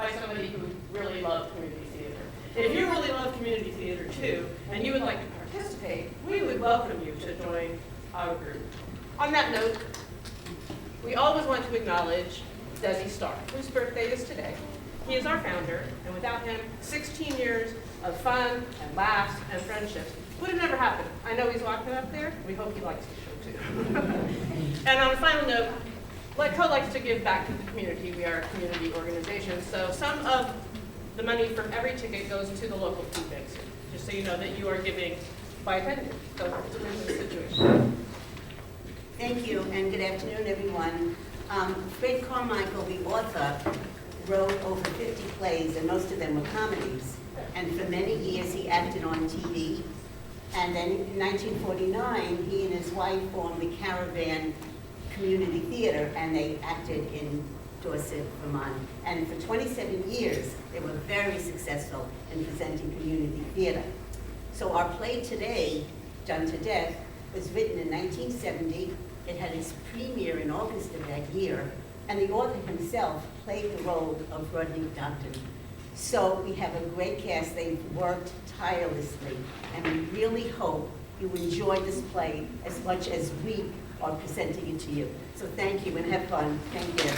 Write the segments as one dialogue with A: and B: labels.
A: by somebody who really loved community theater. If you really love community theater too, and you would like to participate, we would welcome you to join our group. On that note, we always want to acknowledge Desi Starr, whose birthday is today. He is our founder, and without him, 16 years of fun and laughs and friendships would have never happened. I know he's walking up there. We hope he likes the show too. And on a final note, LETCO likes to give back to the community. We are a community organization, so some of the money from every ticket goes to the local food banks, just so you know that you are giving by attending. So it's a win-win situation.
B: Thank you, and good afternoon, everyone. Fred Carmichael, the author, wrote over 50 plays, and most of them were comedies. And for many years, he acted on TV. And then in 1949, he and his wife formed the Caravan Community Theater, and they acted in Dorset, Vermont. And for 27 years, they were very successful in presenting community theater. So our play today, Done to Death, was written in 1970. It had its premiere in August of that year, and the author himself played the role of Rodney Doctor. So we have a great cast. They've worked tirelessly, and we really hope you enjoy this play as much as we are presenting it to you. So thank you and have fun. Thank you.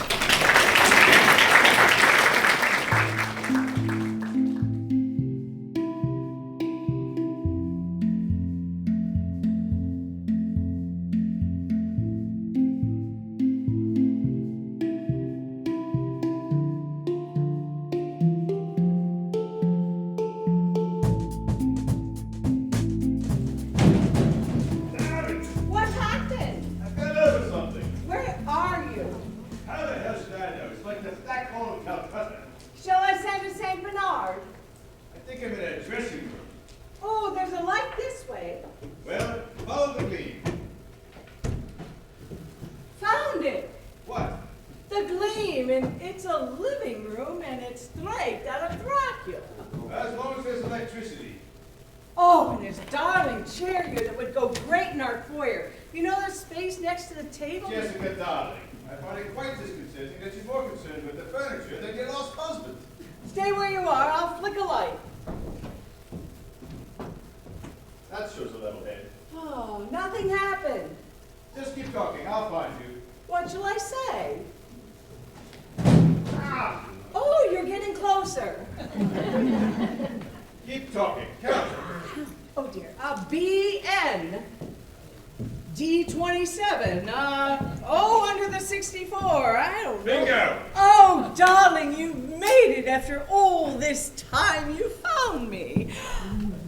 C: Jessica, darling, I find it quite disconcerting that you're more concerned with the furniture than your lost husband.
D: Stay where you are. I'll flick a light.
C: That shows a level head.
D: Oh, nothing happened.
C: Just keep talking. I'll find you.
D: What shall I say?
C: Ah!
D: Oh, you're getting closer.
C: Keep talking. Count.
D: Oh, dear. BN. D27, under the 64, I don't know.
C: Bingo!
D: Oh, darling, you made it after all this time. You found me.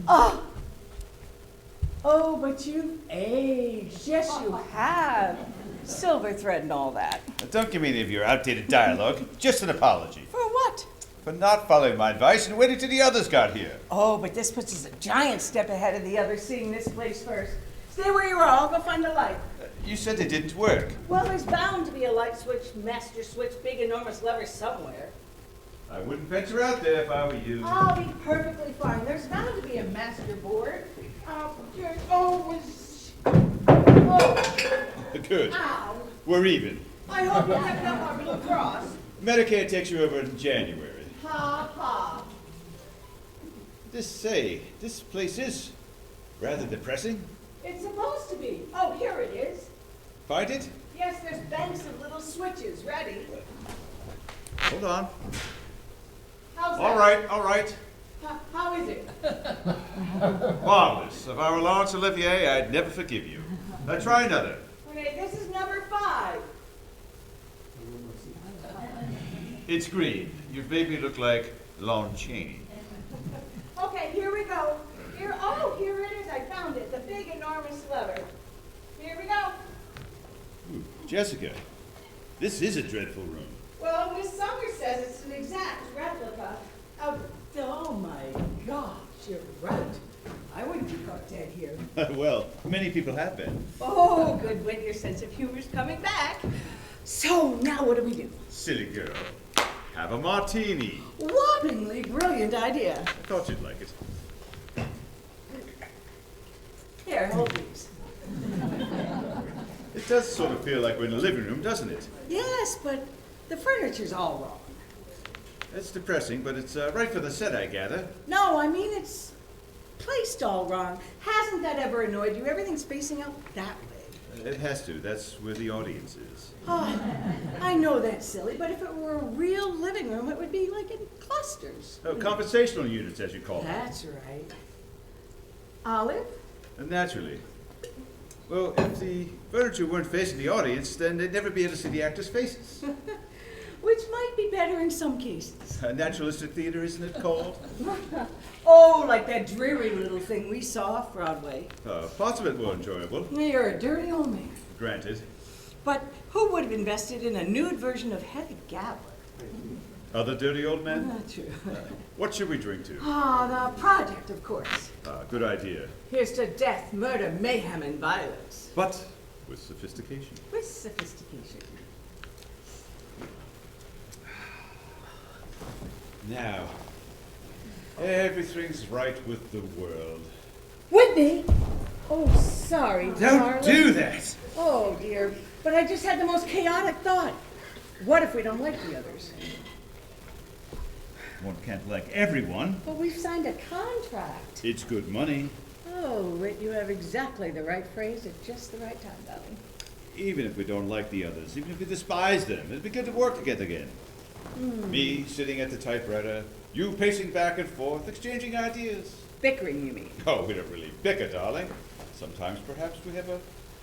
D: Oh, but you've aged. Yes, you have. Silver thread and all that.
C: Now, don't give me any of your outdated dialogue. Just an apology.
D: For what?
C: For not following my advice and waiting till the others got here.
D: Oh, but this puts us a giant step ahead of the others, seeing this place first. Stay where you are. I'll go find a light.
C: You said it didn't work.
D: Well, there's bound to be a light switch, master switch, big enormous lever somewhere.
C: I wouldn't venture out there if I were you.
D: I'll be perfectly fine. There's bound to be a master board.
C: Good.
D: Ow.
C: We're even.
D: I hope you kept up our little cross.
C: Medicare takes you over in January.
D: Ha ha.
C: This place is rather depressing.
D: It's supposed to be. Oh, here it is.
C: Find it?
D: Yes, there's banks of little switches ready.
C: Hold on.
D: How's that?
C: All right.
D: How is it?
C: Marvelous. If I were Laurence Olivier, I'd never forgive you. Now try another.
D: Okay, this is number 5.
C: It's green. You've made me look like Lon Chaney.
D: Okay, here we go. Here it is. I found it. The big, enormous lever. Here we go.
C: Ooh, Jessica, this is a dreadful room.
D: Well, Miss Summers says it's an exact replica of... Oh, my gosh, you're right. I wouldn't be caught dead here.
C: Well, many people have been.
D: Oh, good wit, your sense of humor's coming back. So, now what do we do?
C: Silly girl. Have a martini.
D: Whoppingly brilliant idea.
C: I thought you'd like it.
D: Here, hold these.
C: It does sort of feel like we're in a living room, doesn't it?
D: Yes, but the furniture's all wrong.
C: That's depressing, but it's right for the set, I gather.
D: No, I mean, it's placed all wrong. Hasn't that ever annoyed you? Everything's facing out that way.
C: It has to. That's where the audience is.
D: Oh, I know that's silly, but if it were a real living room, it would be like in clusters.
C: Oh, compensational units, as you call them.
D: That's right. Olive?
C: Naturally. Well, if the furniture weren't facing the audience, then they'd never be able to see the actors' faces.
D: Which might be better in some cases.
C: Naturalistic theater, isn't it called?
D: Oh, like that dreary little thing we saw off Broadway.
C: Parts of it were enjoyable.
D: You're a dirty old man.
C: Granted.
D: But who would have invested in a nude version of Hedda Gabler?
C: Other dirty old men?
D: Not true.
C: What should we drink to?
D: Ah, the project, of course.
C: Good idea.
D: Here's to death, murder, mayhem, and violence.
C: But with sophistication.
D: With sophistication.
C: Now, everything's right with the world.
D: Whitney! Oh, sorry,
C: Don't
D: darling.
C: do that!
D: Oh, dear. But I just had the most chaotic thought. What if we don't like the others?
C: One can't like everyone.
D: But we've signed a contract.
C: It's good money.
D: Oh, Whit, you have exactly the right phrase at just the right time, darling.
C: Even if we don't like the others, even if we despise them, it'd be good to work together again. Me sitting at the typewriter, you pacing back and forth, exchanging ideas.
D: Bickering, you mean?
C: Oh, we don't really bicker, darling. Sometimes perhaps we have a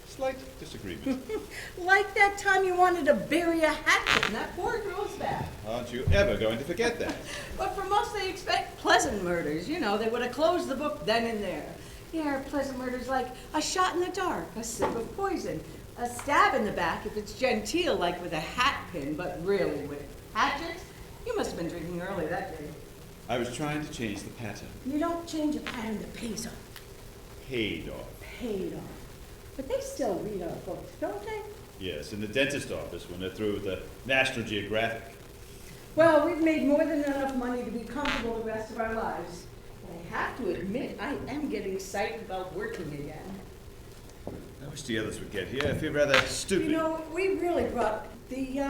C: slight disagreement.
D: Like that time you wanted to bury a hatchet in that poor girl's back.
C: Aren't you ever going to forget that?
D: But from us they expect pleasant murders. You know, they would have closed the book then and there. Yeah, pleasant murders like a shot in the dark, a sip of poison, a stab in the back if it's genteel, like with a hat pin, but really with hatchets? You must have been drinking early that day.
C: I was trying to change the pattern.
D: You don't change a pattern that pays off.
C: Paid off.
D: Paid off. But they still read our books, don't they?
C: Yes, in the dentist office when they're through with the National Geographic.
D: Well, we've made more than enough money to be comfortable the rest of our lives. But I have to admit, I am getting excited about working again.
C: I wish the others would get here. I feel rather stupid.
D: You know, we really brought the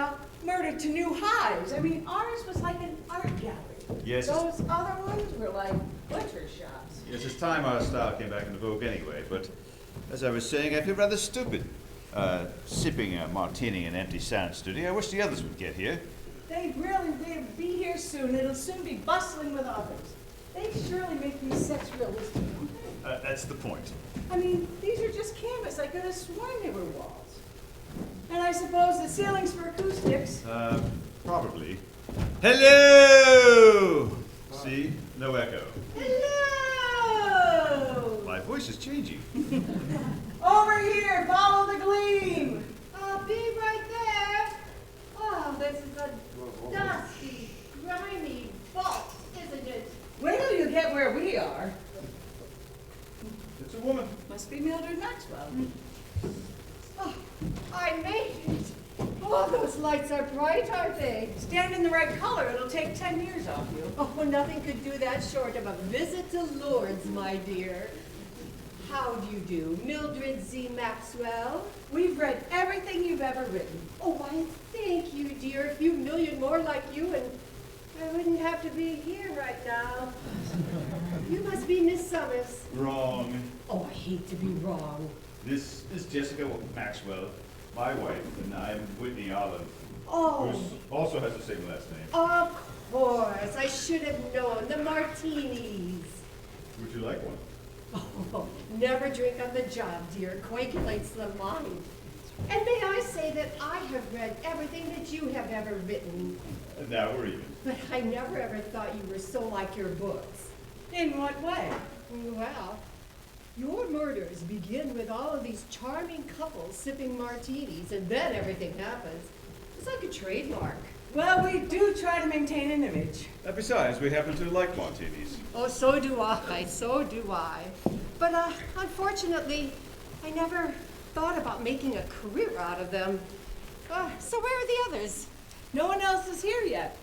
D: murder to new highs. I mean, ours was like an art gallery.
C: Yes.
D: Those other ones were like butcher shops.
C: Yes, it's time our style came back into vogue anyway, but as I was saying, I feel rather stupid. Sipping a martini in an empty sound studio. I wish the others would get here.
D: They'll be here soon. It'll soon be bustling with authors. They surely make these sets realistic, don't they?
C: That's the point.
D: I mean, these are just canvas. I could have sworn they were walls. And I suppose the ceilings for acoustics.
C: Probably. Hello! See? No echo.
D: Hello!
C: My voice is changing.
D: Over here, follow the gleam.
E: I'll be right there. Oh, this is a dusty, grimy vault, isn't it?
D: Wait till you get where we are.
C: It's a woman.
D: Must be Mildred Maxwell.
E: Oh, I made it. Oh, those lights are bright, aren't they?
D: Stand in the right color. It'll take 10 years off you.
E: Oh, nothing could do that short of a visit to Lourdes, my dear. How do you do, Mildred Z. Maxwell?
D: We've read everything you've ever written.
E: Oh, why, thank you, dear. A few million more like you, and I wouldn't have to be here right now. You must be Miss Summers.
C: Wrong.
E: Oh, I hate to be wrong.
C: This is Jessica Maxwell, my wife, and I'm Whitney Olive,
E: Oh,
C: who also has the same last name.
E: of course. I should have known. The martinis.
C: Would you like one?
E: Oh, never drink on the job, dear. It coagulates the mind. And may I say that I have read everything that you have ever written.
C: And now we're even.
E: But I never ever thought you were so like your books.
D: In what way?
E: Well, your murders begin with all of these charming couples sipping martinis, and then everything happens. It's like a trademark.
D: Well, we do try to maintain an image.
C: Besides, we happen to like martinis.
E: Oh, so do I. So do I. But unfortunately, I never thought about making a career out of them. So where are the others?
D: No one else is here yet.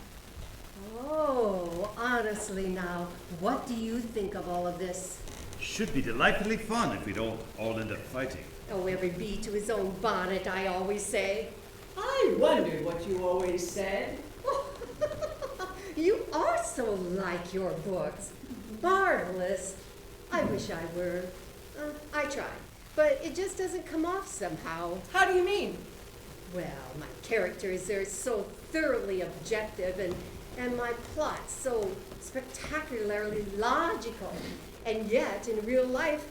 E: Oh, honestly now, what do you think of all of this?
C: Should be delightfully fun if we don't all end up fighting.
E: Oh, every bee to his own bonnet, I always say.
D: I wondered what you always said.
E: you are so like your books. Marvelous. I wish I were. I try, but it just doesn't come off somehow.
D: How do you mean?
E: Well, my characters are so thoroughly objective and my plot so spectacularly logical. And yet, in real life,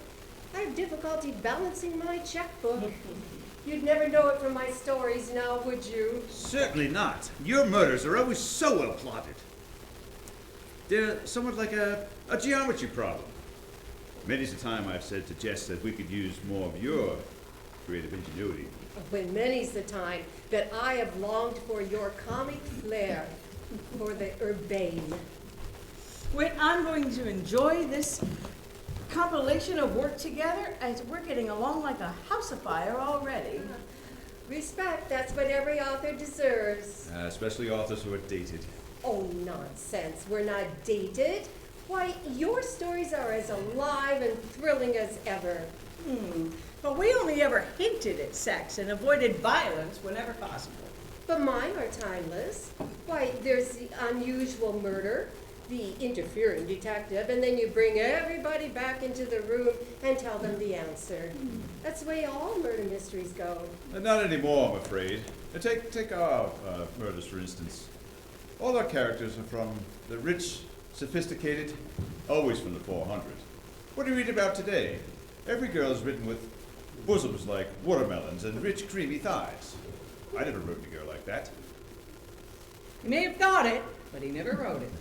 E: I have difficulty balancing my checkbook. You'd never know it from my stories now, would you?
C: Certainly not. Your murders are always so well plotted. They're somewhat like a geometry problem. Many's the time I've said to Jess that we could use more of your creative ingenuity.
E: When many's the time that I have longed for your comic flair, for the urbane.
D: Whit, I'm going to enjoy this compilation of work together as we're getting along like a house afire already.
E: Respect, that's what every author deserves.
C: Especially authors who are dated.
E: Oh, nonsense. We're not dated. Why, your stories are as alive and thrilling as ever.
D: But we only ever hinted at sex and avoided violence whenever possible.
E: But mine are timeless. Why, there's the unusual murder, the interfering detective, and then you bring everybody back into the room and tell them the answer. That's the way all murder mysteries go.
C: Not anymore, I'm afraid. Take our murders, for instance. All our characters are from the rich, sophisticated, always from the 400. What do you read about today? Every girl is written with bosoms like watermelons and rich, creamy thighs. I never wrote a girl like that.
D: He may have thought it, but he never wrote it.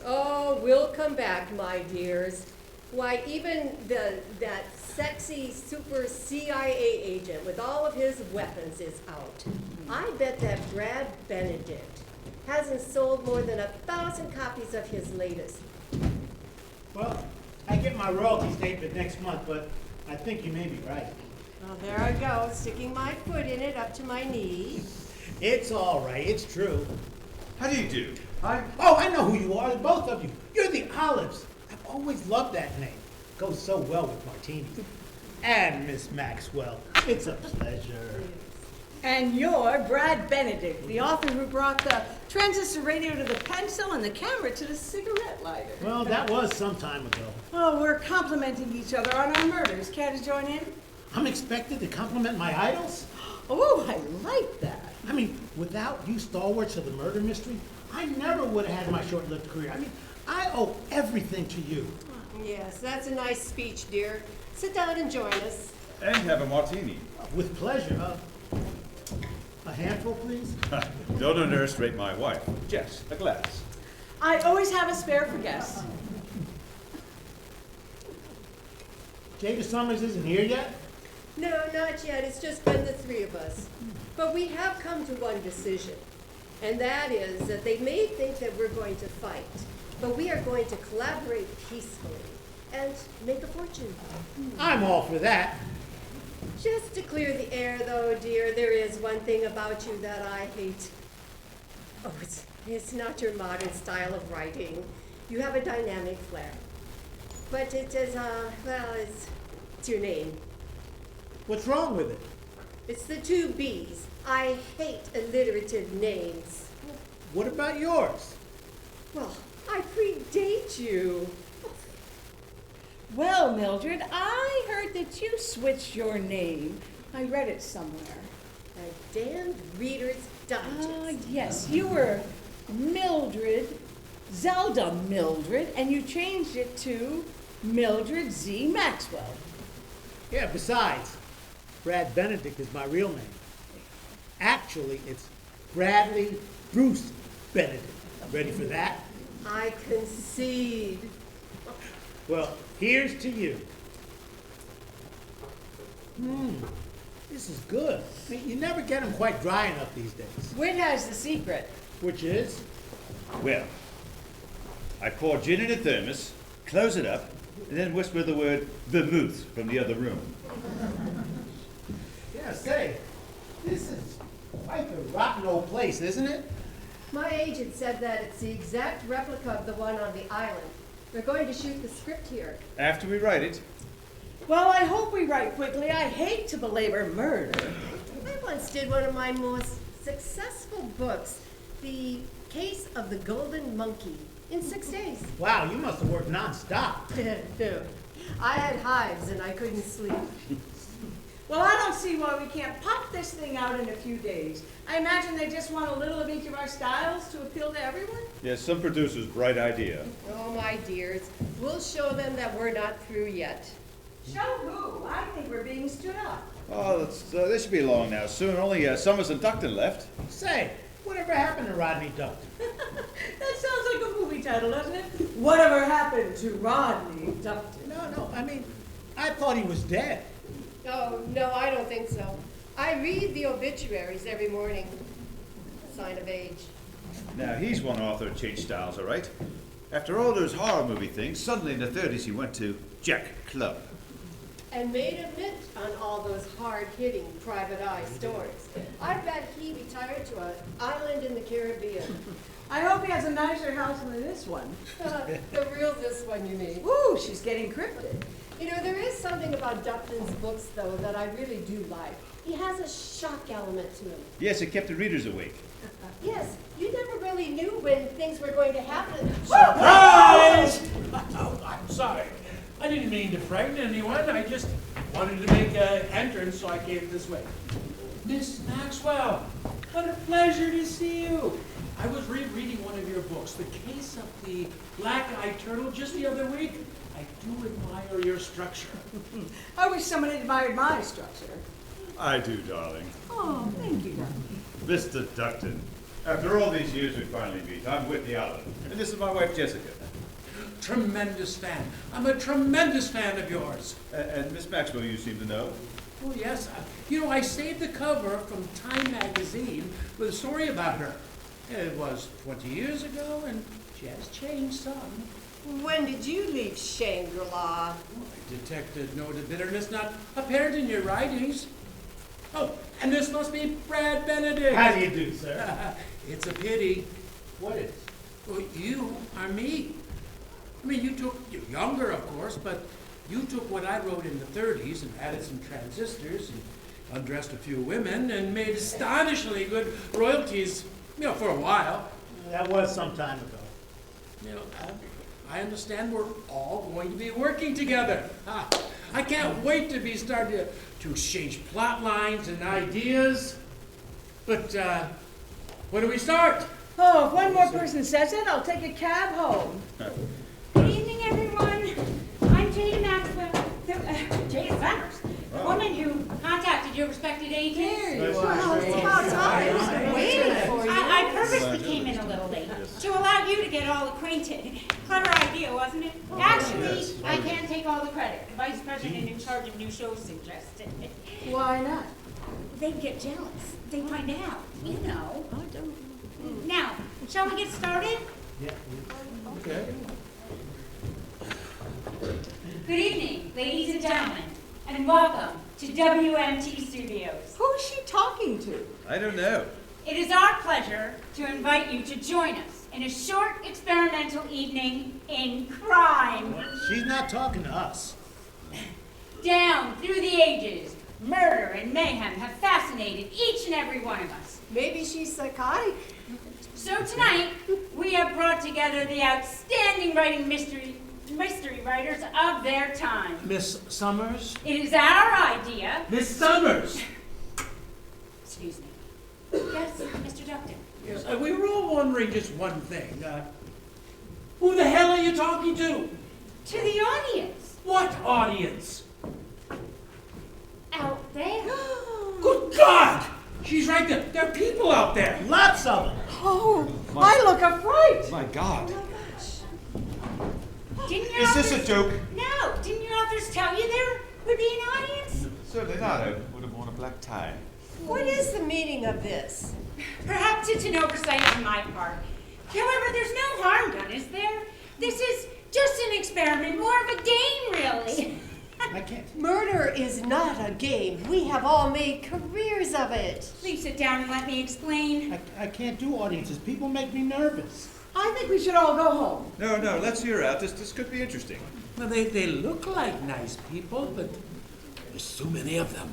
E: Oh, we'll come back, my dears. Why, even that sexy super CIA agent with all of his weapons is out. I bet that Brad Benedict hasn't sold more than 1,000 copies of his latest.
F: Well, I get my royalty statement next month, but I think you may be right.
E: Well, there I go, sticking my foot in it up to my knee.
F: It's all right, it's true.
C: How do you do?
F: Oh, I know who you are, both of you. You're the Olives. I've always loved that name. Goes so well with martinis. And Miss Maxwell, it's a pleasure.
D: And you're Brad Benedict, the author who brought the transistor radio to the pencil and the camera to the cigarette lighter.
F: Well, that was some time ago.
D: Oh, we're complimenting each other on our murders. Care to join in?
F: I'm expected to compliment my idols?
D: Oh, I like that.
F: I mean, without you stalwarts of the murder mystery, I never would have had my short-lived career. I mean, I owe everything to you.
E: Yes, that's a nice speech, dear. Sit down and join us.
C: And have a martini.
F: With pleasure. A handful, please?
C: Don't underestimate my wife. Jess, a glass.
D: I always have a spare for guests.
F: Jada Summers isn't here yet?
E: No, not yet. It's just been the three of us. But we have come to one decision, and that is that they may think that we're going to fight, but we are going to collaborate peacefully and make a fortune.
F: I'm all for that.
E: Just to clear the air, though, dear, there is one thing about you that I hate. Oh, it's not your modern style of writing. You have a dynamic flair. But it is, well, it's your name.
F: What's wrong with it?
E: It's the two B's. I hate alliterative names.
F: What about yours?
E: Well, I predate you.
D: Well, Mildred, I heard that you switched your name. I read it somewhere.
E: A damned Reader's Digest.
D: Yes, you were Mildred, Zelda Mildred, and you changed it to Mildred Z. Maxwell.
F: Yeah, besides, Brad Benedict is my real name. Actually, it's Bradley Bruce Benedict. Ready for that?
E: I concede.
F: Well, here's to you. This is good. I mean, you never get them quite dry enough these days.
D: Whit has the secret.
F: Which is?
C: Well, I pour gin in a thermos, close it up, and then whisper the word vermouth from the other room.
F: Yeah, say, this is quite a rotten old place, isn't it?
E: My agent said that it's the exact replica of the one on the island. We're going to shoot the script here.
C: After we write it,
D: Well, I hope we write quickly. I hate to belabor murder.
E: I once did one of my most successful books, The Case of the Golden Monkey in 6 days.
F: Wow, you must have worked nonstop.
E: I had hives and I couldn't sleep.
D: Well, I don't see why we can't pop this thing out in a few days. I imagine they just want a little of each of our styles to appeal to everyone.
C: Yes, some producer's bright idea.
E: Oh, my dears, we'll show them that we're not through yet.
D: Show who? I think we're being stood up.
C: Oh, they should be along now soon. Only Summers and Ducton left.
F: Say, whatever happened to Rodney Ducton?
D: That sounds like a movie title, doesn't it? Whatever happened to Rodney Ducton?
F: No, I mean, I thought he was dead.
E: Oh, no, I don't think so. I read the obituaries every morning. Sign of age.
C: Now, he's one author who changed styles, all right? After all those horror movie things, suddenly in the 30s he went to Jack Club.
E: And made a mint on all those hard-hitting private eye stories. I bet he retired to an island in the Caribbean.
D: I hope he has a nicer house than this one.
E: The real this one, you mean?
D: Ooh, she's getting cryptic.
E: You know, there is something about Ducton's books, though, that I really do like. He has a shock element to him.
C: Yes, it kept the readers awake.
E: Yes, you never really knew when things were going to happen.
G: Surprise! Oh, I'm sorry. I didn't mean to frighten anyone. I just wanted to make an entrance, so I came this way. Miss Maxwell, what a pleasure to see you. I was rereading one of your books, The Case of the Black-Eyed Turtle, just the other week. I do admire your structure.
D: I wish somebody admired my structure.
C: I do, darling.
D: Oh, thank you, darling.
C: Mr. Ducton, after all these years we finally meet. I'm Whitney Allen, and this is my wife, Jessica.
G: Tremendous fan. I'm a tremendous fan of yours.
C: And Miss Maxwell, you seem to know.
G: Oh, yes. You know, I saved the cover from Time magazine with a story about her. It was 20 years ago, and she has changed some.
E: When did you leave Shangri-La?
G: I detected a note of bitterness not apparent in your writings. Oh, and this must be Brad Benedict.
F: How do you do, sir?
G: It's a pity.
F: What is?
G: Well, you are me. I mean, you're younger, of course, but you took what I wrote in the 30s and added some transistors and undressed a few women and made astonishingly good royalties, you know, for a while.
F: That was some time ago.
G: You know, I understand we're all going to be working together. I can't wait to be starting to exchange plot lines and ideas. But when do we start?
D: Oh, if one more person says it, I'll take a cab home.
H: Good evening, everyone. I'm Jada Maxwell. Jada Summers, the woman who contacted your respected agent.
E: Well, it's about time. I've been waiting for you.
H: I purposely came in a little late to allow you to get all acquainted. Clever idea, wasn't it? Actually, I can't take all the credit. The vice president in charge of new shows suggested it.
D: Why not?
H: They'd get jealous. They'd find out. You know.
D: I don't.
H: Now, shall we get started?
F: Yeah.
G: Okay.
H: Good evening, ladies and gentlemen, and welcome to WMT Studios.
D: Who is she talking to?
C: I don't know.
H: It is our pleasure to invite you to join us in a short experimental evening in crime.
F: She's not talking to us.
H: Down through the ages, murder and mayhem have fascinated each and every one of us.
E: Maybe she's psychotic.
H: So tonight, we have brought together the outstanding writing mystery writers of their time.
G: Miss Summers?
H: It is our idea.
G: Miss Summers!
H: Excuse me. Yes, Mr. Ducton.
G: Yes, we were all wondering just one thing. Who the hell are you talking to?
H: To the audience
G: What audience?
H: out there.
G: Good God! She's right there. There are people out there.
F: Lots of them.
D: Oh, I look a fright.
C: My God.
H: Oh my gosh. Didn't your
C: Is this a
H: authors-
C: joke?
H: No. Didn't your authors tell you there would be an audience?
C: Certainly not. I would have worn a black tie.
E: What is the meaning of this?
H: Perhaps it's an oversight on my part. However, there's no harm done, is there? This is just an experiment, more of a game, really.
F: I can't.
E: Murder is not a game. We have all made careers of it.
H: Please sit down and let me explain.
F: I can't do audiences. People make me nervous.
D: I think we should all go home.
C: No, let's hear her out. This could be interesting.
G: Well, they look like nice people, but there's so many of them.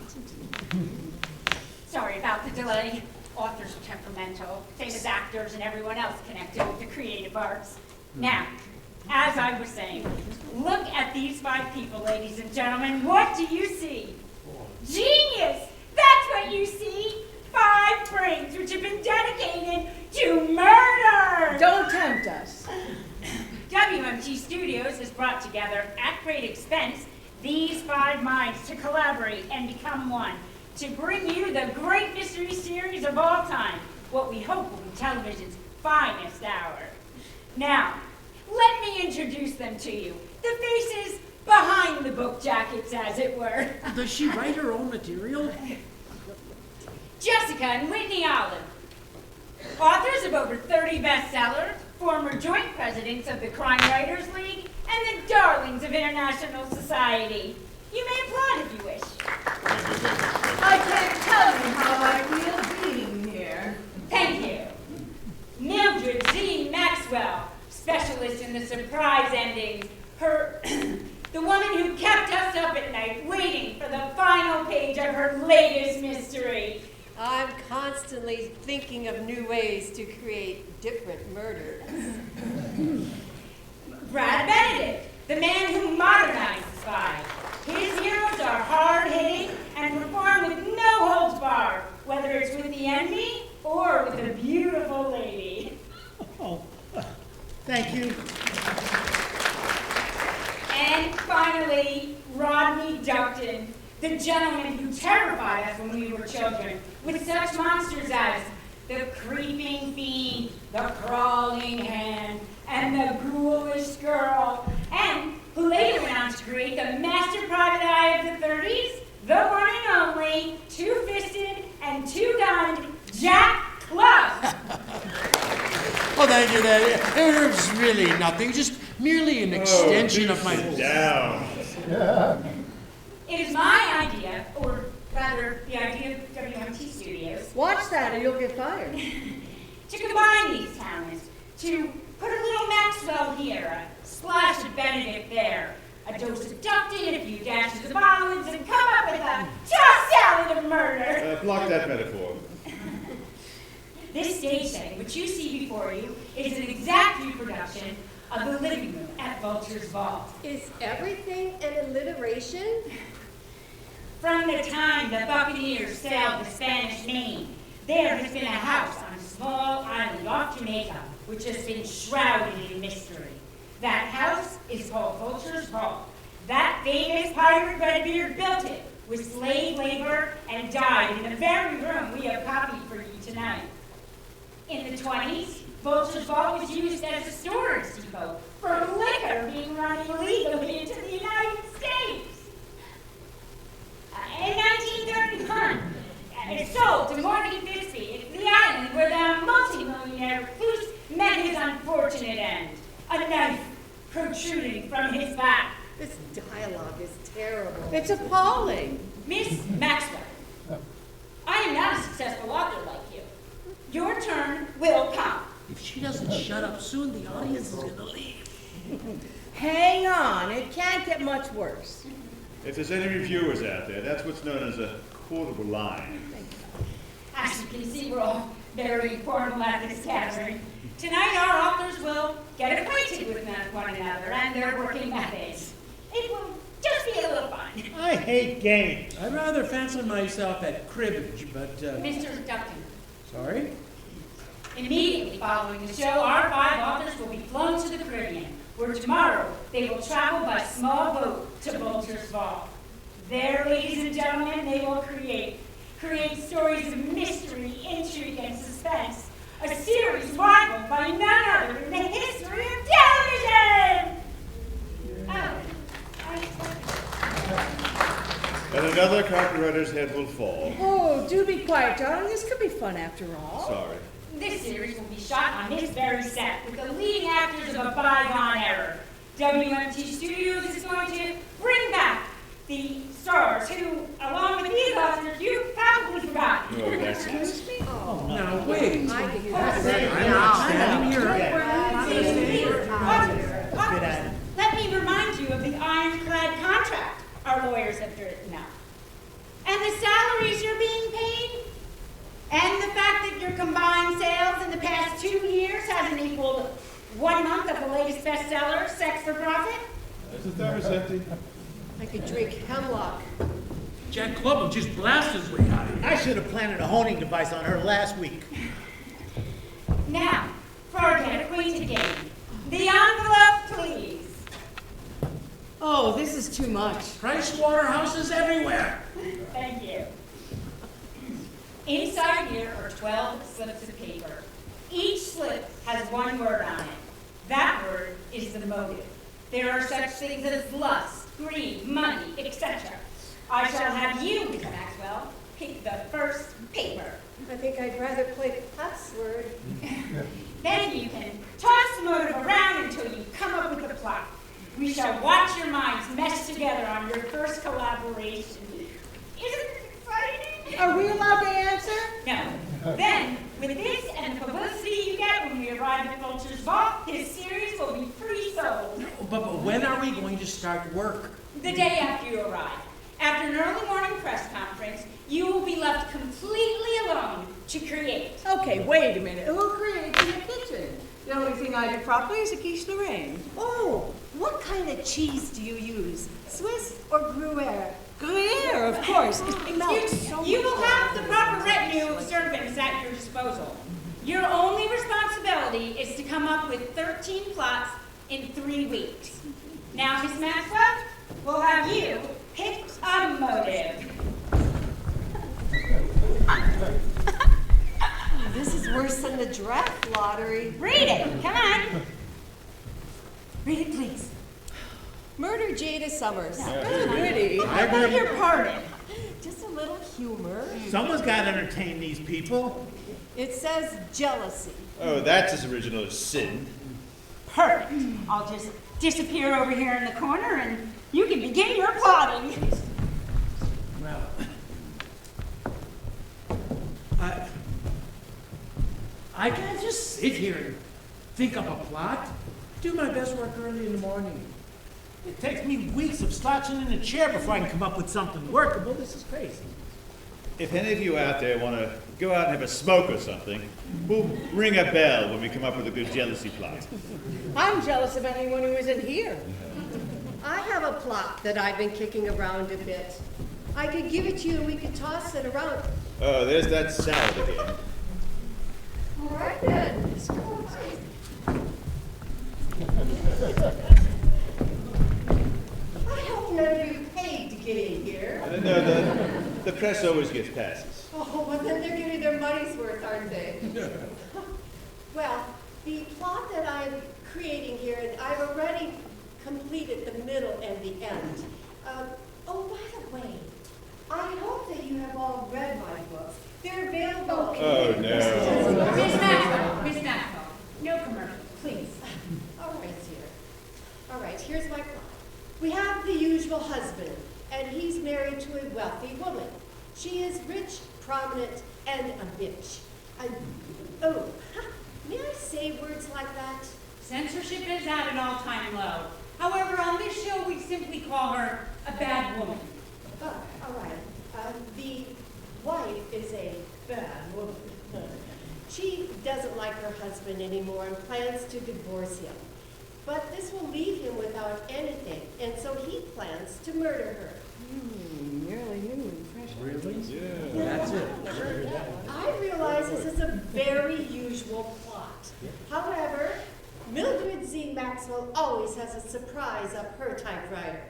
H: Sorry about the delay. authors are temperamental, same as actors and everyone else connected with the creative arts. Now, as I was saying, look at these 5 people, ladies and gentlemen. What do you see? Genius! That's what you see! 5 brains which have been dedicated to murder!
D: Don't tempt us.
H: WMT Studios has brought together, at great expense, these 5 minds to collaborate and become one, to bring you the great mystery series of all time, what we hope will be television's finest hour. Now, let me introduce them to you, the faces behind the book jackets, as it were.
G: Does she write her own material?
H: Jessica and Whitney Olive, authors of over 30 bestsellers, former joint presidents of the Crime Writers League, and the darlings of International Society. You may applaud if you wish.
D: I can't tell you how I feel being here.
H: Thank you. Mildred Z. Maxwell, specialist in the surprise endings. Her, the woman who kept us up at night waiting for the final page of her latest mystery.
E: I'm constantly thinking of new ways to create different murders.
H: Brad Benedict, the man who modernized the spy. His heroes are hard-hitting and perform with no holds barred, whether it's with the enemy or with a beautiful lady.
F: Oh, thank you.
H: And finally, Rodney Duckton, the gentleman who terrified us when we were children, with such monsters as the creeping fiend, the crawling hand, and the ghoulish girl, and who later went on to create the master private eye of the 30s, the one and only, two-fisted and two-gunned Jack Club.
G: Oh, thank you. That was really nothing. Just merely an extension of my.
C: Down.
H: It is my idea, or rather the idea of WMT Studios,
D: Watch that or you'll get fired.
H: to combine these talents, to put a little Maxwell here, a splash of Benedict there, a dose of Duckton, a few dashes of olives, and come up with a tossed salad of murder.
C: Block that metaphor.
H: This stage setting, which you see before you, is an exact reproduction of the living room at Vulture's Vault.
E: Is everything an alliteration?
H: From the time the Buccaneers sailed the Spanish Main, there has been a house on a small island off Jamaica, which has been shrouded in mystery. That house is called Vulture's Vault. That famous pirate Redbeard built it with slave labor and died in the very room we have copied for you tonight. In the 20s, Vulture's Vault was used as a storage depot for liquor being run illegally into the United States. In 1931, it sold to Morgan Bixby, the island where the multimillionaire recluse met his unfortunate end. A knife protruding from his back.
E: This dialogue is terrible.
D: It's appalling.
H: Miss Maxwell, I am not a successful author like you. Your turn will come.
G: If she doesn't shut up soon, the audience is gonna leave.
D: Hang on, it can't get much worse.
C: If there's any reviewers out there, that's what's known as a quotable line.
H: As you can see, we're all very formal at this gathering. Tonight, our authors will get acquainted with one another and their working methods. It will just be a little fun.
F: I hate games.
G: I'd rather fancy myself at cribbage, but,
H: Mr. Duckton,
G: sorry?
H: immediately following the show, our 5 authors will be flown to the Caribbean, where tomorrow they will travel by small boat to Vulture's Vault. There, ladies and gentlemen, they will create stories of mystery, intrigue, and suspense. A series rivaled by none other in the history of television!
C: And another copywriter's head will fall.
D: Oh, do be quiet, darling. This could be fun after all.
C: Sorry.
H: This series will be shot on this very set with the leading actors of a bygone era. WMT Studios is going to bring back the stars who, along with these authors, you've probably forgotten.
C: Oh, that's it.
D: Excuse me?
G: Now, wait.
E: I can
G: I'm not standing here.
F: Good at it.
H: Let me remind you of the ironclad contract our lawyers have written up. And the salaries you're being paid. And the fact that combined sales in the past 2 years hasn't equaled 1 month of the latest bestseller, Sex for Profit?
C: Is the thermos empty?
E: I could drink hemlock.
G: Jack Club will just blast his way out of here.
F: I should have planted a honing device on her last week.
H: Now, for our Get Acquainted game. The envelope, please.
D: Oh, this is too much.
G: Price Waterhouses everywhere.
H: Thank you. Inside here are 12 slips of paper. Each slip has one word on it. That word is the motive. There are such things as lust, greed, money, etc. I shall have you, Miss Maxwell, pick the first paper.
E: I think I'd rather play the password.
H: Then you can toss the motive around until you come up with a plot. We shall watch your minds mesh together on your first collaboration. Isn't it exciting?
D: Are we allowed to answer?
H: No. Then, with this and the publicity you get when we arrive at Vulture's Vault, his series will be pre-sold.
G: But when are we going to start work?
H: The day after you arrive. After an early morning press conference, you will be left completely alone to create.
D: Okay, wait a minute. Who creates in the kitchen? The only thing I do properly is a quiche Lorraine.
E: Oh, what kind of cheese do you use? Swiss or Gruyere?
D: Gruyere, of course. It melts so
H: You will
D: much.
H: have the proper retinue of servants at your disposal. Your only responsibility is to come up with 13 plots in 3 weeks. Now, Miss Maxwell, we'll have you pick a motive.
E: This is worse than the draft lottery.
H: Read it. Come on. Read it, please.
E: Murder Jada Summers.
D: Pretty.
F: I
D: beg your pardon.
E: Just a little humor.
F: Someone's got to entertain these people.
E: It says jealousy.
C: Oh, that's as original as sin.
H: Perfect. I'll just disappear over here in the corner and you can begin your plotting.
G: Well, I can't just sit here and think up a plot. Do my best work early in the morning.
F: It takes me weeks of slouching in a chair before I can come up with something workable. This is crazy.
C: If any of you out there want to go out and have a smoke or something, we'll ring a bell when we come up with a good jealousy plot.
D: I'm jealous of anyone who isn't here.
E: I have a plot that I've been kicking around a bit. I could give it to you and we could toss it around.
C: Oh, there's that salad again.
E: All right then. I hope none of you paid to get in here.
C: No, the press always gets passes.
E: Oh, well then they're getting their money's worth, aren't they? Well, the plot that I'm creating here, and I've already completed the middle and the end. Oh, by the way, I hope that you have all read my books. They're available.
C: Oh, no.
H: Miss Maxwell, no commercial, please.
E: All right, dear. All right, here's my plot. We have the usual husband, and he's married to a wealthy woman. She is rich, prominent, and a bitch. Oh, may I say words like that?
H: Censorship is at an all-time low. However, on this show, we simply call her a bad woman.
E: Oh, all right. The wife is a bad woman. She doesn't like her husband anymore and plans to divorce him. But this will leave him without anything, and so he plans to murder her.
D: Nearly new and fresh.
G: really?
C: Yeah.
G: That's it.
E: I realize this is a very usual plot. However, Mildred Z. Maxwell always has a surprise up her typewriter.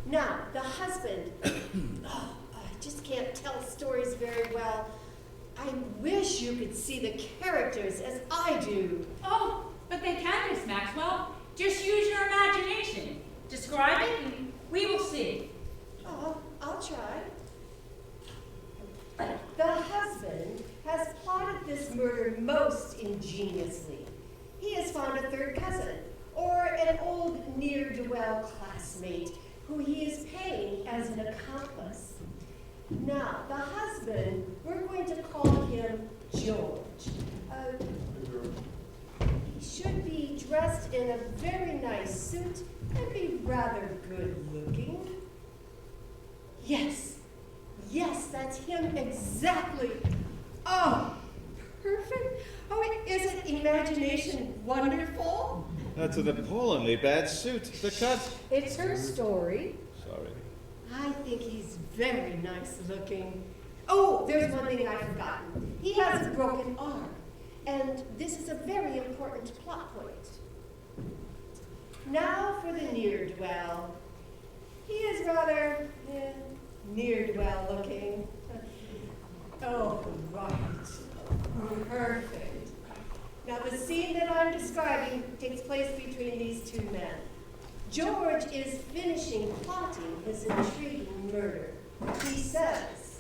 E: Now, the husband, I just can't tell stories very well. I wish you could see the characters as I do.
H: Oh, but they can, Miss Maxwell. Just use your imagination. Describe it and we will see.
E: Oh, I'll try. The husband has plotted this murder most ingeniously. He has found a third cousin, or an old ne'er-do-well classmate, who he is paying as an accomplice. Now, the husband, we're going to call him George. He should be dressed in a very nice suit and be rather good-looking. Yes, that's him exactly. Oh, imagination wonderful?
C: That's an appallingly bad suit. The cut.
E: It's her story.
C: Sorry.
E: I think he's very nice looking. Oh, there's one thing I've forgotten. He has a broken arm, and this is a very important plot point. Now for the ne'er-do-well. He is rather ne'er-do-well looking. Oh, right. Perfect. Now the scene that I'm describing takes place between these two men. George is finishing plotting his intriguing murder. He says,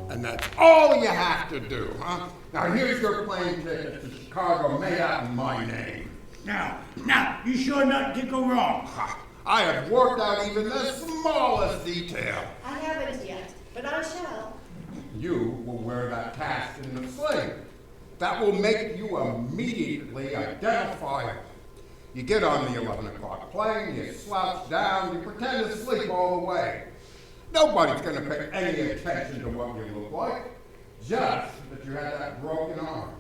I: And that's all you have to do, huh? Now here's your plane ticket to Chicago made out in my name.
F: Now, you sure nothing can go wrong?
I: I have worked out even the smallest detail.
E: I haven't yet, but I shall.
I: You will wear that cast in the sling. That will make you immediately identifiable. You get on the 11 o'clock plane, you slouch down, you pretend to sleep all the way. Nobody's going to pay any attention to what you look like, just that you had that broken arm.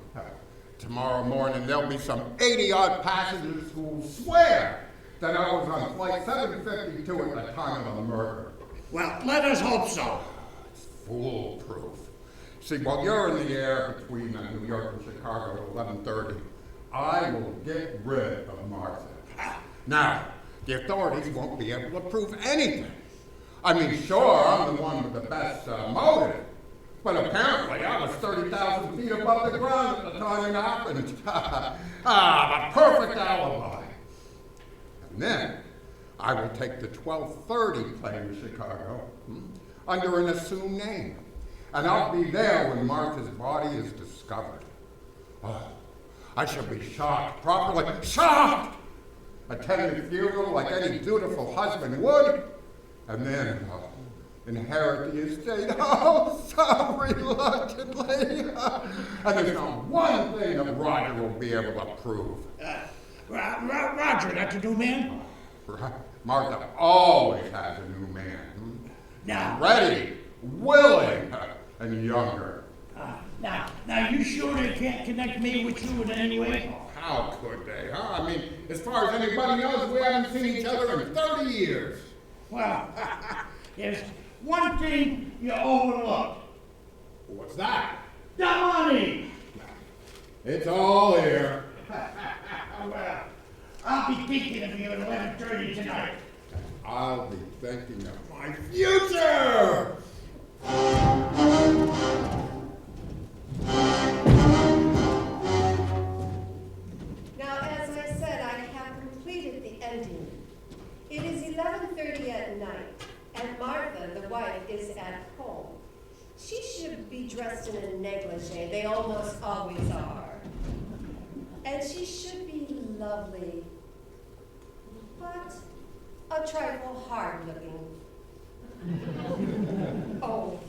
I: Tomorrow morning, there'll be some 80-odd passengers who will swear that I was on flight 752 at the time of the murder.
F: Well, let us hope so.
I: It's foolproof. See, while you're in the air between New York and Chicago at 11:30, I will get rid of Martha. Now, the authorities won't be able to prove anything. I mean, sure, I'm the one with the best motive, but apparently I was 30,000 feet above the ground at the time it happened. The perfect alibi. And then I will take the 12:30 plane to Chicago under an assumed name, and I'll be there when Martha's body is discovered. Oh, I shall be shocked, properly shocked! Attend the funeral like any dutiful husband would, and then inherit the estate, oh, so reluctantly. And there's not one thing that Roger will be able to prove.
F: Roger, that's a new man?
I: Martha always has a new man.
F: Now,
I: Ready, willing, and younger.
F: now, you sure they can't connect me with you in any way?
I: How could they, huh? I mean, as far as anybody knows, we haven't seen each other in 30 years.
F: Well, there's one thing you overlooked.
I: What's that?
F: The money!
I: It's all here.
F: Well, I'll be thinking of you at 11:30 tonight.
I: I'll be thinking of my future!
E: Now, as I said, I have completed the ending. It is 11:30 at night, and Martha, the wife, is at home. She should be dressed in a negligee. They almost always are. And she should be lovely, but a trifle hard-looking. Oh,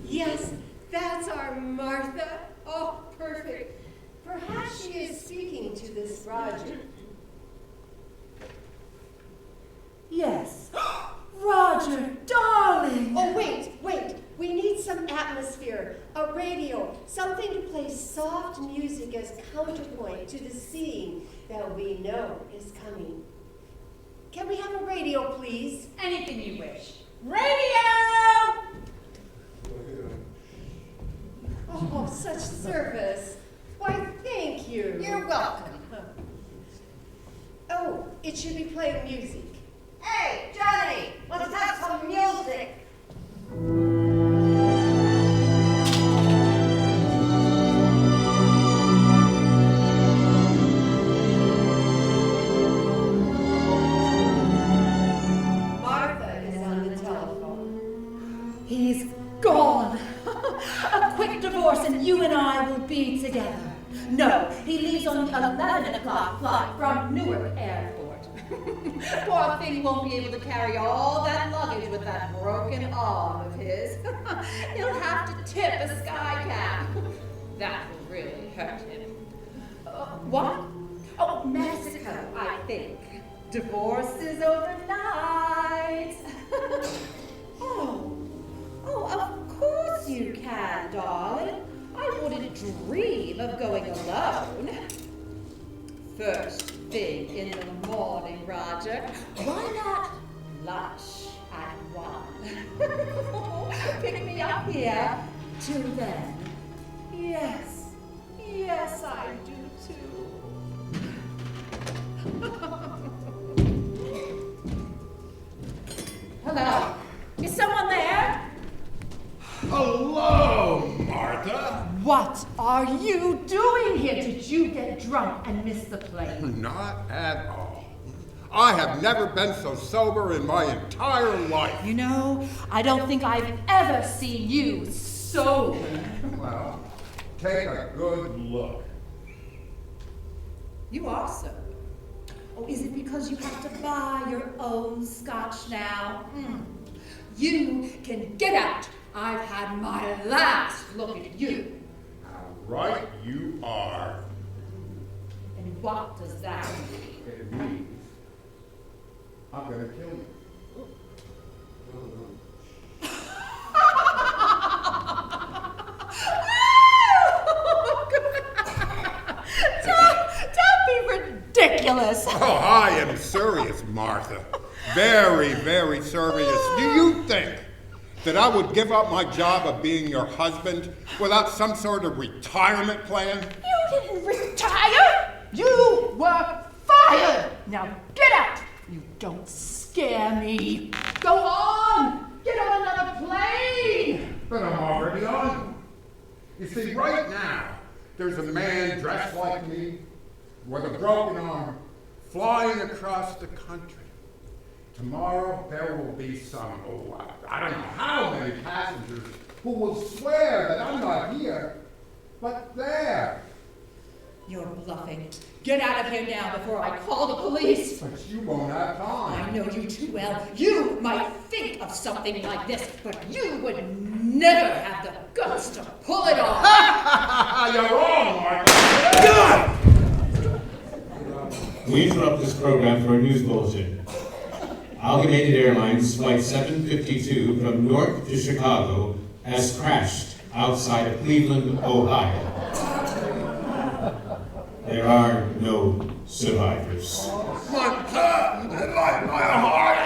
E: yes, that's our Martha. Oh, perfect. Perhaps she is speaking to this Roger.
D: Yes. Roger, darling!
E: Oh, wait. We need some atmosphere, a radio, something to play soft music as counterpoint to the scene that we know is coming. Can we have a radio, please?
H: Anything you wish.
D: Radio!
E: Oh, such service. Why, thank you.
B: You're welcome.
E: Oh, it should be playing music.
B: Hey, Johnny, let's have some music.
E: Martha is on the telephone.
D: He's gone. A quick divorce and you and I will be together. No, he leaves on the 11 o'clock flight from Newark Airport. Poor thing won't be able to carry all that luggage with that broken arm of his. He'll have to tip a sky cap. That will really hurt him. What? Oh, Mexico, I think. Divorce is overnight. Oh, Yeah, till then, yes, yes, I do too. Hello, is someone there?
I: Hello, Martha.
D: What are you doing here? Did you get drunk and miss the plane?
I: Not at all. I have never been so sober in my entire life.
D: You know, I don't think I've ever seen you sober.
I: Well, take a good look.
D: You are sober. Oh, is it because you have to buy your own scotch now? You can get out. I've had my last look at you.
I: Right you are.
D: And what does that mean?
I: It means I'm gonna kill you.
D: Don't be ridiculous.
I: Oh, I am serious, Martha. Very, very serious. Do you think that I would give up my job of being your husband without some sort of retirement plan?
D: You didn't retire. You were fired. Now get out. You don't scare me. Go on. Get on another plane.
I: But I'm already on. You see, right now, there's a man dressed like me with a broken arm flying across the country. Tomorrow, there will be some, I don't know how many passengers who will swear that I'm not here, but there.
D: You're bluffing. Get out of here now before I call the police.
I: But you won't have time.
D: I know you too well. You might think of something like this, but you would never have the guts to pull it off.
I: You're wrong, Martha.
J: We interrupt this program for a news bulletin. Amalgamated Airlines Flight 752 from Newark to Chicago has crashed outside of Cleveland, Ohio. There are no survivors.
I: Martha, my heart.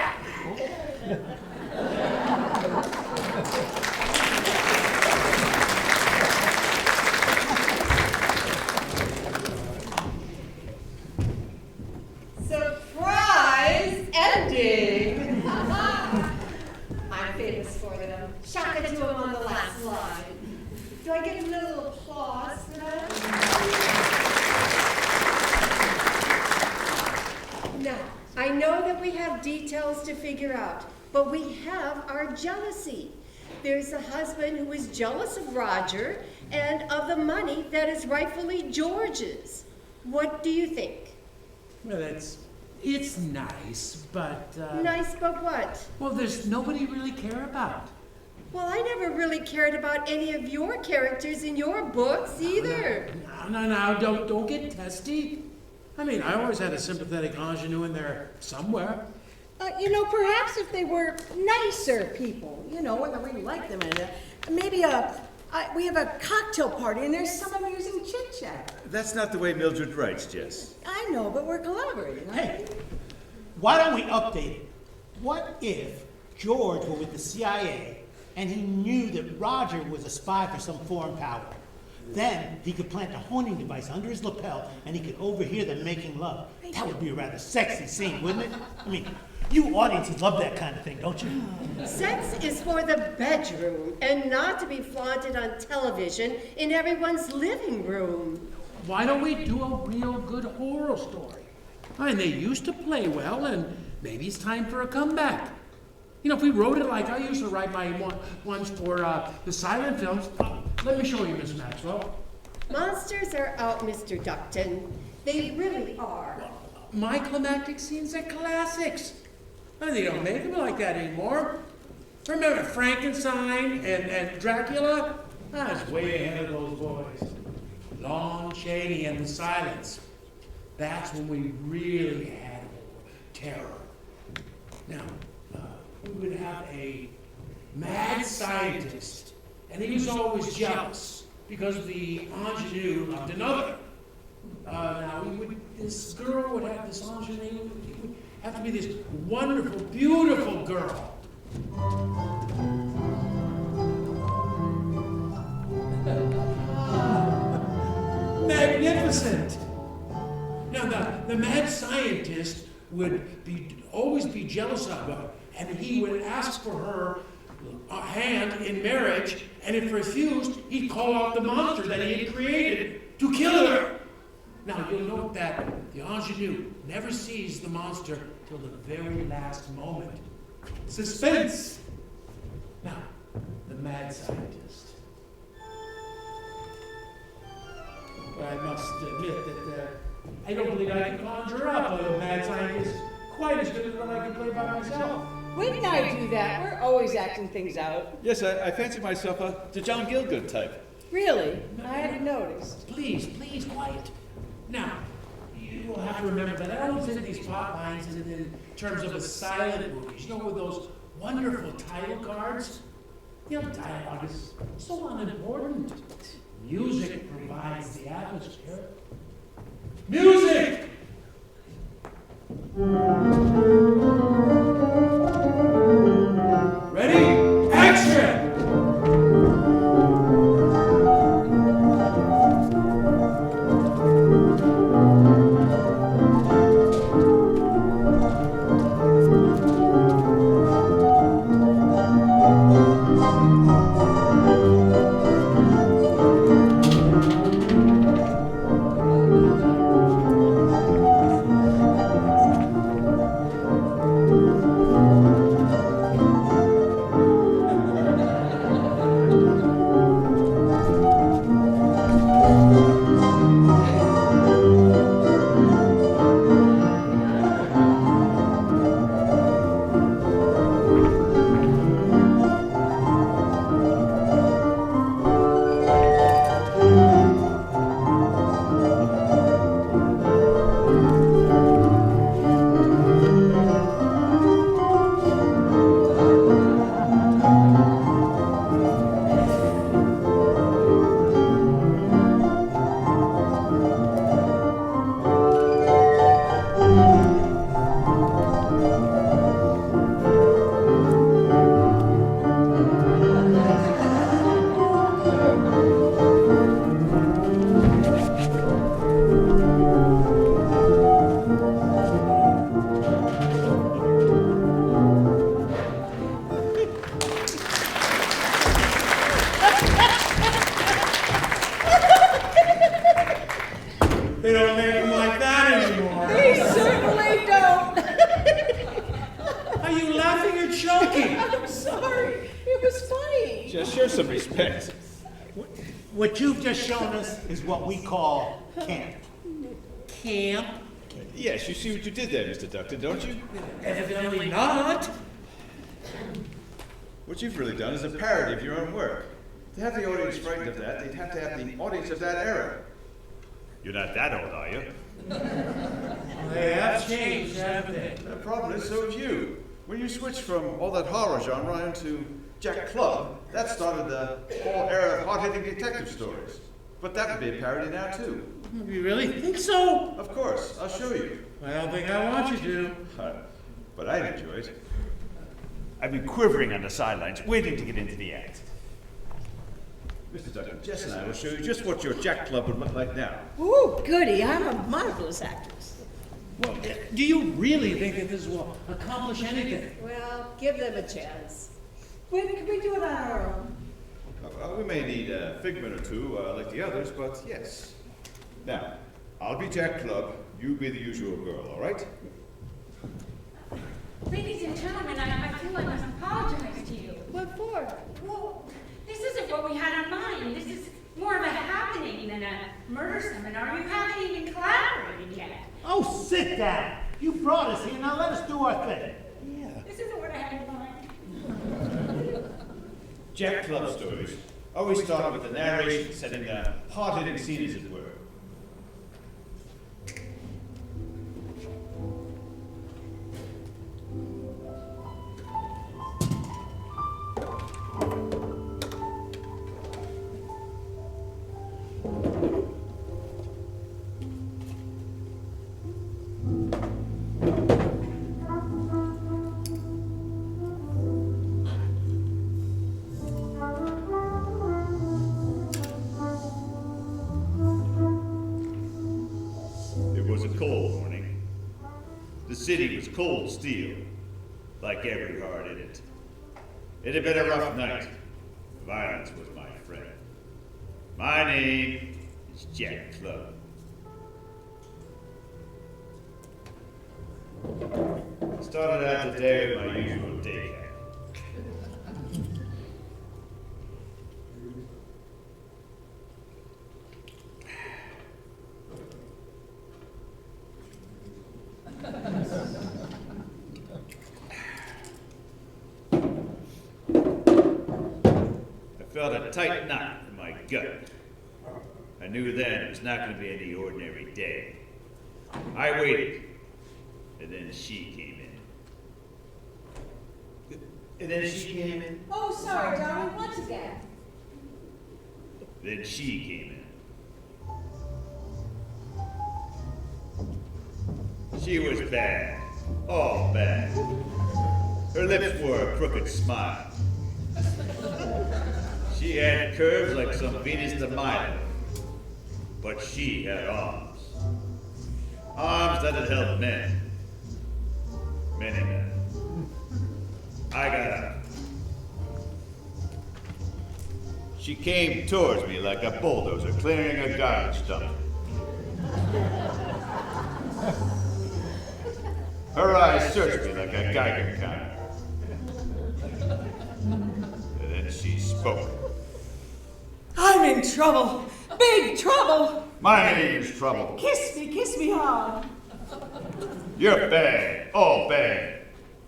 D: Surprise ending! I'm famous for them. Shaka to him on the last slide. Do I get a little applause for that?
E: Now, I know that we have details to figure out, but we have our jealousy. There's a husband who is jealous of Roger and of the money that is rightfully George's. What do you think?
G: Well, it's nice, but,
E: Nice, but what?
G: well, there's nobody to really care about.
E: Well, I never really cared about any of your characters in your books either.
G: No, don't get testy. I mean, I always had a sympathetic ingenue in there somewhere.
D: Perhaps if they were nicer people, and I really like them, and maybe we have a cocktail party and there's some amusing chit-chat.
C: That's not the way Mildred writes, Jess.
D: I know, but we're collaborating.
F: Hey, why don't we update it? What if George were with the CIA and he knew that Roger was a spy for some foreign power? Then he could plant a homing device under his lapel and he could overhear them making love. That would be a rather sexy scene, wouldn't it? I mean, you audiences love that kind of thing, don't you?
E: Sex is for the bedroom and not to be flaunted on television in everyone's living room.
G: Why don't we do a real good horror story? I mean, they used to play well, and maybe it's time for a comeback. If we wrote it like I used to write my ones for the silent films. Let me show you, Miss Maxwell.
E: Monsters are out, Mr. Duckton. They really are.
G: My climactic scenes are classics. And they don't make them like that anymore. Remember Frankenstein and Dracula? I was way ahead of those boys. Lon Chaney and the Silence. That's when we really had terror. Now, we would have a mad scientist, and he was always jealous because the ingenue loved another. This girl would have this ingenue. It would have to be this wonderful, beautiful girl. magnificent. Now, the mad scientist would always be jealous of her, and he would ask for her hand in marriage, and if refused, he'd call out the monster that he had created to kill her. Now, you'll note that the ingenue never sees the monster till the very last moment. Suspense! Now, the mad scientist. But I must admit that I don't believe I can conjure up a mad scientist quite as good as what I can play by myself.
D: Wouldn't I do that? We're always acting things out.
C: Yes, I fancy myself the John Gielgud type.
D: Really? I hadn't noticed.
G: Please, quiet. Now, you will have to remember that I don't think these plot lines in terms of the silent movies. You know, with those wonderful title cards? You know, dialogue is so unimportant. Music provides the atmosphere. Music! Ready? Action! They don't make them like that anymore.
D: They certainly don't.
G: Are you laughing or choking?
D: I'm sorry. It was funny.
C: Just show some respect.
F: What you've just shown us is what we call camp.
G: Camp?
C: Yes, you see what you did there, Mr. Ducton, don't you?
G: Evidently not.
C: What you've really done is a parody of your own work. To have the audience frightened of that, they'd have to have the audience of that era. You're not that old, are you?
G: They have changed, haven't they?
C: The problem is, so have you. When you switched from all that horror genre into Jack Club, that started the whole era of hard-hitting detective stories. But that would be a parody now, too.
G: You really think so?
C: Of course, I'll show you.
G: I don't think I want you to.
C: But I'd enjoy it. I've been quivering on the sidelines, waiting to get into the act. Mr. Dutton, Jess and I will show you just what your Jack Club would look like now.
D: Ooh, goody. I'm a marvelous actress.
G: Well, do you really think that this will accomplish anything?
E: Well, give them a chance.
D: When can we do it on our own?
C: We may need a figment or two, like the others, but yes. Now, I'll be Jack Club, you be the usual girl, all right?
H: Ladies and gentlemen, I feel I must apologize to you.
E: What for?
H: Well, this isn't what we had in mind. This is more of a happening than a murder seminar. You haven't even collaborated yet.
F: Oh, sit down. You brought us here, now let us do our thing.
H: This isn't what I had in mind.
C: Jack Club stories always start with the narration setting the hard-hitting scene, as it were. city was cold steel, like every heart in it. It had been a rough night. Violence was my friend. My name is Jack Club. Started out the day with my usual day cap. I felt a tight knot in my gut. I knew then it was not going to be any ordinary day. I waited, and then she came in. And then she came in.
D: Oh, sorry, darling, once again.
C: Then she came in. She was bad. All bad. Her lips wore a crooked smile. She had curves like some Venus de Milo. But she had arms. Arms that had held men. Many men. I got up. She came towards me like a bulldozer clearing a garbage dump. Her eyes searched me like a Geiger counter. And then she spoke.
D: I'm in trouble. Big trouble.
C: My name is Trouble.
D: Kiss me hard.
C: You're bad. All bad.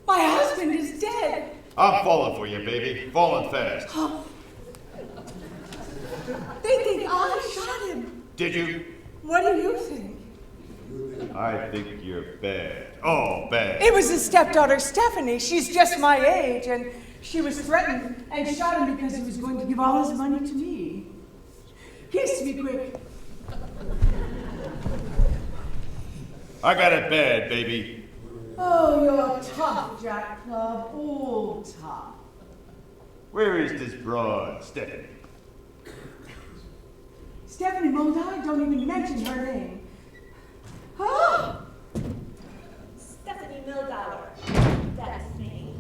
D: My husband is dead.
C: I'm falling for you, baby. Falling fast.
D: Oh. They think I shot him.
C: Did you?
D: What do you think?
C: I think you're bad. All bad.
D: It was his stepdaughter, Stephanie. She's just my age, and she was threatened and shot him because he was going to give all his money to me. Kiss me quick.
C: I got it bad, baby.
D: Oh, you're tough, Jack Club. Oh, tough.
C: Where is this broad, Stephanie?
D: Stephanie Mulder, don't even mention her name. Oh,
K: Stephanie Neuweiler. That's me.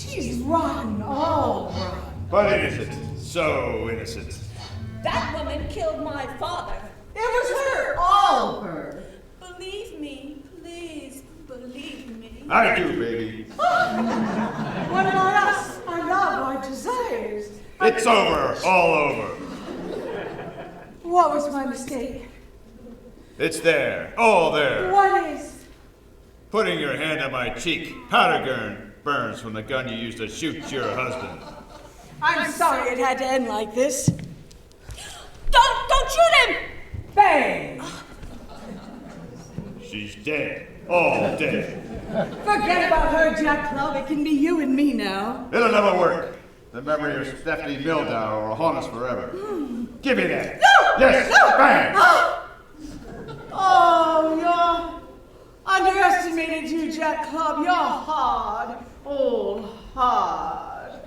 D: she's rotten, all rotten.
C: But innocent. So innocent.
K: That woman killed my father.
D: It was her, all her.
K: Believe me, please believe me.
C: I do, baby.
D: What about us? Our love, our desires.
C: It's over. All over.
D: What was my mistake?
C: It's there. All there.
D: What is?
C: Putting your hand on my cheek. Powder gun burns from the gun you used to shoot your husband.
D: I'm sorry it had to end like this.
K: Don't shoot him!
D: Bang!
C: She's dead. All dead.
D: Forget about her, Jack Club. It can be you and me now.
C: It'll never work. The memory of Stephanie Mildow will haunt us forever. Give me that.
D: No!
C: Yes.
D: No!
C: Bang.
D: Oh, you're underestimated you, Jack Club. You're hard. Oh, hard.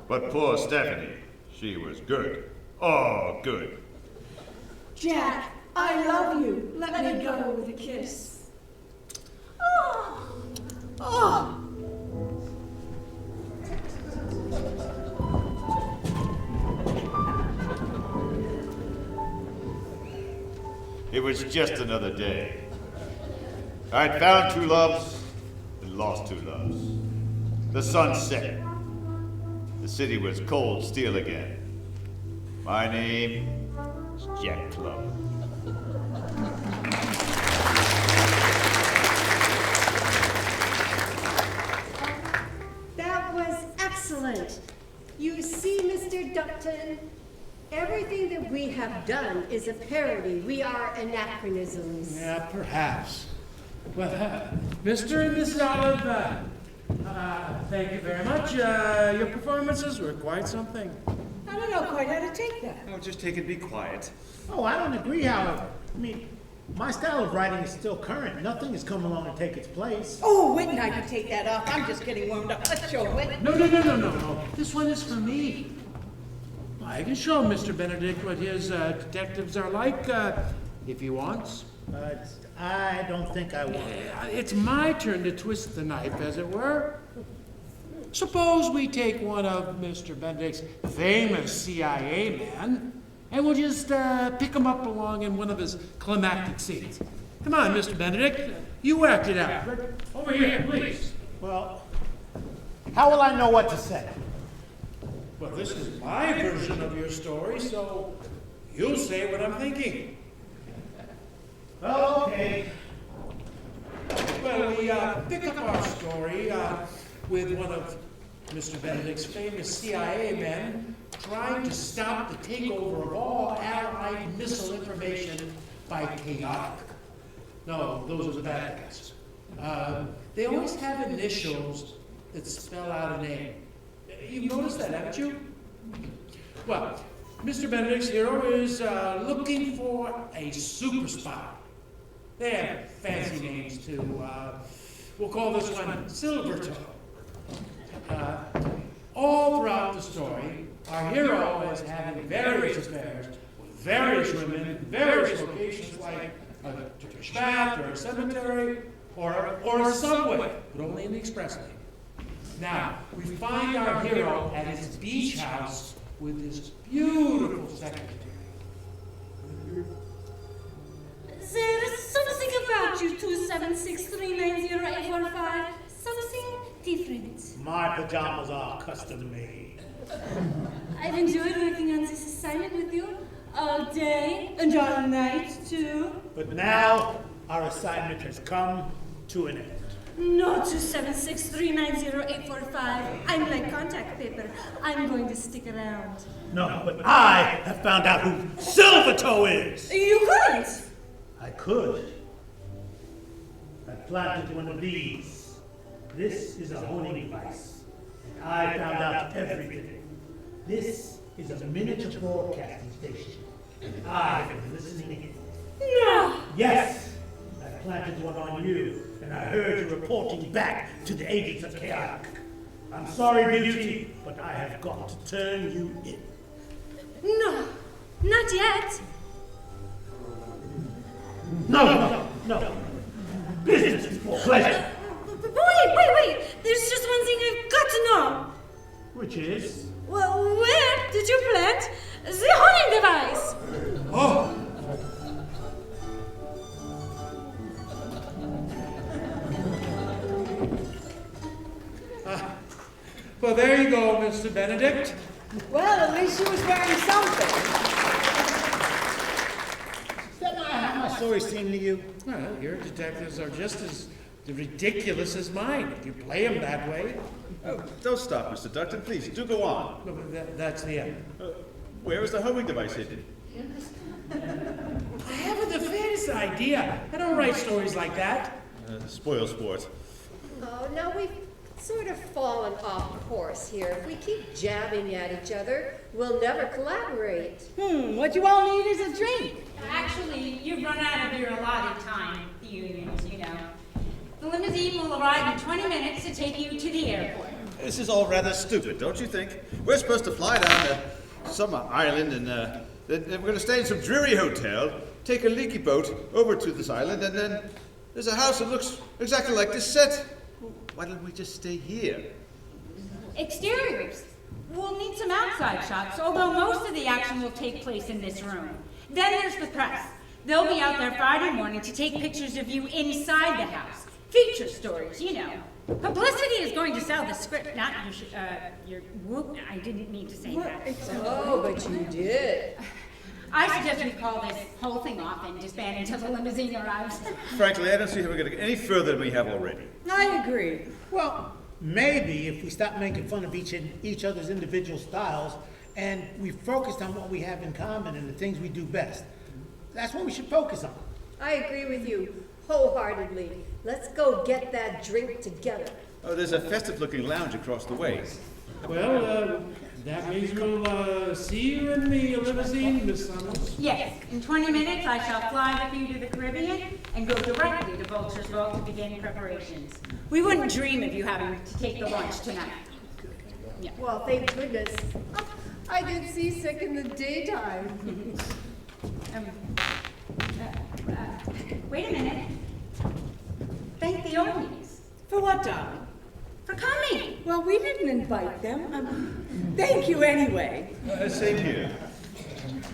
C: But poor Stephanie, she was good. Oh, good.
D: Jack, I love you. Let me go with a kiss. Oh. Oh.
C: It was just another day. I'd found two loves and lost two loves. The sun set. The city was cold steel again. My name is Jack Club.
E: That was excellent. You see, Mr. Dupton, everything that we have done is a parody. We are anachronisms.
G: Yeah, perhaps. Well, Mr. and Mrs. Olive, thank you very much. Your performances were quite something.
D: I don't know quite how to take that.
C: Oh, just take it, be quiet.
F: Oh, I don't agree, however. I mean, my style of writing is still current. Nothing has come along to take its place.
D: Oh, Whit and I can take that off. I'm just getting warmed up. Let's show Whit.
G: No. This one is for me. I can show Mr. Benedict what his detectives are like, if he wants.
F: But I don't think I want it.
G: It's my turn to twist the knife, as it were. Suppose we take one of Mr. Benedict's famous CIA men, and we'll just pick him up along in one of his climactic scenes. Come on, Mr. Benedict, you act it out. Over here, please.
F: Well, how will I know what to say?
G: Well, this is my version of your story, so you'll say what I'm thinking.
F: Well, okay.
G: Well, we pick up our story with one of Mr. Benedict's famous CIA men trying to stop the takeover of all Allied missile information by chaotic. No, those are the bad guys. They always have initials that spell out a name. You've noticed that, haven't you? Well, Mr. Benedict's hero is looking for a super spy. They have fancy names too. We'll call this one Silvertoe. All throughout the story, our hero is having various affairs with various women in various locations, like a Turkish bath or a cemetery or a subway, but only in the express lane. Now, we find our hero at his beach house with this beautiful secretary.
K: There's something about you, 276390845. Something different.
F: My pajamas are custom made.
K: I've enjoyed working on this assignment with you all day and all night, too.
F: But now, our assignment has come to an end.
K: No, 276390845. I'm like contact paper. I'm going to stick around.
F: No, but I have found out who Silvertoe is!
K: You couldn't!
F: I could. I planted one of these. This is a honing device. And I found out everything. This is a miniature broadcasting station. And I've been listening in.
K: No!
F: Yes! I planted one on you, and I heard you reporting back to the agents of Chaotic. I'm sorry, Beauty, but I have got to turn you in.
K: No, not yet.
F: No. Business is for pleasure.
K: Wait. There's just one thing I've got to know.
F: Which is?
K: Well, where did you plant the honing device?
G: Oh! Well, there you go, Mr. Benedict.
D: Well, at least she was wearing something.
F: Is that not how my story seemed to you?
G: Well, your detectives are just as ridiculous as mine, if you play them that way.
C: Oh, don't stop, Mr. Ducton. Please, do go on.
G: No, but that's the end.
C: Where is the homing device hidden?
G: I haven't the faintest idea. I don't write stories like that.
C: Spoil sport.
E: Oh, now we've sort of fallen off course here. If we keep jabbing at each other, we'll never collaborate.
D: What you all need is a drink.
H: Actually, you've run out of your allotted time, the unions, you know. The limousine will arrive in 20 minutes to take you to the airport.
C: This is all rather stupid, don't you think? We're supposed to fly down to some island and then we're going to stay in some dreary hotel, take a leaky boat over to this island, and then there's a house that looks exactly like this set. Why don't we just stay here?
H: Exteriors. We'll need some outside shots, although most of the action will take place in this room. Then there's the press. They'll be out there Friday morning to take pictures of you inside the house. Feature stories, you know. Publicity is going to sell the script, not your whoop. I didn't mean to say that.
E: Oh, but you did.
H: I suggest we call this whole thing off and disband until the limousine arrives.
C: Frankly, I don't see how we're going to get any further than we have already.
D: I agree.
F: Well, maybe if we stop making fun of each other's individual styles and we focused on what we have in common and the things we do best. That's what we should focus on.
E: I agree with you wholeheartly. Let's go get that drink together.
C: Oh, there's a festive-looking lounge across the way.
G: Well, that means we'll see you in the limousine, Miss Summers.
H: Yes, in 20 minutes I shall fly with you to the Caribbean and go directly to Vulture's Vault to begin preparations. We wouldn't dream of you having to take the lunch tonight. Yeah.
E: Well, thank goodness. I get seasick in the daytime.
H: Wait a minute. Thank the audience.
D: For what, darling?
H: For coming.
D: Well, we didn't invite them. Thank you anyway.
C: Same here.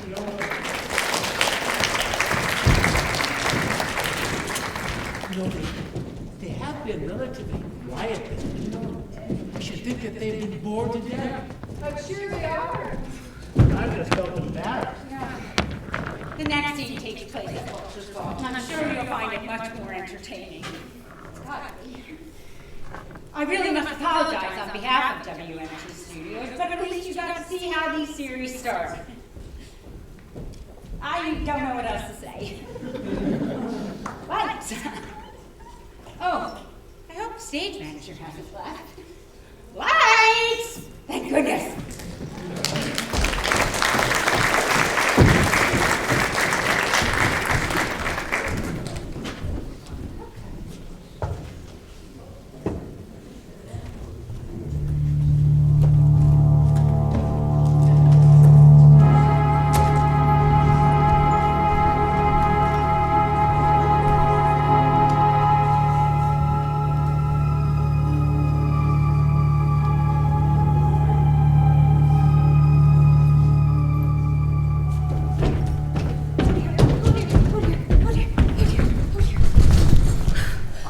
G: You know, they have been relatively quiet. You know, you should think that they've been bored to death.
E: I'm sure they are.
F: I just felt embarrassed.
H: The next scene takes place at Vulture's Vault, and I'm sure you'll find it much more entertaining. I really must apologize on behalf of WMT Studios, but at least you got to see how these series start. I don't know what else to say. But, oh, I hope the stage manager hasn't left. Lights! Thank goodness.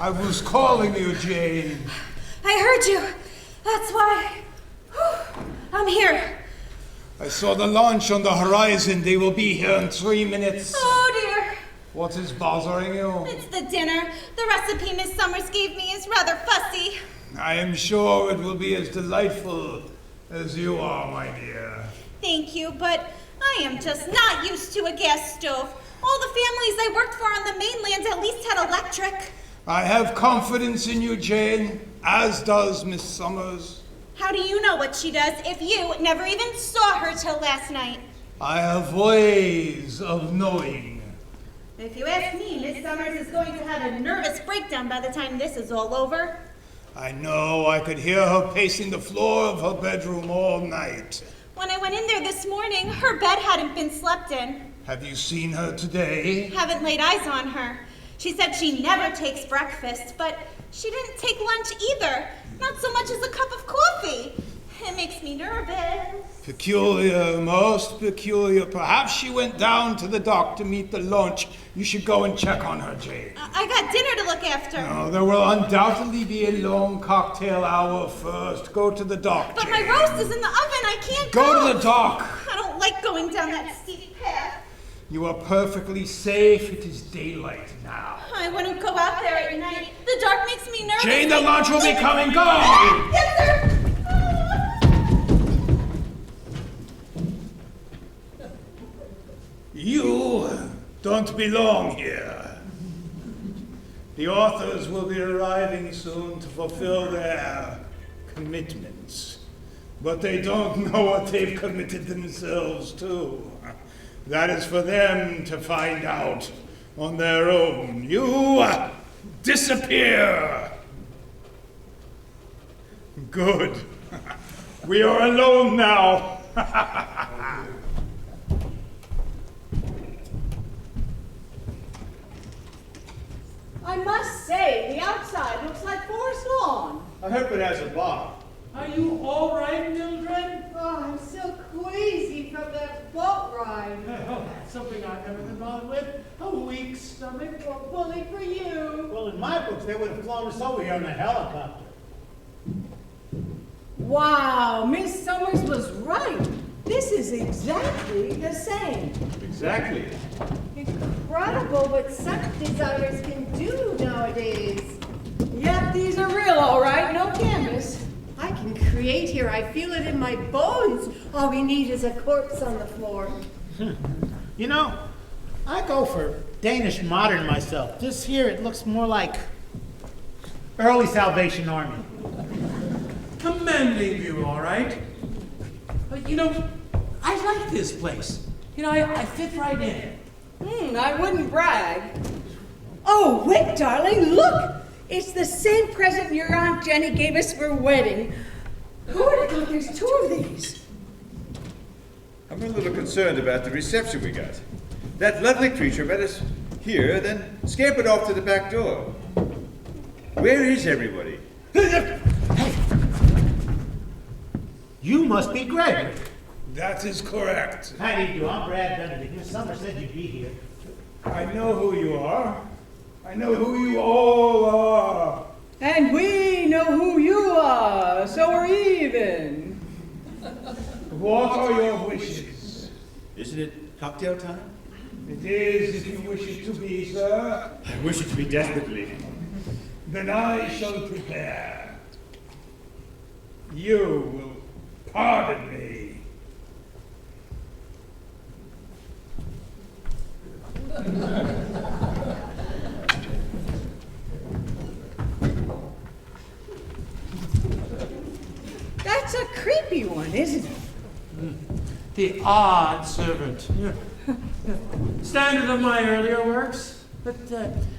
L: I was calling you, Jane.
K: I heard you. That's why. I'm here.
L: I saw the launch on the horizon. They will be here in 3 minutes.
K: Oh, dear.
L: What is bothering you?
K: It's the dinner. The recipe Miss Summers gave me is rather fussy.
L: I am sure it will be as delightful as you are, my dear.
K: Thank you, but I am just not used to a gas stove. All the families I worked for on the mainland at least had electric.
L: I have confidence in you, Jane, as does Miss Summers.
K: How do you know what she does if you never even saw her till last night?
L: I have ways of knowing.
K: If you ask me, Miss Summers is going to have a nervous breakdown by the time this is all over.
L: I know. I could hear her pacing the floor of her bedroom all night.
K: When I went in there this morning, her bed hadn't been slept in.
L: Have you seen her today?
K: Haven't laid eyes on her. She said she never takes breakfast, but she didn't take lunch either. Not so much as a cup of coffee. It makes me nervous.
L: Peculiar, most peculiar. Perhaps she went down to the dock to meet the launch. You should go and check on her, Jane.
K: I got dinner to look after.
L: No, there will undoubtedly be a long cocktail hour first. Go to the dock,
K: But
L: Jane.
K: my roast is in the oven. I can't
L: Go to the dock.
K: I don't like going down that steep path.
L: You are perfectly safe. It is daylight now.
K: I wouldn't go out there at night. The dark makes me nervous.
L: Jane, the launch will be coming. Go!
K: Yes, sir.
L: You don't belong here. The authors will be arriving soon to fulfill their commitments. But they don't know what they've committed themselves to. That is for them to find out on their own. You disappear. Good. We are alone now.
D: I must say, the outside looks like Forest Lawn.
C: I hope it has a bar.
G: Are you all right, Mildred?
E: Oh, I'm so queasy from that boat ride.
G: Oh, that's something I've never been bothered with. A weak stomach.
E: Well, bully for you.
F: Well, in my books, they would have flown us over here in a helicopter.
D: Wow, Miss Summers was right. This is exactly the same.
C: Exactly.
E: Incredible what such designers can do nowadays.
D: Yep, these are real, all right. No canvas.
E: I can create here. I feel it in my bones. All we need is a corpse on the floor.
F: You know, I go for Danish modern myself. This here, it looks more like early Salvation Army.
G: Commending you, all right? But, you know, I like this place. You know, I fit right in.
D: I wouldn't brag. Oh, wait, darling, look! It's the same present your Aunt Jenny gave us for a wedding. Who would have thought there's two of these?
C: I'm a little concerned about the reception we got. That lovely creature met us here, then scampered off to the back door. Where is everybody?
F: You must be Gregory.
L: That is correct.
F: How do you do? I'm Brad Benedict. Miss Summer said you'd be here.
L: I know who you are. I know who you all are.
D: And we know who you are, so we're even.
L: What are your wishes?
C: Isn't it cocktail time?
L: It is, if you wish it to be, sir.
C: I wish it to be desperately.
L: Then I shall prepare. You will pardon me.
D: That's a creepy one, isn't it?
G: The odd servant. Standard of my earlier works. But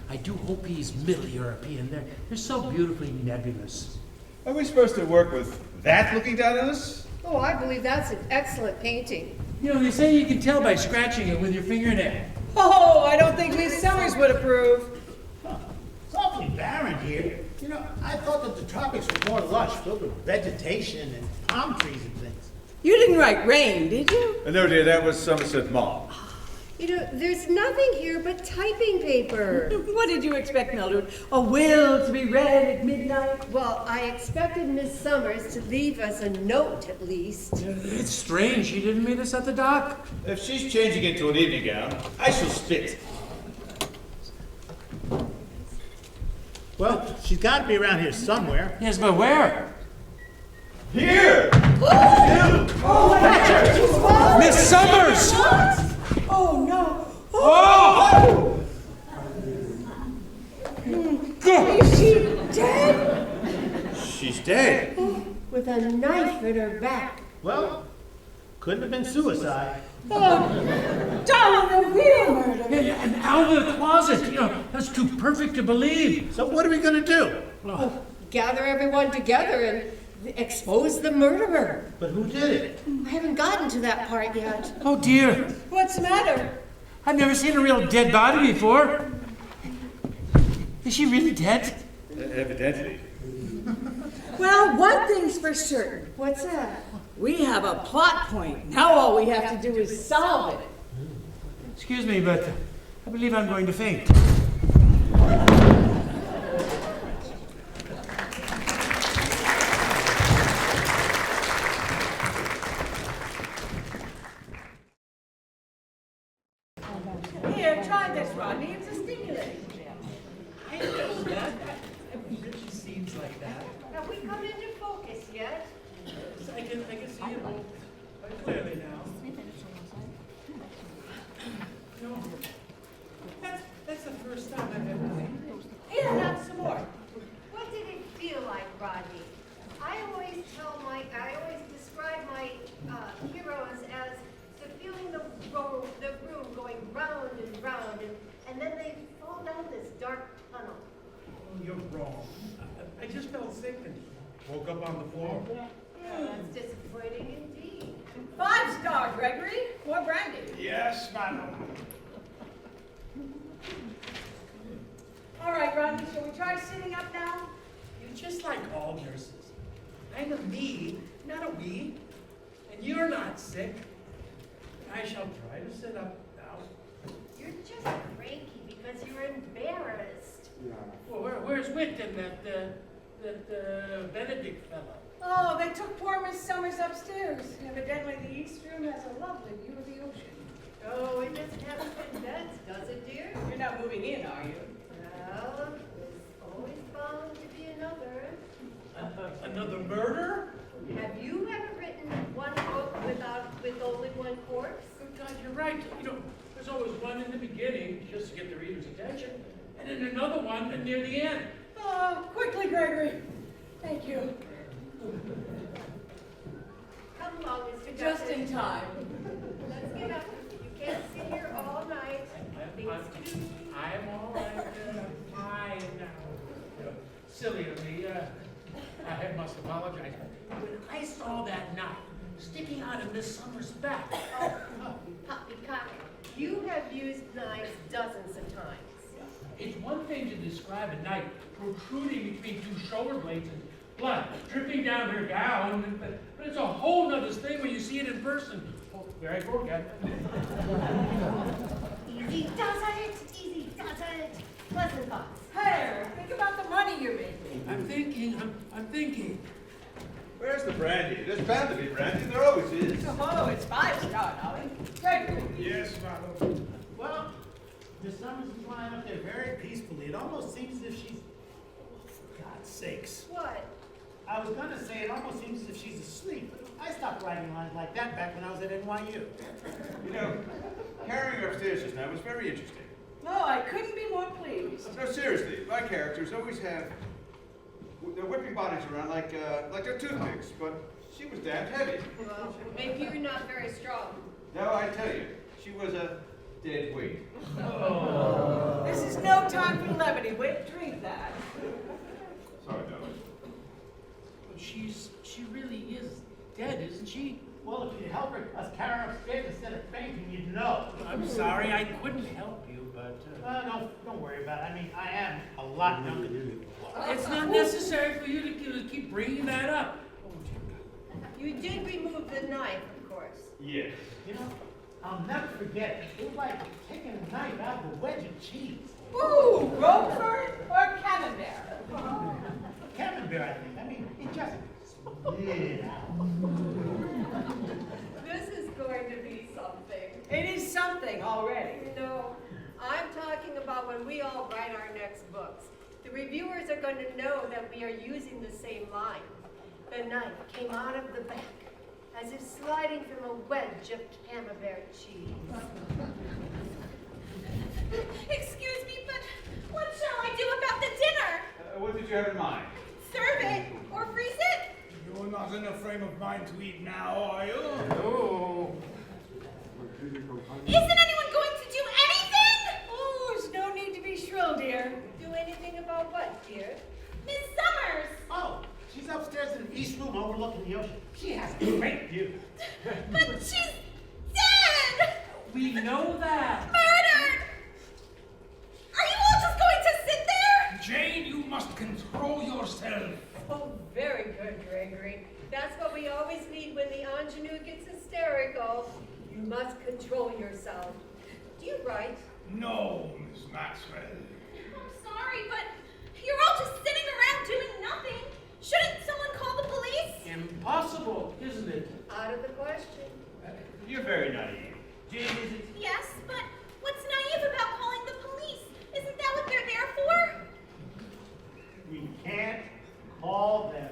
G: I do hope he's Middle European. They're so beautifully nebulous.
C: Are we supposed to work with that looking down on us?
E: Oh, I believe that's an excellent painting.
G: You know, they say you can tell by scratching it with your fingernail.
D: Oh, I don't think Miss Summers would approve.
F: It's awfully barren here. You know, I thought that the tropics were more lush, filled with vegetation and palm trees and things.
D: You didn't write rain, did you?
C: No, dear, that was Somerset Maugham.
E: You know, there's nothing here but typing paper.
D: What did you expect, Mildred? A will to be read at midnight?
E: Well, I expected Miss Summers to leave us a note at least.
G: It's strange she didn't meet us at the dock.
C: If she's changing into an evening gown, I shall spit.
F: Well, she's got to be around here somewhere.
G: Yes, but where?
C: Here!
G: Miss Summers!
D: Oh, no.
G: Oh!
D: Is she dead?
C: She's dead.
E: With a knife in her back.
F: Well, couldn't have been suicide.
D: Oh, darling, a real murder.
G: Yeah, and out of the closet. You know, that's too perfect to believe.
F: So what are we going to do?
E: Gather everyone together and expose the murderer.
F: But who did it?
E: I haven't gotten to that part yet.
G: Oh, dear.
D: What's the matter?
G: I've never seen a real dead body before. Is she really dead?
C: Evidently.
D: Well, one thing's for certain.
E: What's that?
D: We have a plot point. Now all we have to do is solve it.
G: Excuse me, but I believe I'm going to faint.
D: Here, try this, Rodney. It's a stimulant.
G: I know that. She seems like that.
E: Have we come into focus yet?
G: I can see it all quite clearly now. No, that's the first time I've ever seen it.
D: Here, have some more.
E: What did it feel like, Rodney? I always describe my heroes as the feeling the room going round and round, and then they fall down this dark tunnel.
G: Oh, you're wrong. I just felt sick and woke up on the floor.
E: That's disappointing indeed.
D: 5-star, Gregory. More brandy.
L: Yes, madam.
D: All right, Rodney, shall we try sitting up now?
G: You're just like all nurses. I'm a me, not a we. And you're not sick. I shall try to sit up now.
E: You're just cranky because you're embarrassed.
G: Well, where's Whit and that Benedict fellow?
D: Oh, they took poor Miss Summers upstairs. Evidently, the East Room has a lovely view of the ocean.
E: Oh, it doesn't have twin beds, does it, dear?
D: You're not moving in, are you?
E: Well, there's always bound to be another.
G: Another murder?
E: Have you ever written one book with only one corpse?
G: Good God, you're right. You know, there's always one in the beginning, just to get the reader's attention, and then another one near the end.
D: Oh, quickly, Gregory. Thank you.
E: Come along, Mr.
D: Just
E: Duffy.
D: in time.
E: Let's get up. You can't sit here all night. Things to do.
G: I'm all right. Fine now. You know, silly of me. I must apologize. When I saw that knife sticking out of Miss Summers' back,
E: Poppycock. You have used knives dozens of times.
G: It's one thing to describe a knife protruding between two shoulder blades and blood dripping down her gown, but it's a whole nother thing when you see it in person. Oh, there I go again.
E: Easy does it, easy does it. Pleasant thoughts.
D: Hey, think about the money you're making.
G: I'm thinking.
C: Where's the brandy? There's bound to be brandy. There always is.
D: Oh, it's 5-star, Aline. Gregory.
L: Yes, madam.
F: Well, Miss Summers is lying up there very peacefully. It almost seems as if she's, oh, for God's sakes.
E: What?
F: I was gonna say it almost seems as if she's asleep. I stopped writing lines like that back when I was at NYU.
C: You know, carrying her upstairs just now was very interesting.
D: No, I couldn't be more pleased.
C: No, seriously, my characters always have they're whipping bodies around like they're toothpicks, but she was damned heavy.
E: Well, maybe you're not very strong.
C: No, I tell you, she was a dead weight.
D: This is no time for levity. Wait, drink that.
C: Sorry, darling.
G: But she really is dead, isn't she?
F: Well, if you'd help us carry her upstairs instead of fainting, you'd know.
G: I'm sorry, I couldn't help you, but...
F: No, don't worry about it. I mean, I am a lot younger than you.
G: It's not necessary for you to keep bringing that up.
E: You did remove the knife, of course.
C: Yes.
F: You know, I'll never forget it. It was like taking a knife out of a wedge of cheese.
D: Ooh, Roquefort or Camembert?
F: Camembert, I think. I mean, it just slid out.
E: This is going to be something.
D: It is something already.
E: No, I'm talking about when we all write our next books. The reviewers are going to know that we are using the same line. The knife came out of the back, as if sliding from a wedge of camembert cheese.
K: Excuse me, but what shall I do about the dinner?
C: What did you have in mind?
K: Serve it or freeze it?
L: You're not in a frame of mind to eat now, are you?
I: No.
K: Isn't anyone going to do anything?
D: Oh, there's no need to be shrill, dear.
E: Do anything about what, dear?
K: Miss Summers!
F: Oh, she's upstairs in the east room overlooking the ocean. She has a great view.
K: But she's dead!
G: We know that.
K: Murdered! Are you all just going to sit there?
L: Jane, you must control yourself.
E: Oh, very good, Gregory. That's what we always need when the ingenue gets hysterical. You must control yourself. Do you write?
L: No, Miss Maxwell.
K: I'm sorry, but you're all just sitting around doing nothing. Shouldn't someone call the police?
G: Impossible, isn't it?
E: Out of the question.
C: You're very naive. Jane, is it?
K: Yes, but what's naive about calling the police? Isn't that what they're there for?
F: We can't call them.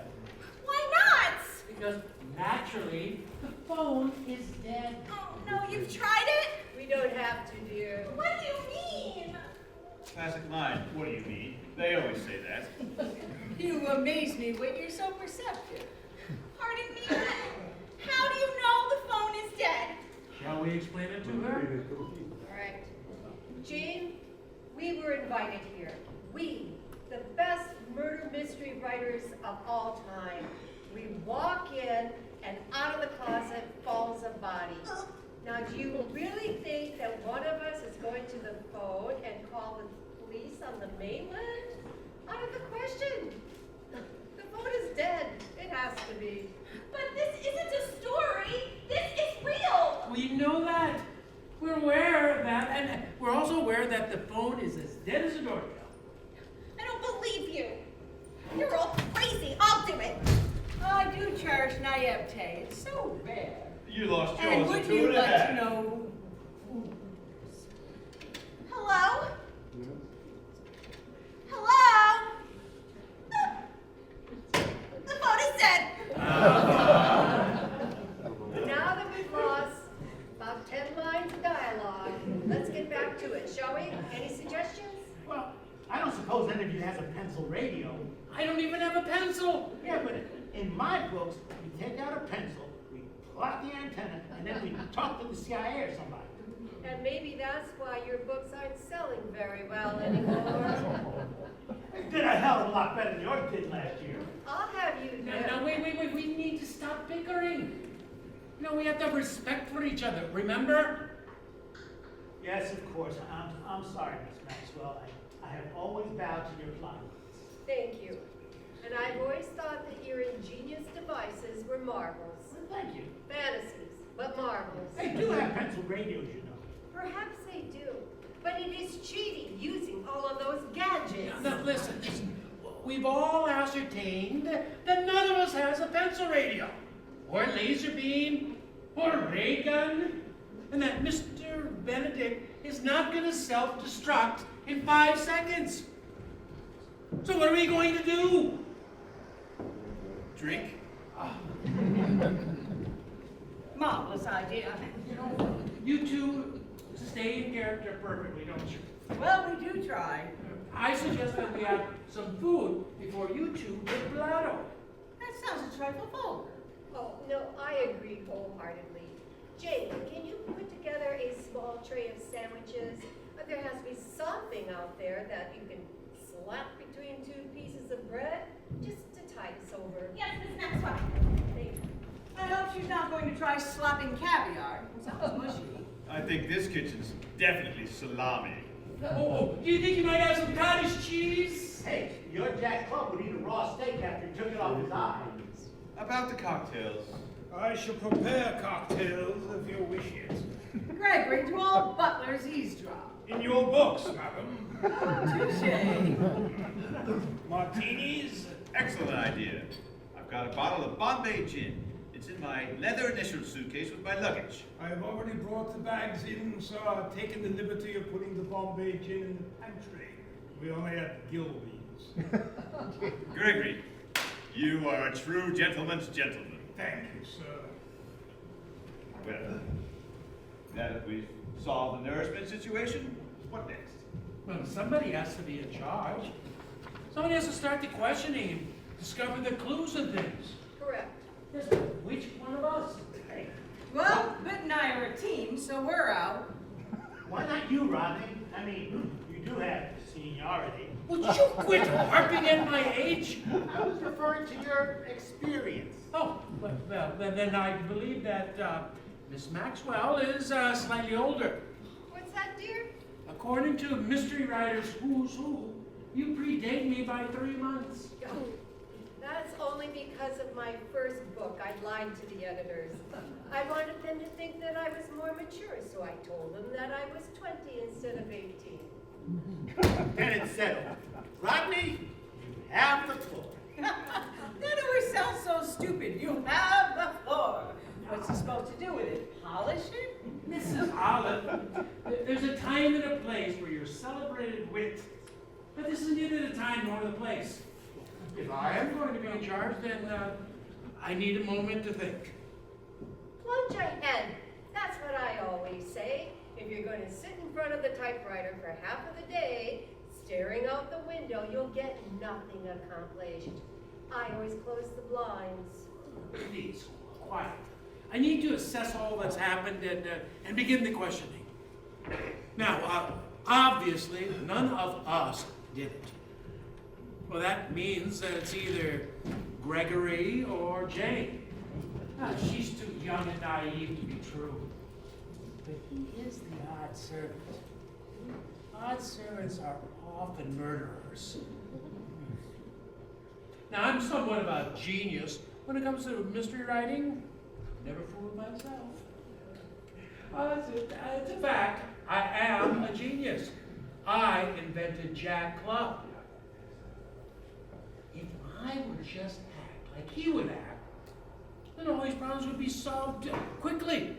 K: Why not?
G: Because naturally, the phone is dead.
K: Oh, no, you've tried it?
E: We don't have to, dear.
K: What do you mean?
C: Classic line. What do you mean? They always say that.
D: You amaze me, Whit. You're so perceptive.
K: Pardon me, but how do you know the phone is dead?
G: Shall we explain it to her?
E: All right. Jean, we were invited here. We, the best murder mystery writers of all time. We walk in, and out of the closet falls a body. Now, do you really think that one of us is going to the phone and call the police on the mainland? Out of the question. The phone is dead. It has to be.
K: But this isn't a story. This is real.
G: We know that. We're aware of that, and we're also aware that the phone is as dead as a doorbell.
K: I don't believe you. You're all crazy. I'll do it.
D: I do cherish naivete. It's so rare.
C: You lost yours
D: And
C: in
D: would
C: 2
D: you
C: and a
D: like
C: half.
D: to know?
K: Hello? Hello? The phone is dead.
E: Now that we've lost about 10 lines of dialogue, let's get back to it, shall we? Any suggestions?
F: Well, I don't suppose any of you has a pencil radio.
G: I don't even have a pencil.
F: Yeah, but in my books, we take out a pencil, we plot the antenna, and then we talk to the CIA or somebody.
E: And maybe that's why your books aren't selling very well anymore.
F: It did a hell of a lot better than yours did last year.
E: I'll have you know.
G: Now, wait. We need to stop bickering. We have to have respect for each other, remember?
F: Yes, of course. I'm sorry, Miss Maxwell. I have always bowed to your politeness.
E: Thank you. And I've always thought that your ingenious devices were marvels.
F: Well, thank you.
E: Fantasies, but marvels.
F: They do have pencil radios, you know.
E: Perhaps they do, but it is cheating using all of those gadgets.
G: Now, listen. We've all ascertained that none of us has a pencil radio, or a laser beam, or a ray gun, and that Mr. Benedict is not going to self-destruct in 5 seconds. So what are we going to do?
C: Drink?
D: Marvelous idea.
G: You know, you two stay in character perfectly, don't you?
D: Well, we do try.
G: I suggest that we have some food before you two get blotto.
D: That sounds a trifle vulgar.
E: Oh, no, I agree wholeheartedly. Jane, can you put together a small tray of sandwiches? There has to be something out there that you can slap between 2 pieces of bread, just to tide us over.
K: Yes, Miss Maxwell.
E: Thank you.
D: I hope she's not going to try slapping caviar. It sounds mushy.
C: I think this kitchen's definitely salami.
G: Oh, do you think you might have some cottage cheese?
F: Hey, your Jack Club would eat a raw steak after he took it off his eye.
C: About the cocktails.
L: I shall prepare cocktails if you wish it.
D: Gregory, do all butlers eavesdrop?
L: In your books, madam.
D: Touche.
L: Martinis?
C: Excellent idea. I've got a bottle of Bombay gin. It's in my leather initial suitcase with my luggage.
L: I have already brought the bags in, so I've taken the liberty of putting the Bombay gin in the pantry. We only have Gilbey's.
C: Gregory, you are a true gentleman's gentleman.
L: Thank you, sir.
C: Well, now that we've solved the nourishment situation, what next?
G: Well, somebody has to be in charge. Somebody has to start the questioning and discover the clues and things.
E: Correct.
G: Yes, which one of us?
F: Hey,
D: Well, Britt and I are a team, so we're out.
F: why not you, Rodney? I mean, you do have seniority.
G: Would you quit harping at my age?
F: I was referring to your experience.
G: Oh, well, then I believe that Miss Maxwell is slightly older.
E: What's that, dear?
G: According to Mystery Writer's Who's Who, you predate me by 3 months.
E: Oh, that's only because of my first book. I lied to the editors. I wanted them to think that I was more mature, so I told them that I was 20 instead of 18.
F: Then it's settled. Rodney, you have the floor.
D: That always sounds so stupid. You have the floor. What's he supposed to do with it? Polish it?
G: Mrs. Olive, there's a time and a place for your celebrated wit. But this is neither the time nor the place. If I am going to be in charge, then I need a moment to think.
E: Plunge ahead. That's what I always say. If you're going to sit in front of the typewriter for half of the day, staring out the window, you'll get nothing accomplished. I always close the blinds.
G: Please, quiet. I need to assess all that's happened and begin the questioning. Now, obviously, none of us did it. Well, that means that it's either Gregory or Jane. She's too young and naive to be true. But he is the odd servant. Odd servants are often murderers. Now, I'm somewhat of a genius when it comes to mystery writing. Never fooled myself. It's a fact. I am a genius. I invented Jack Club. If I would just act like he would act, then all these problems would be solved quickly.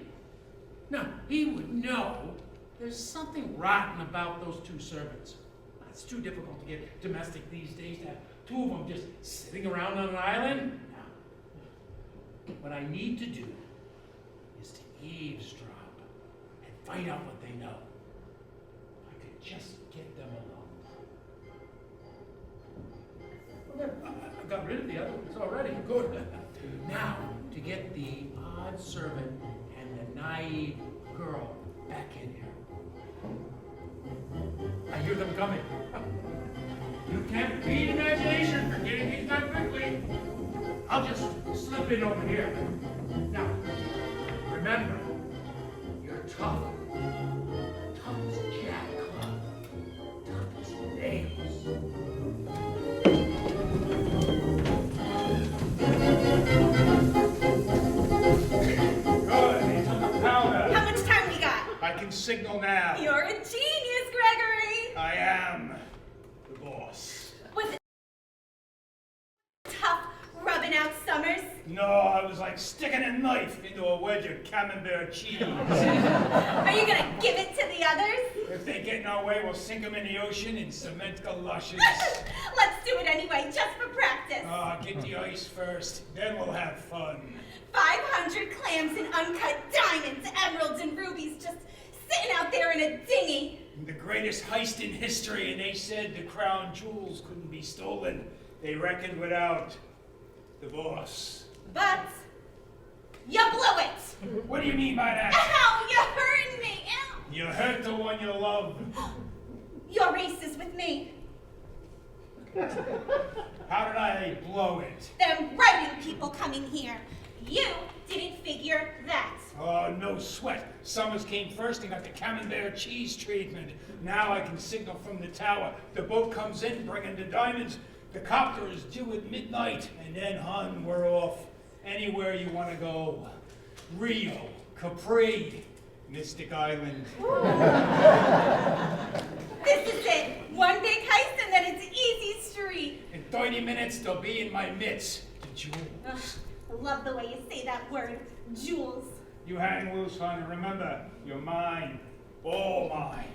G: Now, he would know there's something rotten about those 2 servants. It's too difficult to get domestic these days to have 2 of them just sitting around on an island. Now, what I need to do is to eavesdrop and find out what they know. If I could just get them alone. I got rid of the other ones already. Good. Now, to get the odd servant and the naive girl back in here. I hear them coming. You can't beat imagination for getting things done quickly. I'll just slip in over here. Now, remember, you're tough. Tough
L: signal now.
K: You're a genius, Gregory.
L: I am the boss.
K: Was it tough rubbing out Summers?
L: No, I was like sticking a knife into a wedge of camembert cheese.
K: Are you gonna give it to the others?
L: If they get in our way, we'll sink them in the ocean in cement galoshes.
K: Let's do it anyway, just for practice.
L: Get the ice first, then we'll have fun.
K: 500 clams and uncut diamonds, emeralds, and rubies just sitting out there in a dinghy.
L: The greatest heist in history, and they said the crown jewels couldn't be stolen. They reckoned without the boss.
K: But you blew it.
L: What do you mean by that?
K: Ow, you're hurting me. Ow.
L: You hurt the one you love.
K: You're racist with me.
L: How did I blow it?
K: Them writing people coming here. You didn't figure that.
L: Oh, no sweat. Summers came first and got the camembert cheese treatment. Now I can signal from the tower. The boat comes in bringing the diamonds. The copter is due at midnight. And then, hon, we're off. Anywhere you want to go. Rio, Capri, Mystic Island.
K: This is it. One big heist and then it's easy street.
L: In 30 minutes, they'll be in my mitts. The jewels.
K: Ugh, I love the way you say that word, jewels.
L: You hang loose, hon, and remember, you're mine. All mine.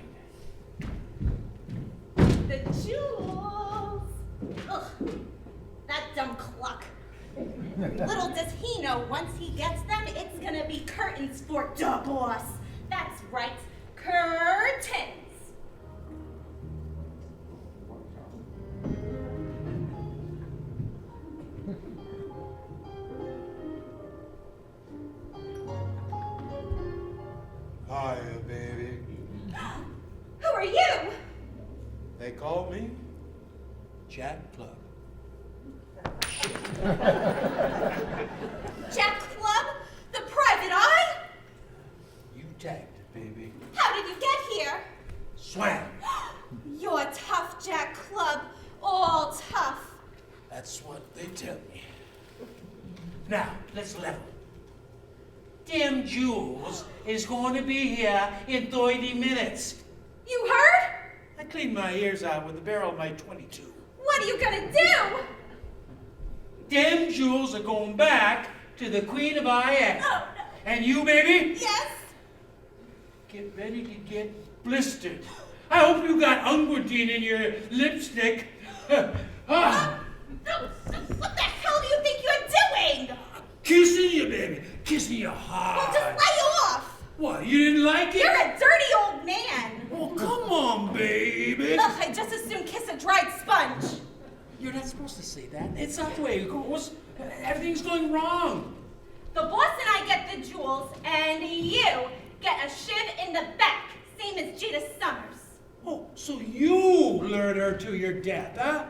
K: The jewels. Ugh, that dumb cluck. Little does he know, once he gets them, it's gonna be curtains for the boss. That's right, curtains.
L: Hiya, baby.
K: Who are you?
L: They call me Jack Club.
K: Jack Club? The private eye?
L: You tagged it, baby.
K: How did you get here?
L: Swam.
K: You're tough, Jack Club. All tough.
G: That's what they tell me. Now, let's level. Them jewels is going to be here in 30 minutes.
K: You heard?
G: I cleaned my ears out with the barrel of my .22.
K: What are you gonna do?
G: Them jewels are going back to the Queen of IX.
K: Oh, no.
G: And you, baby,
K: Yes?
G: get ready to get blistered. I hope you got unguentine in your lipstick. Ah,
K: What the hell do you think you're doing?
G: kissing you, baby. Kissing you
K: Well,
G: hard.
K: just lay off.
G: What, you didn't like it?
K: You're a dirty old man.
G: Oh, come on, baby.
K: Ugh, I'd just as soon kiss a dried sponge.
G: You're not supposed to say that. It's not the way it goes. Everything's going wrong.
K: The boss and I get the jewels, and you get a shiv in the back, same as Jada Summers.
G: Oh, so you lured her to your death, huh?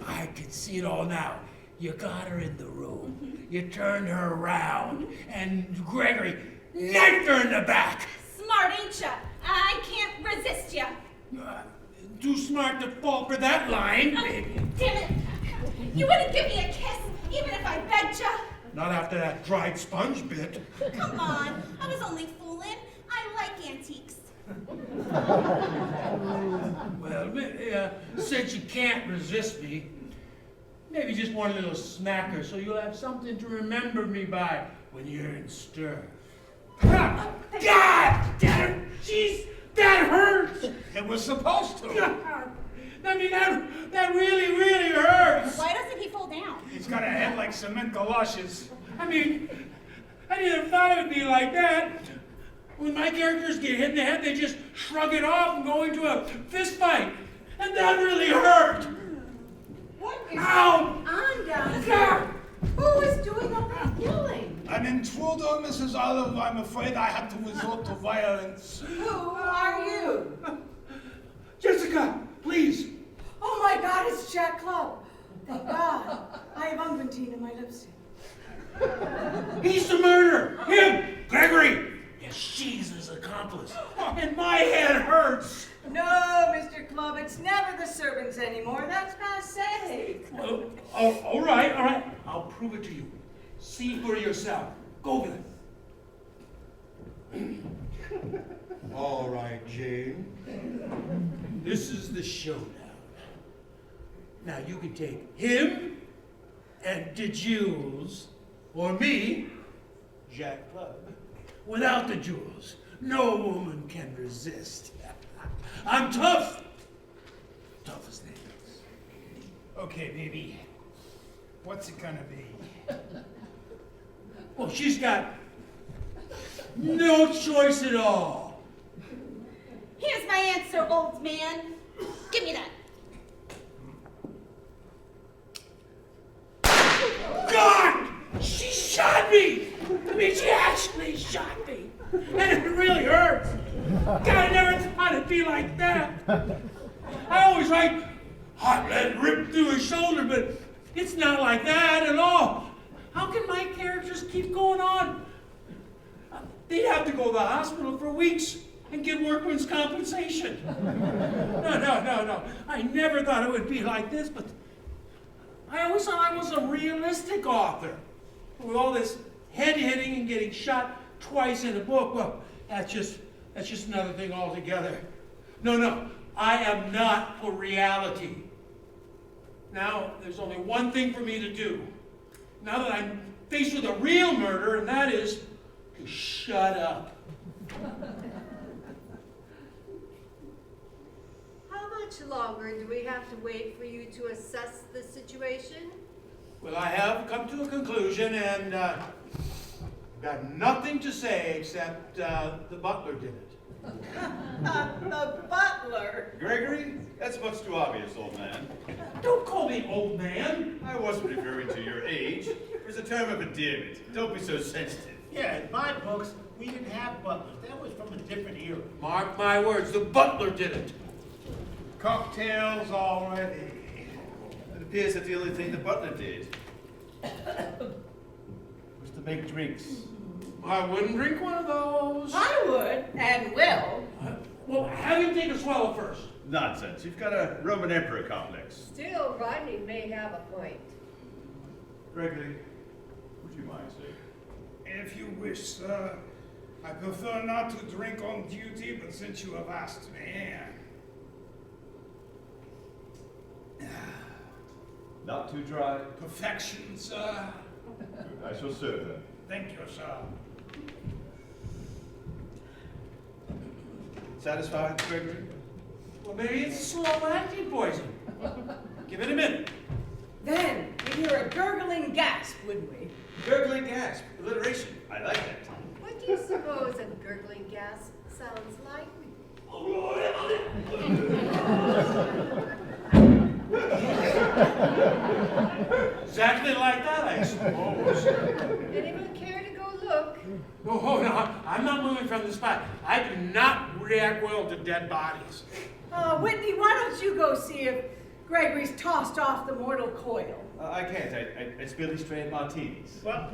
G: I can see it all now. You got her in the room. You turned her around, and Gregory knifed her in the back.
K: Smart, ain't ya? I can't resist ya.
G: Too smart to fall for that line, baby.
K: Damn it! You wouldn't give me a kiss, even if I begged ya.
G: Not after that dried sponge bit.
K: Come on, I was only fooling. I like antiques.
G: Well, since you can't resist me, maybe just one little smacker so you'll have something to remember me by when you're in stir. Ha! God damn it! Jeez, that hurts!
L: It was supposed to.
G: I mean, that really, really hurts!
K: Why doesn't he fall down?
L: He's got a head like cement galoshes.
G: I mean, I never thought it would be like that. When my characters get hit in the head, they just shrug it off and go into a fist fight. And that really hurt!
D: What is
G: Ow!
D: going on down here? Who is doing all that yelling?
L: An intruder, Mrs. Olive. I'm afraid I had to resort to violence.
D: Who are you?
G: Jessica, please!
D: Oh my God, it's Jack Club. Thank God. I have unguentine in my lipstick.
G: He's the murderer! Him! Gregory! And she's his accomplice. And my head hurts!
D: No, Mr. Club, it's never the servants anymore. That's passe.
G: Well, all right. I'll prove it to you. See for yourself. Go over there. All right, Jane. This is the showdown. Now you can take him and the jewels, or me, Jack Club. Without the jewels, no woman can resist. I'm tough. Tough as nails.
L: Okay, baby. What's it gonna be?
G: Well, she's got no choice at all.
K: Here's my answer, old man. Give me that.
G: God! She shot me! I mean, she actually shot me. And it really hurts. God, I never thought it'd be like that. I always write hot lead ripped through his shoulder, but it's not like that at all. How can my characters keep going on? They'd have to go to the hospital for weeks and get workman's compensation. No. I never thought it would be like this, but I always thought I was a realistic author. With all this head-hitting and getting shot twice in a book, well, that's just another thing altogether. No, I am not for reality. Now, there's only one thing for me to do. Now that I'm faced with a real murder, and that is to shut up.
E: How much longer do we have to wait for you to assess the situation?
G: Well, I have come to a conclusion, and got nothing to say except the butler did it.
A: The butler.
C: Gregory, that's much too obvious, old man.
G: Don't call me old man.
C: I wasn't referring to your age. It was a term of endearment. Don't be so sensitive.
F: Yeah, in my books, we didn't have butlers. That was from a different era.
G: Mark my words, the butler did it.
L: Cocktails already.
C: It appears that the only thing the butler did was to make drinks.
G: I wouldn't drink one of those.
D: I would and will.
G: Well, have him take a swallow first.
C: Nonsense. You've got a Roman emperor complex.
E: Still, Rodney may have a point.
C: Gregory, would you mind, sir?
L: If you wish, sir. I prefer not to drink on duty, but since you have asked me.
C: Not too dry.
L: Perfection, sir.
C: I shall serve them.
L: Thank you, sir.
C: Satisfied, Gregory?
G: Well, maybe it's slow-acting poison. Give it a minute.
D: Then we'd hear a gurgling gasp, wouldn't we?
C: Gurgling gasp. Alliteration. I like that.
E: What do you suppose a gurgling gasp sounds like?
G: Exactly like that, I suppose.
E: Anyone care to go look?
G: Oh, no, I'm not moving from the spot. I do not react well to dead bodies.
D: Whitney, why don't you go see if Gregory's tossed off the mortal coil?
C: I can't. I spill these straight martinis.
F: Well,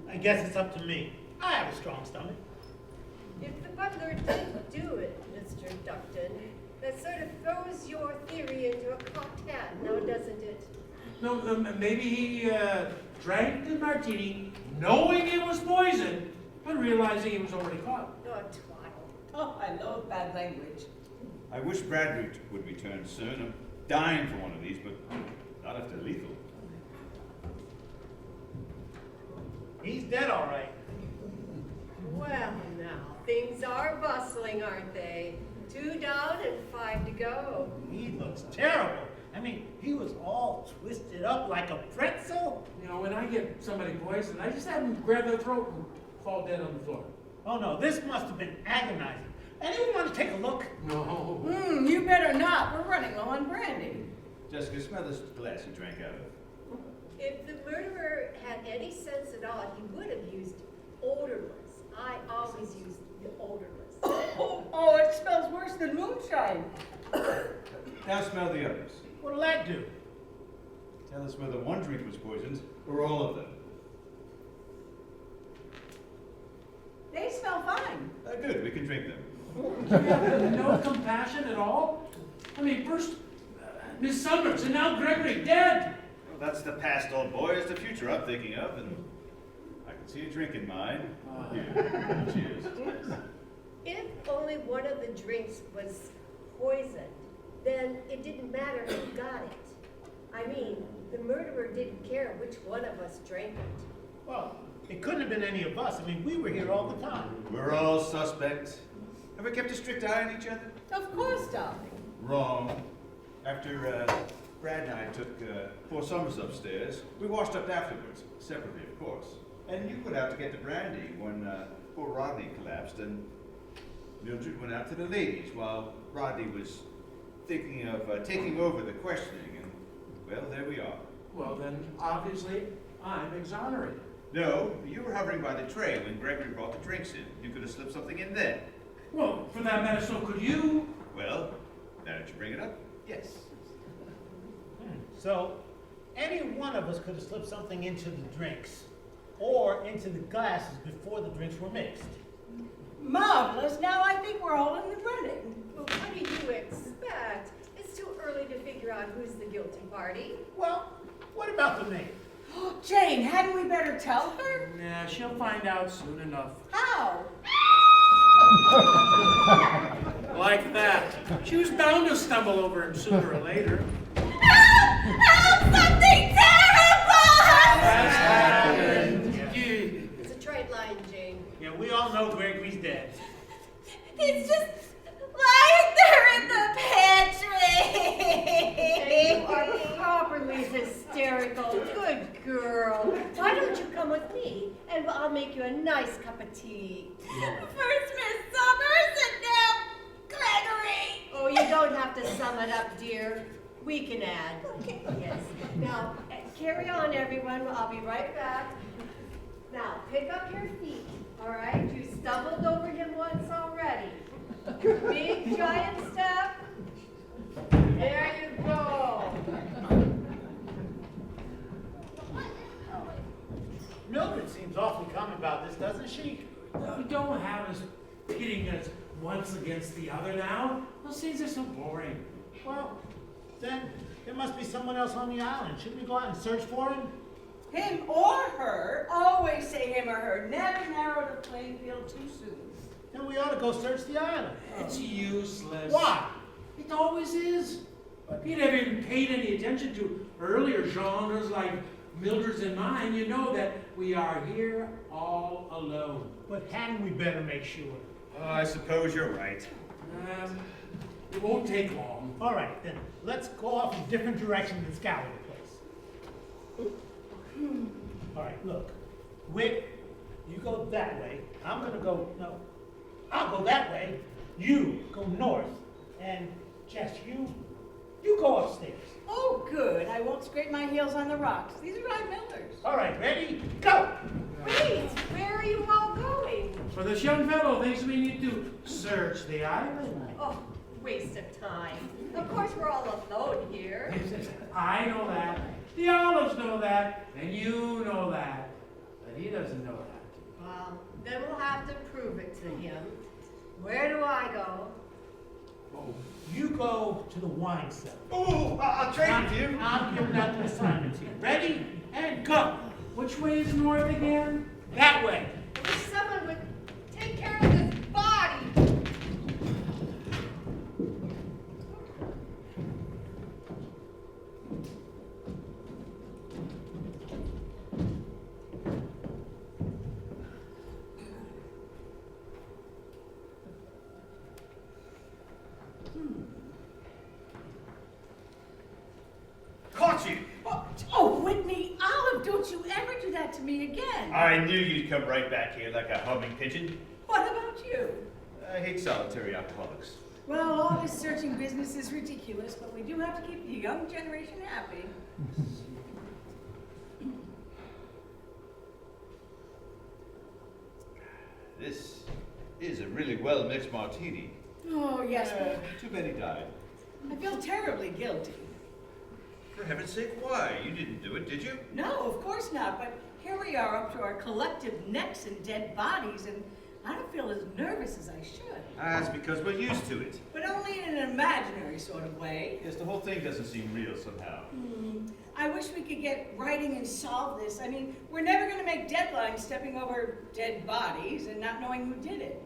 F: I guess it's up to me. I have a strong stomach.
E: If the butler didn't do it, Mr. Duckton, that sort of throws your theory into a cocked hat, now doesn't it?
G: No, maybe he drank the martini knowing it was poison, but realizing he was already caught.
E: Oh, twaddle.
D: Oh, I love bad language.
C: I wish Bradley would return soon. I'm dying for one of these, but not if they're lethal.
F: He's dead, all right.
E: Well, now, things are bustling, aren't they? 2 down and 5 to go.
F: He looks terrible. I mean, he was all twisted up like a pretzel.
G: You know, when I get somebody poisoned, I just have them grab their throat and fall dead on the floor.
F: Oh no, this must have been agonizing. Anyone want to take a look?
G: No.
D: You better not. We're running low on brandy.
C: Jessica, smell this glass you drank out of.
E: If the murderer had any sense at all, he would have used odorless. I always use the odorless.
D: Oh, it smells worse than moonshine.
C: Now smell the others.
F: What'll that do?
C: Tell us whether one drink was poisoned or all of them.
D: They smell fine.
C: Good, we can drink them.
G: No compassion at all? I mean, first Miss Summers and now Gregory dead.
C: Well, that's the past, old boy. It's the future I'm thinking of, and I can see you drinking mine. Here, cheers.
E: If only one of the drinks was poisoned, then it didn't matter who got it. I mean, the murderer didn't care which one of us drank it.
F: Well, it couldn't have been any of us. I mean, we were here all the time.
C: We're all suspects. Have we kept a strict eye on each other?
D: Of course, darling.
C: Wrong. After Brad and I took poor Summers upstairs, we washed up afterwards, separately, of course. And you went out to get the brandy when poor Rodney collapsed, and Mildred went out to the ladies while Rodney was thinking of taking over the questioning, and, well, there we are.
G: Well, then, obviously, I'm exonerated.
C: No, you were hovering by the tray when Gregory brought the drinks in. You could have slipped something in then.
G: Well, for that matter, so could you.
C: Well, now that you bring it up, yes.
F: So, any one of us could have slipped something into the drinks or into the glasses before the drinks were mixed.
D: Marvelous. Now I think we're all in the running.
E: Well, what do you expect? It's too early to figure out who's the guilty party.
F: Well, what about the name?
D: Jane, hadn't we better tell her?
G: Nah, she'll find out soon enough.
D: How?
G: Like that. She was bound to stumble over him sooner or later.
K: Help! Something terrible!
G: That's happened.
E: It's a trite line, Jane.
F: Yeah, we all know Gregory's dead.
K: He's just lying there in the pantry.
E: And you are properly hysterical. Good girl. Why don't you come with me, and I'll make you a nice cup of tea.
K: First Miss Summers and now Gregory.
E: Oh, you don't have to sum it up, dear. We can add.
K: Okay.
E: Yes. Now, carry on, everyone. I'll be right back. Now, pick up your feet, all right? You stumbled over him once already. Big, giant step. There you go.
F: Mildred seems awfully calm about this, doesn't she?
G: We don't have us pitting us once against the other now. Those things are so boring.
F: Well, then there must be someone else on the island. Shouldn't we go out and search for him?
D: Him or her. Always say him or her. Never narrow the playing field too soon.
F: Then we ought to go search the island.
G: It's useless.
F: Why?
G: It always is. If you never even paid any attention to earlier genres like Mildred's and mine, you know that we are here all alone.
F: But hadn't we better make sure?
C: I suppose you're right.
G: It won't take long.
F: All right, then let's go off in different directions and scour the place. All right, look. Whit, you go that way. I'll go that way. You go north. And Jess, you go upstairs.
D: Oh, good. I won't scrape my heels on the rocks. These are Ryan Miller's.
F: All right, ready? Go!
E: Wait, where are you all going?
G: For this young fellow thinks we need to search the island.
E: Oh, waste of time. Of course, we're all alone here.
G: I know that. The Olives know that. And you know that. But he doesn't know that.
E: Well, then we'll have to prove it to him. Where do I go?
F: Oh, you go to the wine cellar.
C: Oh, I'll trade with you.
F: I'm giving out the assignment to you. Ready? And go!
G: Which way is north again?
F: That way.
E: I wish someone would take care of this body.
C: Caught you!
D: Oh, Whitney, Olive, don't you ever do that to me again.
C: I knew you'd come right back here like a humming pigeon.
D: What about you?
C: I hate solitary alcoholics.
D: Well, all this searching business is ridiculous, but we do have to keep the young generation happy.
C: This is a really well-mixed martini.
D: Oh, yes, but
C: Too bad he died.
D: I feel terribly guilty.
C: For heaven's sake, why? You didn't do it, did you?
D: No, of course not, but here we are up to our collective necks in dead bodies, and I don't feel as nervous as I should.
C: That's because we're used to it.
D: But only in an imaginary sort of way.
C: Yes, the whole thing doesn't seem real somehow.
D: I wish we could get writing and solve this. I mean, we're never going to make deadlines stepping over dead bodies and not knowing who did it.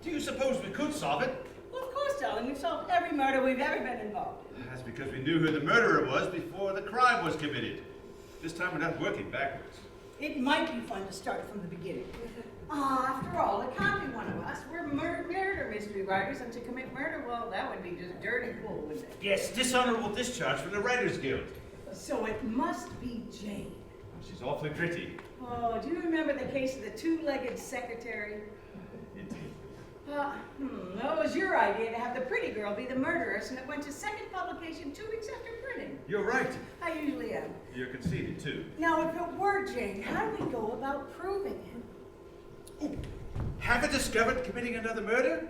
M: Do you suppose we could solve it?
D: Well, of course, darling. We've solved every murder we've ever been involved in.
C: That's because we knew who the murderer was before the crime was committed. This time we're not working backwards.
D: It might be fun to start from the beginning. After all, it can't be one of us. We're murder mystery writers, and to commit murder, well, that would be just dirty bull, wouldn't it?
M: Yes, dishonorable discharge from the Writers Guild.
D: So it must be Jane.
C: She's awfully pretty.
D: Oh, do you remember the case of the two-legged secretary?
C: Indeed.
D: Well, it was your idea to have the pretty girl be the murderess, and it went to second publication 2 weeks after printing.
C: You're right.
D: I usually am.
C: You're conceited, too.
D: Now, if it were Jane, how do we go about proving it?
C: Have you discovered committing another murder?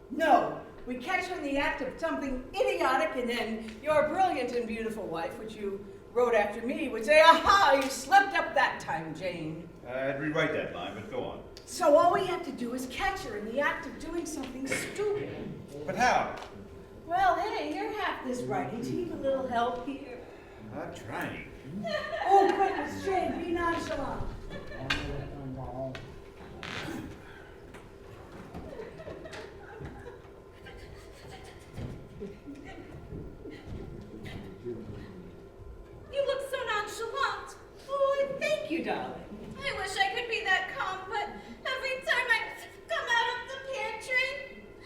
D: No. We catch her in the act of something idiotic, and then your brilliant and beautiful wife, which you wrote after me, would say, "Aha, you slipped up that time, Jane."
C: I'd rewrite that line, but go on.
D: So all we have to do is catch her in the act of doing something stupid.
C: But how?
D: Well, hey, you're half this writing. Do you need a little help here?
C: I'm trying.
D: Oh, goodness, Jane, be nonchalant.
K: You look so nonchalant.
D: Oh, thank you, darling.
K: I wish I could be that calm, but every time I come out of the pantry,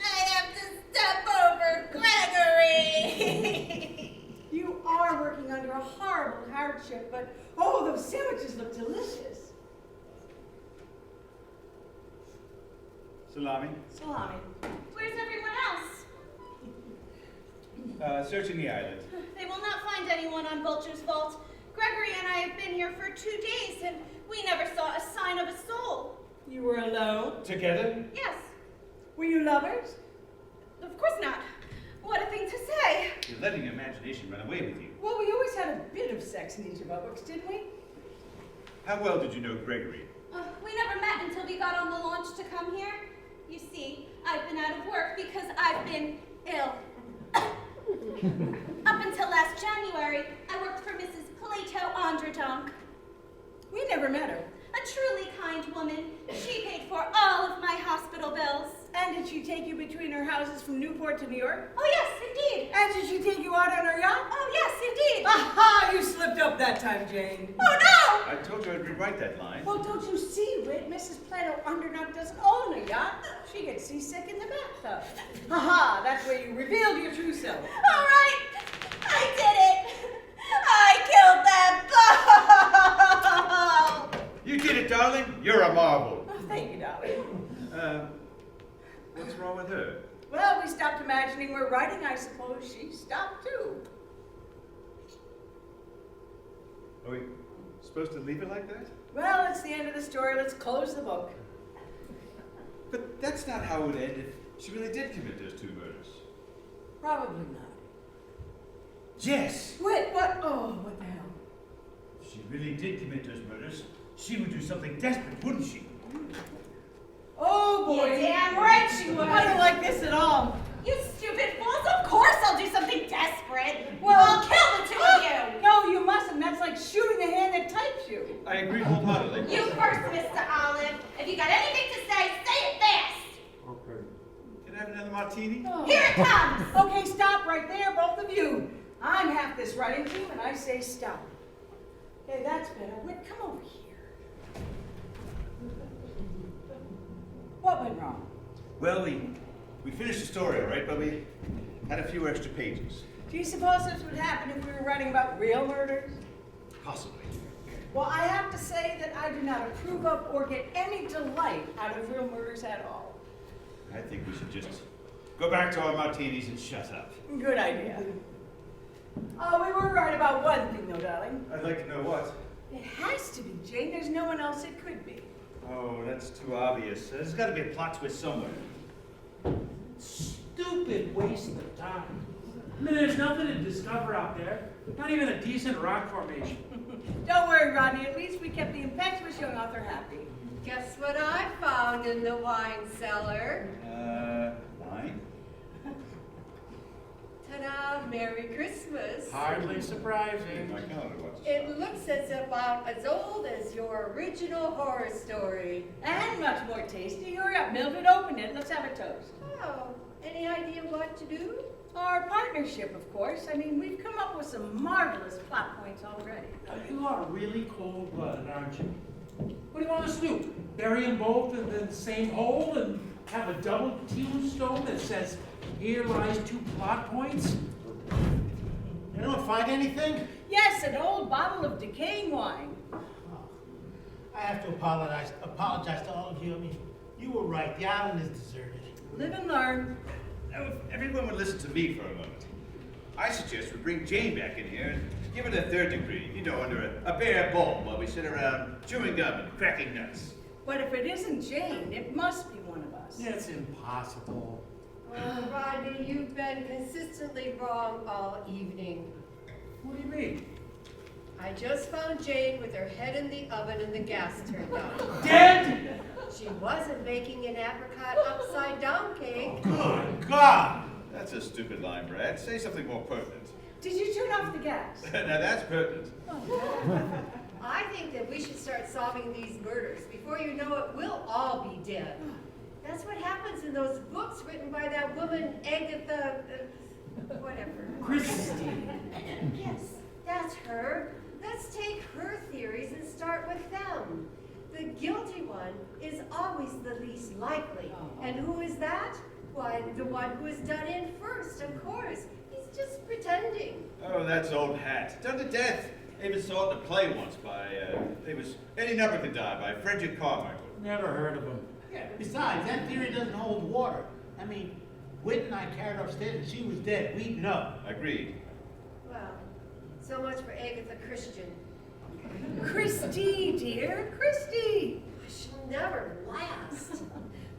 K: I have to step over Gregory.
D: You are working under a horrible hardship, but oh, those sandwiches look delicious.
C: Salami.
D: Salami.
K: Where's everyone else?
C: Searching the island.
K: They will not find anyone on Vulture's Vault. Gregory and I have been here for 2 days, and we never saw a sign of a soul.
D: You were alone?
C: Together?
K: Yes,
D: Were you lovers?
K: of course not. What a thing to say.
C: You're letting your imagination run away with you.
D: Well, we always had a bit of sex in each of our books, didn't we?
C: How well did you know Gregory?
K: We never met until we got on the launch to come here. You see, I've been out of work because I've been ill. Up until last January, I worked for Mrs. Plato Andradonk.
D: We never met her.
K: A truly kind woman. She paid for all of my hospital bills.
D: And did she take you between her houses from Newport to New York?
K: Oh, yes, indeed.
D: And did she take you out on her yacht?
K: Oh, yes, indeed.
D: Aha! You slipped up that time, Jane.
K: Oh, no!
C: I told you I'd rewrite that line.
D: Well, don't you see, Whit? Mrs. Plato Undernut doesn't own a yacht. She gets seasick in the bathtub. Haha, that's where you revealed your true self.
K: All right, I did it. I killed that bull.
C: You did it, darling. You're a marvel.
D: Oh, thank you, darling.
C: What's wrong with her?
D: Well, we stopped imagining we're writing. I suppose she stopped, too.
C: Are we supposed to leave it like that?
D: Well, it's the end of the story. Let's close the book.
C: But that's not how it would end if she really did commit those 2 murders.
D: Probably not.
M: Yes,
D: Wait, what? Oh, what the hell?
M: if she really did commit those murders, she would do something desperate, wouldn't she?
D: Oh, boy.
K: You're damn right she would.
D: I don't like this at all.
K: You stupid fools, of course I'll do something desperate.
D: Well,
K: I'll kill the 2 of you.
D: No, you mustn't. That's like shooting the hand that types you.
C: I agree wholeheartedly.
K: You first, Mr. Olive. If you got anything to say it fast.
I: Okay.
C: Can I have another martini?
D: Oh.
K: Here it comes.
D: Okay, stop right there, both of you. I'm half this writing too, and I say stop. Okay, that's better. Whit, come over here. What went wrong?
C: Well, we finished the story, all right, but we had a few extra pages.
D: Do you suppose this would happen if we were writing about real murders?
C: Possibly.
D: Well, I have to say that I do not approve of or get any delight out of real murders at all.
C: I think we should just go back to our martinis and shut up.
D: Good idea. Oh, we were right about one thing, though, darling.
C: I'd like to know what.
D: It has to be, Jane. There's no one else it could be.
C: Oh, that's too obvious. There's got to be a plot twist somewhere.
G: Stupid waste of time. I mean, there's nothing to discover out there. Not even a decent rock formation.
D: Don't worry, Rodney. At least we kept the impetuous young author happy.
E: Guess what I found in the wine cellar?
C: Wine?
N: Ta-da, Merry Christmas.
G: Hardly surprising.
C: My calendar watches.
N: It looks as about as old as your original horror story.
D: And much more tasty. Hurry up, Mildred, open it. Let's have a toast.
N: Oh, any idea what to do?
D: Our partnership, of course. I mean, we've come up with some marvelous plot points already.
G: You are really cold-blooded, aren't you? What do you want us to do? Bury them both in the same hole and have a double tombstone that says, "Here lies 2 plot points"?
F: You don't find anything?
D: Yes, an old bottle of decaying wine.
F: I have to apologize to all of you. I mean, you were right. The island is deserted.
D: Live and learn.
C: Now, if everyone would listen to me for a moment, I suggest we bring Jane back in here and give it a 3rd degree, you know, under a bare bulb while we sit around chewing gum and cracking nuts.
D: But if it isn't Jane, it must be one of us.
G: It's impossible.
N: Oh, Rodney, you've been consistently wrong all evening.
G: What do you mean?
N: I just found Jane with her head in the oven and the gas turned on.
G: Dead?
N: She wasn't making an apricot upside down cake.
C: Good God! That's a stupid line, Brad. Say something more pertinent.
D: Did you turn off the gas?
C: Now that's pertinent.
N: I think that we should start solving these murders. Before you know it, we'll all be dead. That's what happens in those books written by that woman, Agatha, whatever.
G: Christie.
N: Yes, that's her. Let's take her theories and start with them. The guilty one is always the least likely. And who is that? Why, the one who is done in first, of course. He's just pretending.
C: Oh, that's old hat. Done to death. I even saw it in a play once by, it was Any Number Could Die by Frederick Carmichael.
G: Never heard of him.
F: Yeah, besides, that theory doesn't hold water. I mean, Whit and I carried her upstairs and she was dead. We'd know.
C: Agreed.
N: Well, so much for Agatha Christian.
D: Christy, dear, Christy.
N: She'll never last.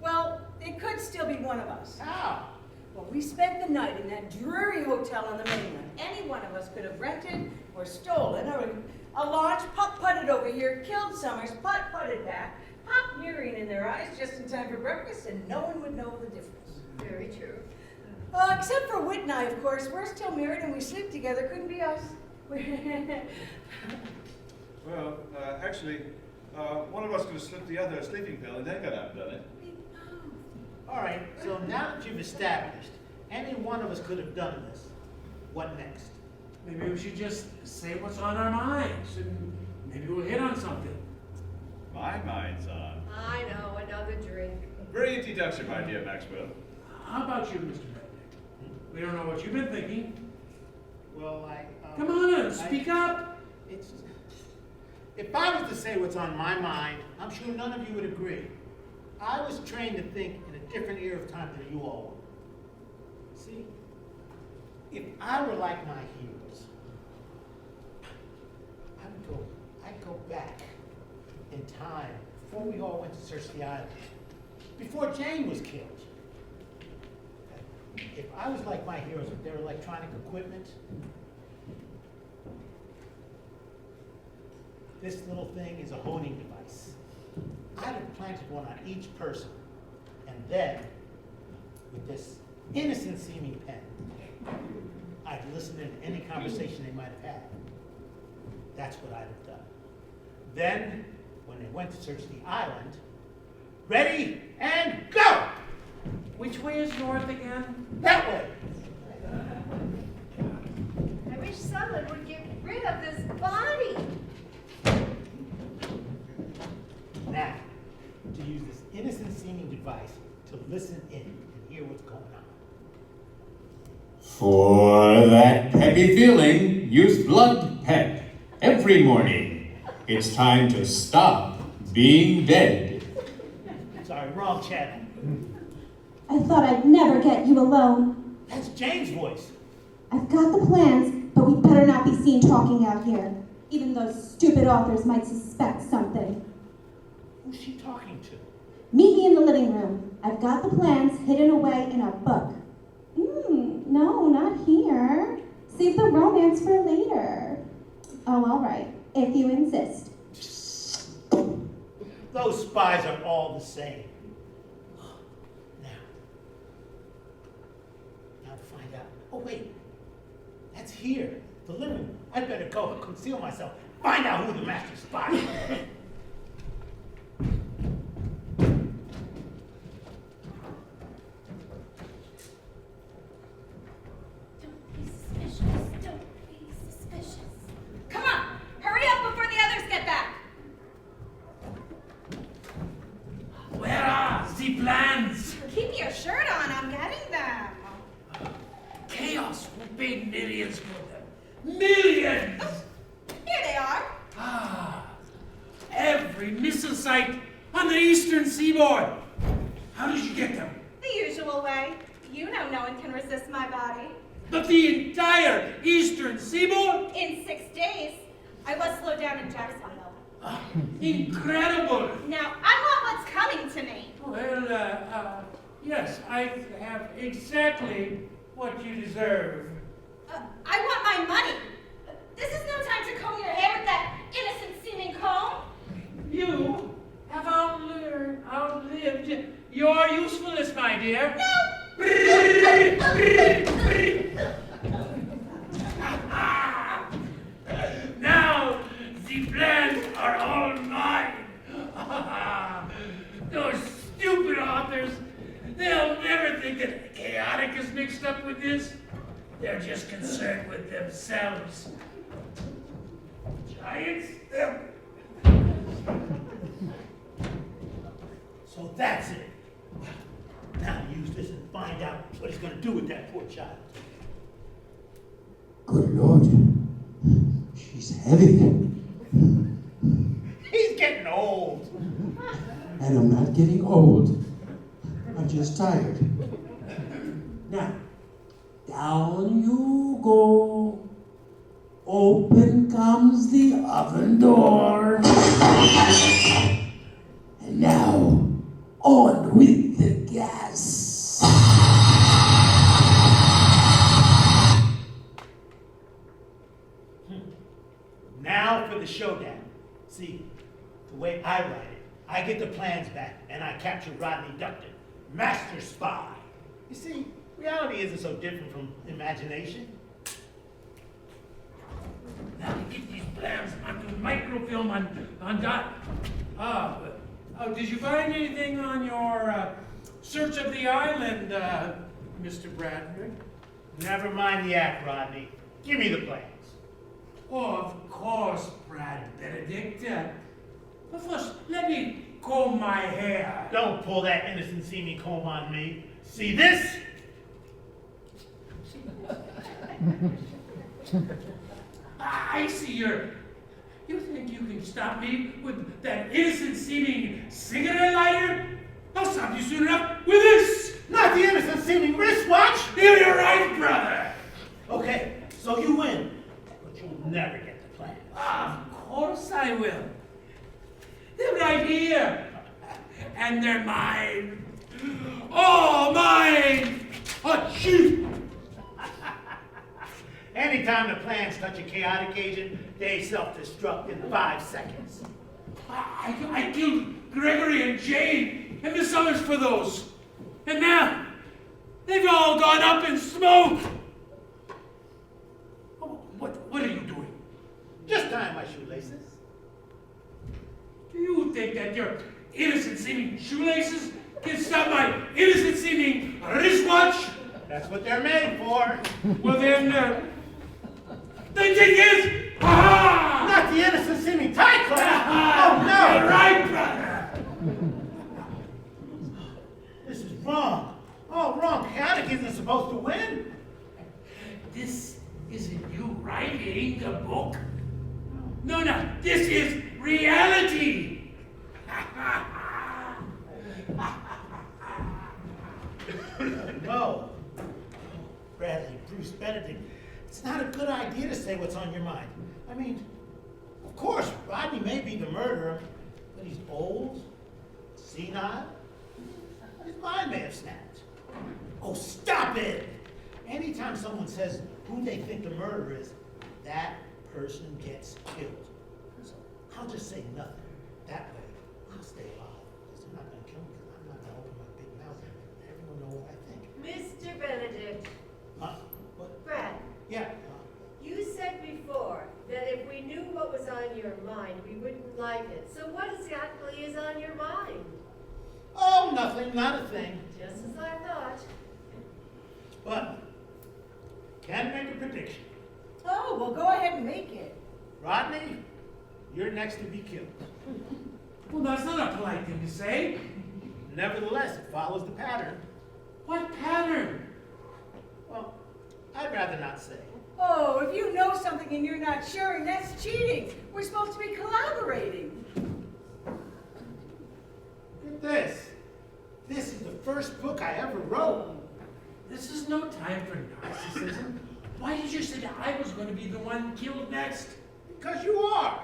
D: Well, it could still be one of us.
F: How?
D: Well, we spent the night in that dreary hotel on the mainland. Any one of us could have rented or stolen or a launch, putt-putted over here, killed Summers, putt-putted back, popped urine in their eyes just in time for breakfast, and no one would know the difference.
N: Very true.
D: Except for Whit and I, of course. We're still married and we sleep together. Couldn't be us.
C: Well, actually, one of us could have slipped the other a sleeping pill and then got out and done it.
F: All right, so now that you've established any one of us could have done this, what next?
G: Maybe we should just say what's on our minds, and maybe we'll hit on something.
C: My mind's on.
N: I know, another drink.
C: Brilliant deduction, my dear Maxwell.
G: How about you, Mr. Benedict? We don't know what you've been thinking.
F: Well,
G: Come on, speak up.
F: If I was to say what's on my mind, I'm sure none of you would agree. I was trained to think in a different era of time than you all were. See, if I were like my heroes, I'd go back in time before we all went to search the island, before Jane was killed. If I was like my heroes with their electronic equipment, this little thing is a honing device. I'd have planted one on each person, and then, with this innocent-seeming pen, I'd listen in any conversation they might have had. That's what I'd have done. Then, when they went to search the island, ready and go!
G: Which way is north again?
F: That way!
N: I wish someone would get rid of this body.
F: Now, to use this innocent-seeming device to listen in and hear what's going on.
J: For that peppy feeling, use Blood Pep every morning. It's time to stop being dead.
F: Sorry, wrong channel.
K: I thought I'd never get you alone.
F: That's Jane's voice.
K: I've got the plans, but we better not be seen talking out here. Even those stupid authors might suspect something.
F: Who's she talking to?
K: Meet me in the living room. I've got the plans hidden away in a book. No, not here. Save the romance for later. Oh, all right, if you insist.
F: Those spies are all the same. Now to find out. Oh, wait, That's here, the living room. I'd better go and conceal myself. Find out who the master spy is.
K: Don't be suspicious. Don't be suspicious. Come on, hurry up before the others get back.
G: Where are the plans?
K: Keep your shirt on. I'm getting them.
G: Chaos will pay millions for them. Millions!
K: Here they are.
G: Ah, every missile site on the eastern seaboard. How did you get them?
K: The usual way. You know no one can resist my body.
G: But the entire eastern seaboard?
K: In 6 days, I was slowed down in Jacksonville.
G: Ah, incredible!
K: Now, I want what's coming to me.
G: Well, yes, I have exactly what you deserve.
K: I want my money. This is no time to comb your hair with that innocent-seeming comb.
G: You have outlived your usefulness, my dear.
K: No!
G: Now the plans are all mine. Those stupid authors, they'll never think that chaotic is mixed up with this. They're just concerned with themselves. Giants?
F: So that's it. Now use this and find out what he's gonna do with that poor child.
O: Good Lord. She's heavy.
F: He's getting old.
O: And I'm not getting old. I'm just tired. Now, down you go. Open comes the oven door. And now, on with the gas.
F: Now for the showdown. See, the way I write it, I get the plans back and I capture Rodney Ducton, master spy. You see, reality isn't so different from imagination.
G: Now get these plans onto microfilm on dot. Did you find anything on your search of the island, Mr. Bradford?
F: Never mind the act, Rodney. Give me the plans.
G: Oh, of course, Brad Benedict. But first, let me comb my hair.
F: Don't pull that innocent seeming comb on me. See this?
G: I see you think you can stop me with that innocent-seeming cigarette lighter? I'll stop you soon enough with this!
F: Not the innocent-seeming wristwatch!
G: You're right, brother!
F: Okay, so you win, but you'll never get the plans.
G: Of course I will. They're right here. And they're mine. All mine! Oh, shoot!
F: Anytime the plans touch a chaotic agent, they self-destruct in 5 seconds.
G: I killed Gregory and Jane and the Summers for those. And now, they've all gone up in smoke. Oh, what are you doing?
F: Just tying my shoelaces.
G: Do you think that your innocent-seeming shoelaces can stop my innocent-seeming wristwatch?
F: That's what they're made for.
G: Well then, the thing is, aha!
F: Not the innocent-seeming tie clasp. Oh no!
G: You're right, brother.
F: This is wrong. All wrong. Chaotic isn't supposed to win.
G: This isn't you writing a book. No, this is reality.
F: No. Bradley, Bruce Benedict, it's not a good idea to say what's on your mind. I mean, of course, Rodney may be the murderer, but he's old, senile. His mind may have snapped. Oh, stop it! Anytime someone says who they think the murderer is, that person gets killed. So I'll just say nothing. That way, I'll stay alive. Because they're not going to kill me because I'm not going to open my big mouth and everyone know what I think.
N: Mr. Benedict.
F: What?
N: Brad.
F: Yeah. nothing, not a thing.
N: Just as I thought.
F: But, can make a prediction.
D: Oh, well, go ahead and make it.
F: Rodney, you're next to be killed.
G: Well, that's not a polite thing to say.
F: Nevertheless, it follows the pattern.
G: What pattern?
F: Well, I'd rather not say.
D: Oh, if you know something and you're not sharing, that's cheating. We're supposed to be collaborating.
F: Get this. This is the first book I ever wrote.
G: This is no time for narcissism. Why did you say that I was going to be the one killed next?
F: Because you are.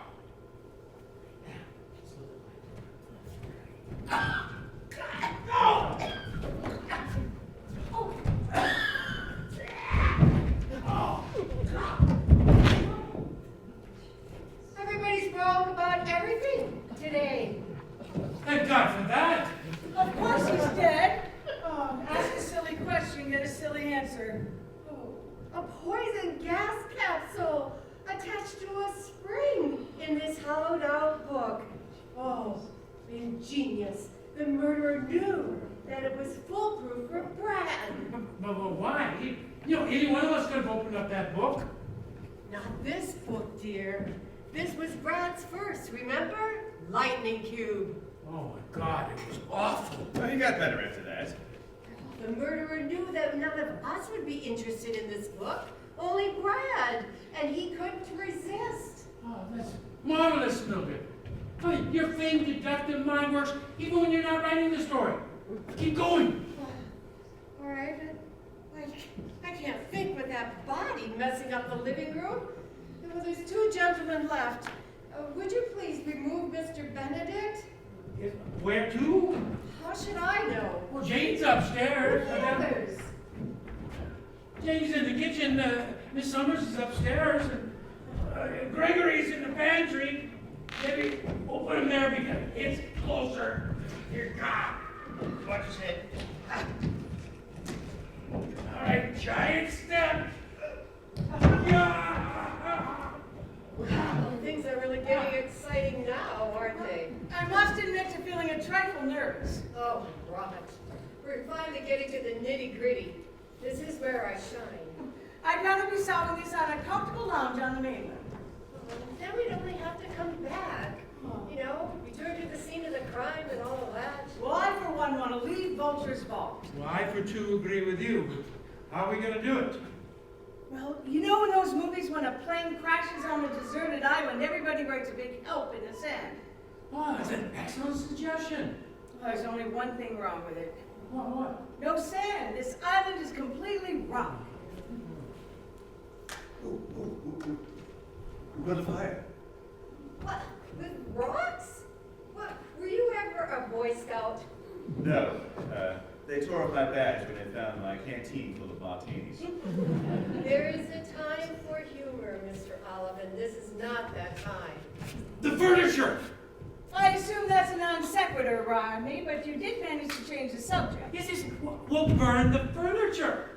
N: Everybody's wrong about everything today.
G: Thank God for that.
D: Of course he's dead. Oh, ask a silly question, get a silly answer.
N: A poison gas capsule attached to a spring in this hollowed out book. Oh, ingenious. The murderer knew that it was foolproof for Brad.
G: But why? You know, any one of us could have opened up that book.
N: Not this book, dear. This was Brad's first, remember? Lightning Cube.
G: Oh my God, it was awful.
C: Well, he got better after that.
N: The murderer knew that none of us would be interested in this book, only Brad, and he couldn't resist.
G: Oh, that's marvelous, Mildred. Hey, your famed deductive mind works even when you're not writing the story. Keep going.
N: All right, but I can't think with that body messing up the living room. Well, there's two gentlemen left. Would you please remove Mr. Benedict?
G: Where to?
N: How should I know?
G: Well, Jane's upstairs.
N: The others.
G: Jane's in the kitchen. Miss Summers is upstairs. And Gregory's in the pantry. Maybe we'll put him there because it's closer. Here, God. Watch his head. All right, giant step.
N: Things are really getting exciting now, aren't they?
D: I must admit to feeling a trifle nervous.
N: Oh, rot. We're finally getting to the nitty-gritty. This is where I shine.
D: I'd rather be solving this on a comfortable lounge on the mainland.
N: Then we'd only have to come back. You know, return to the scene of the crime and all of that.
D: Well, I, for one, want to leave Vulture's vault.
G: Well, I, for two, agree with you. But how are we going to do it?
D: Well, you know in those movies when a plane crashes on a deserted island, everybody writes a big help in the sand.
G: Oh, that's an excellent suggestion.
D: Well, there's only one thing wrong with it.
G: What?
D: No sand. This island is completely rock.
C: Who got a fire?
N: What? With rocks? What? Were you ever a Boy Scout?
C: No. They tore up my badge when they found my canteen full of martinis.
N: There is a time for humor, Mr. Olivan. This is not that time.
G: The furniture!
D: I assume that's a non sequitur, Rodney, but you did manage to change the subject.
G: Yes, we'll burn the furniture.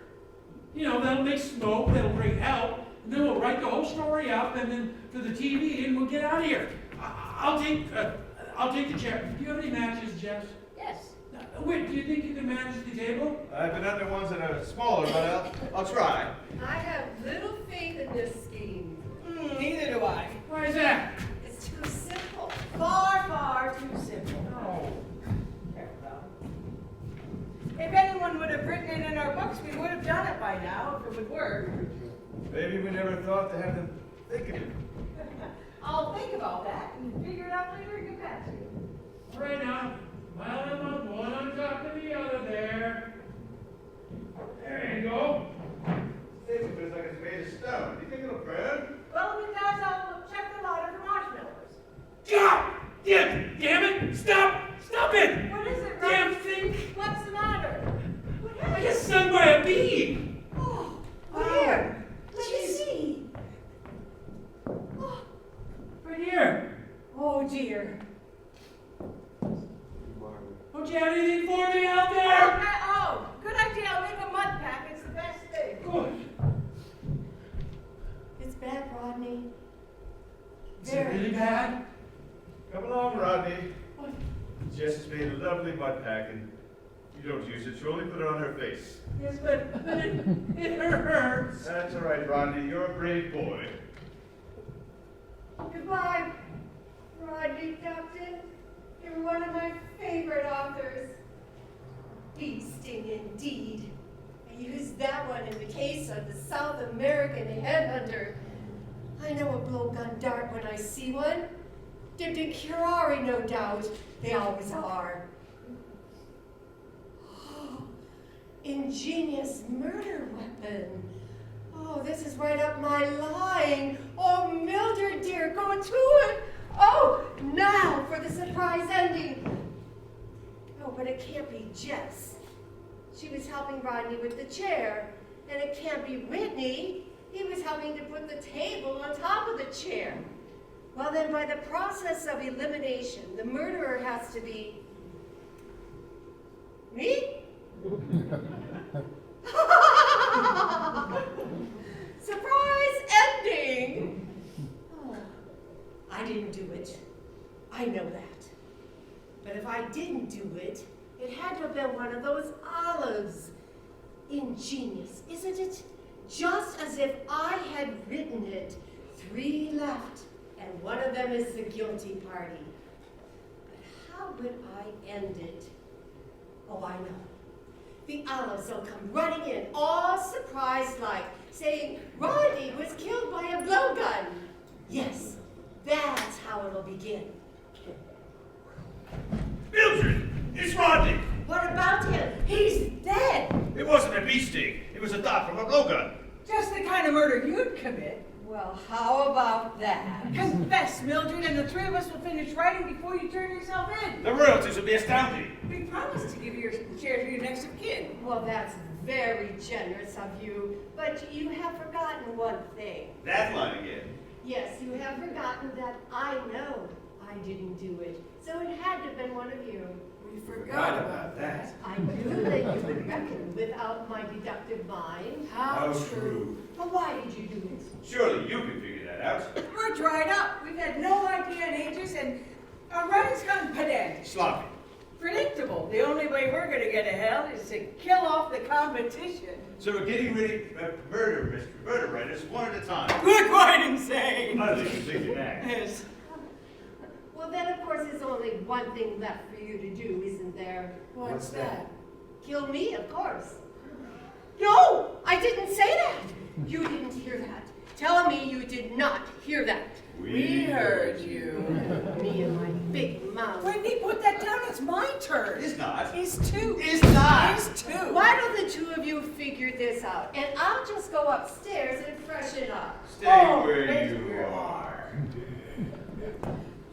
G: You know, that'll make smoke, that'll bring help, and then we'll write the whole story up, and then for the TV, and we'll get out of here. I'll take the chair. Do you have any matches, Jess?
D: Yes.
G: Wait, do you think you can manage the table?
C: I've been under ones that are smaller, but I'll try.
N: I have little faith in this scheme.
D: Neither do I.
G: Why is that?
N: It's too simple.
D: Far, far too simple.
G: Oh.
D: If anyone would have written it in our books, we would have done it by now, if it would work.
C: Maybe we never thought to have them think of it.
D: I'll think about that and figure it out later and get back to you.
G: All right now. Pile them up one on top of the other there. There you go.
C: This table feels like it's made of stone. Do you think it'll burn?
D: Well, if it does, I'll check the lighter for marshmallows.
G: God! Damn it! Stop! Stop it!
D: What is it,
G: Damn
D: Rodney?
G: thing!
D: What's the matter?
G: I get stung by a bee!
D: Oh,
N: Where? Let me see.
G: Oh. Right here.
N: Oh, dear.
G: Don't you have anything for me out there?
D: Oh, good idea. I'll make a mud pack. It's the best thing.
G: Good.
N: It's bad, Rodney.
G: Is it really bad?
C: Come along, Rodney.
G: What?
C: Jess has made a lovely mud pack, and You don't use it, surely put it on her face.
G: Yes, but it hurts.
C: That's all right, Rodney. You're a brave boy.
N: Goodbye, Rodney, Captain. You're one of my favorite authors. Beasting indeed. I used that one in the case of the South American headhunter. I know a blowgun dart when I see one. Dipped in curare, no doubt. They always are. Ingenious murder weapon. Oh, this is right up my line. Oh, Mildred dear, go to it. Oh, now for the surprise ending. Oh, but it can't be Jess. She was helping Rodney with the chair. And it can't be Whitney. He was helping to put the table on top of the chair. Well, then by the process of elimination, the murderer has to be me? Surprise ending! Oh, I didn't do it. I know that. But if I didn't do it, it had to have been one of those olives. Ingenious, isn't it? Just as if I had written it. 3 left, and one of them is the guilty party. But how would I end it? Oh, I know. The olives will come running in, all surprised-like, saying Rodney was killed by a blowgun. Yes, that's how it'll begin.
C: Mildred! It's Rodney!
N: What about him? He's dead!
C: It wasn't a bee sting. It was a dot from a blowgun.
D: Just the kind of murder you'd commit.
N: Well, how about that?
D: Confess, Mildred, and the 3 of us will finish writing before you turn yourself in.
C: The royalties will be astounding.
D: We promised to give your share to your next of kin.
N: Well, that's very generous of you, but you have forgotten one thing.
C: That line again.
N: Yes, you have forgotten that I know I didn't do it, so it had to have been one of you.
D: We forgot about that.
N: I knew that you would reckon without my deductive mind.
D: How
C: true.
N: But why did you do it?
C: Surely you can figure that out.
D: We're dried up. We've had no idea in ages, and our writing's gone pedantic.
C: Sloppy.
D: Predictable. The only way we're going to get ahead is to kill off the competition.
C: So we're getting rid of murder writers one at a time.
D: We're quite insane.
C: I think it's thinking that.
D: Yes.
N: Well, then, of course, there's only one thing left for you to do, isn't there?
D: What's that?
N: Kill me, of course. No, I didn't say that. You didn't hear that. Tell me you did not hear that.
D: We heard you.
N: Me and my big mouth.
D: Whitney, put that down. It's my turn.
C: It's not.
D: It's 2.
C: It's not.
D: It's 2.
N: Why don't the 2 of you figure this out? And I'll just go upstairs and freshen up.
C: Stay where you are.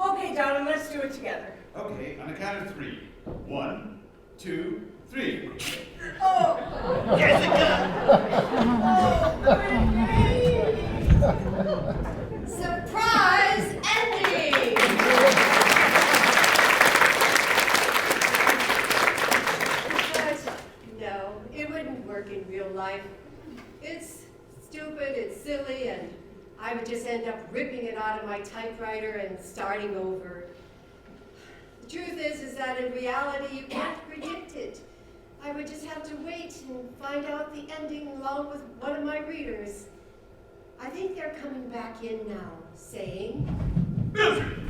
D: Okay, darling, let's do it together.
C: Okay, on the count of 3. 1, 2, 3.
D: Oh!
N: Surprise ending! But no, it wouldn't work in real life. It's stupid, it's silly, and I would just end up ripping it out of my typewriter and starting over. The truth is that in reality, you can't predict it. I would just have to wait and find out the ending along with one of my readers. I think they're coming back in now, saying,
C: Mildred!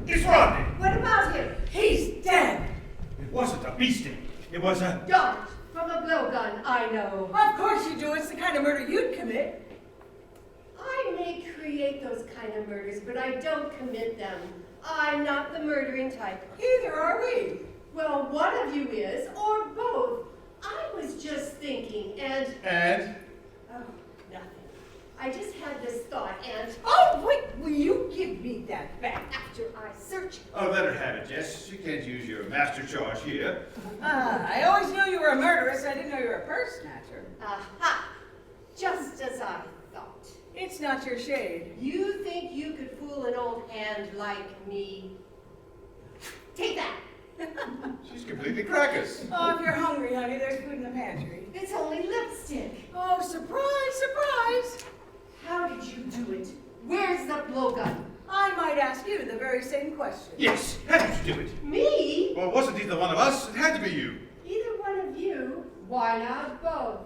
C: It's Rodney!
N: What about him?
D: He's dead!
C: It wasn't a bee sting. It was a...
N: Dart from a blowgun, I know.
D: Of course you do. It's the kind of murder you'd commit.
N: I may create those kind of murders, but I don't commit them. I'm not the murdering type.
D: Either are we.
N: Well, one of you is, or both. I was just thinking, and...
C: And?
N: Oh, nothing. I just had this thought, and...
D: Oh, wait, will you give me that back?
N: After I search...
C: Oh, let her have it, Jess. You can't use your master charge here.
D: I always knew you were a murderess. I didn't know you were a purse snatcher.
N: Aha! Just as I thought.
D: It's not your shade.
N: You think you could fool an old hand like me? Take that!
C: She's completely crackers.
D: Oh, if you're hungry, honey, there's food in the pantry.
N: It's only lipstick.
D: Oh, surprise, surprise!
N: How did you do it? Where's the blowgun?
D: I might ask you the very same question.
C: Yes, how did you do it?
N: Me?
C: Well, it wasn't either one of us. It had to be you.
N: Either one of Why not both?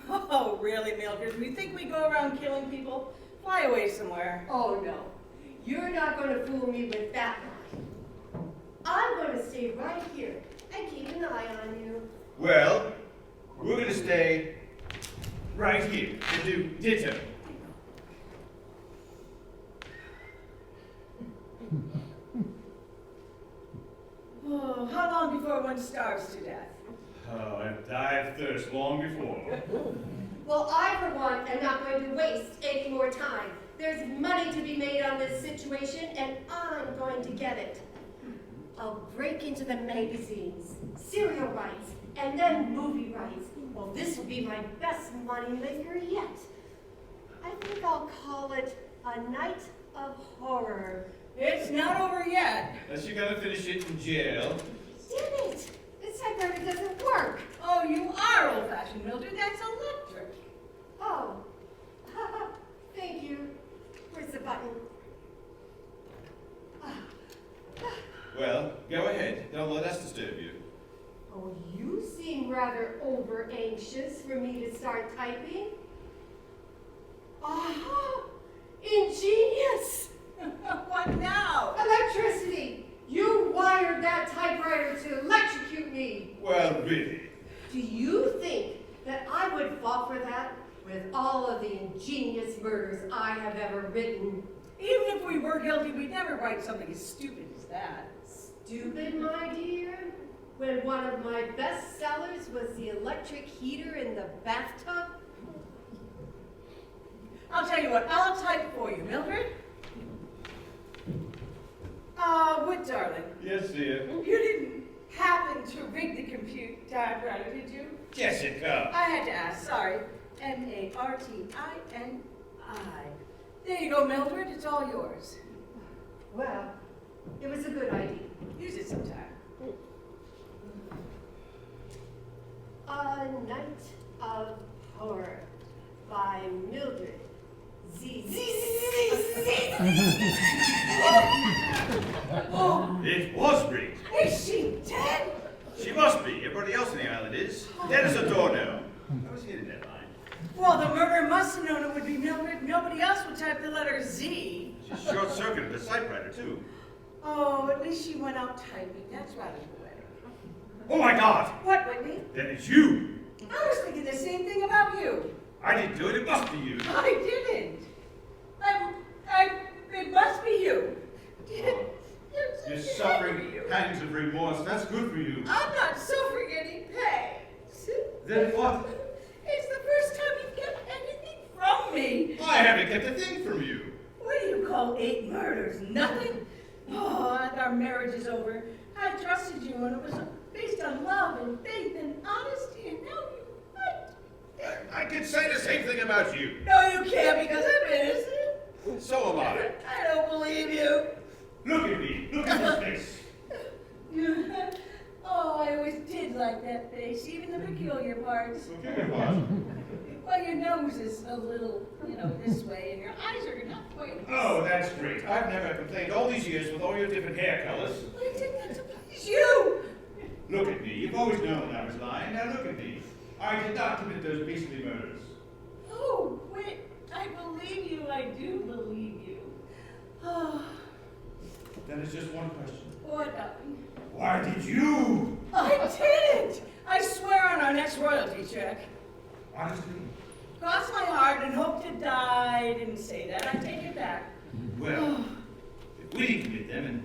D: Oh, really, Mildred? You think we go around killing people? Fly away somewhere.
N: Oh, no. You're not going to fool me with that lie. I'm going to stay right here and keep an eye on you.
C: Well, we're gonna stay right here and do ditto.
D: Oh, how long before one starves to death?
M: Oh, I've died of thirst long before.
N: Well, I, for one, am not going to waste any more time. There's money to be made on this situation, and I'm going to get it. I'll break into the magazines, serial rights, and then movie rights. Well, this will be my best money maker yet. I think I'll call it A Night of Horror.
D: It's not over yet.
C: Unless you're gonna finish it in jail.
N: Damn it! This typewriter doesn't work.
D: Oh, you are old-fashioned, Mildred. That's electric.
N: Oh. Thank you. Where's the button?
C: Well, go ahead. Don't let us disturb you.
N: Oh, you seem rather over-anxious for me to start typing. Aha! Ingenious!
D: What now?
N: Electricity! You wired that typewriter to electrocute me!
C: Well, really.
N: Do you think that I would fall for that with all of the ingenious murders I have ever written?
D: Even if we were guilty, we'd never write something as stupid as that.
N: Stupid, my dear? When one of my best sellers was the electric heater in the bathtub?
D: I'll tell you what, I'll type for you, Mildred. Wood, darling.
C: Yes, dear.
D: You didn't happen to rig the typewriter, did you?
C: Jessica.
D: I had to ask, sorry. Martini. There you go, Mildred, it's all yours.
N: Well, it was a good idea.
D: Use it sometime.
N: A Night of Horror by Mildred Z.
C: It was rigged.
D: Is she dead?
C: She must be. Everybody else on the island is. Dead as a doornail. I was hitting that line.
D: Well, the murderer must have known it would be Mildred. Nobody else would type the letter Z.
C: She short-circuited the typewriter, too.
D: Oh, at least she went out typing. That's rather poetic.
C: Oh, my God!
D: What, Whitney?
C: Then it's you.
D: I was thinking the same thing about you.
C: I didn't do it. It must be you.
D: I didn't. It must be you.
C: You're suffering pangs of remorse. That's good for you.
D: I'm not suffering any pangs.
C: Then what?
D: It's the first time you've kept anything from me.
C: I haven't kept a thing from you.
D: What do you call 8 murders? Nothing? Oh, our marriage is over. I trusted you and it was based on love and faith and honesty, and now you fight.
C: I could say the same thing about you.
D: No, you can't because I'm innocent.
C: So am I.
D: I don't believe you.
C: Look at me. Look at this face.
D: Oh, I always did like that face, even the peculiar parts.
C: Okay, what?
D: Well, your nose is a little, this way, and your eyes are not quite.
C: Oh, that's great. I've never complained all these years with all your different hair colors.
D: I did that to please you.
C: Look at me. You've always known I was lying. Now look at me. I did not commit those beastly murders.
D: Oh, wait. I believe you. I do believe you. Oh.
C: Then it's just one question.
D: What, darling?
C: Why did you?
D: I didn't. I swear on our next royalty check.
C: Honestly?
D: Cross my heart and hope to die. I didn't say that. I take it back.
C: Well, if we didn't commit them and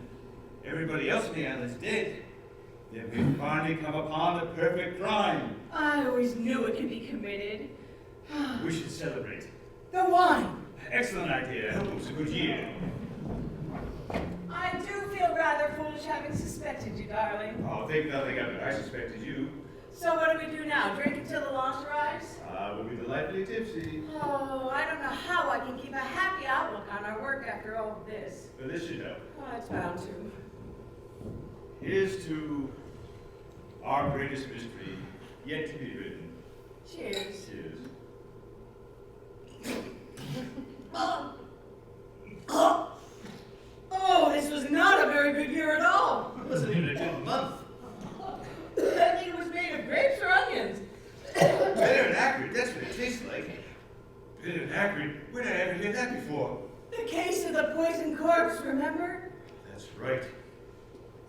C: everybody else on the island's dead, then we've finally come upon the perfect crime.
D: I always knew it could be committed.
C: We should celebrate.
D: The wine.
C: Excellent idea. I hope it was a good year.
D: I do feel rather foolish having suspected you, darling.
C: Oh, think nothing of it. I suspected you.
D: So what do we do now? Drink until the launch arrives?
C: We'll be delightfully tipsy.
D: Oh, I don't know how I can keep a happy outlook on our work after all of this.
C: But this should help.
D: Oh, it's bound to.
C: Here's to our greatest mystery yet to be written.
D: Cheers.
C: Cheers.
D: Oh, this was not a very good year at all.
C: It wasn't even a good month.
D: I think it was made of grapes or onions.
M: Bitter and acrid? Where did I ever hear that before?
D: The case of the poisoned corpse, remember?
M: That's right.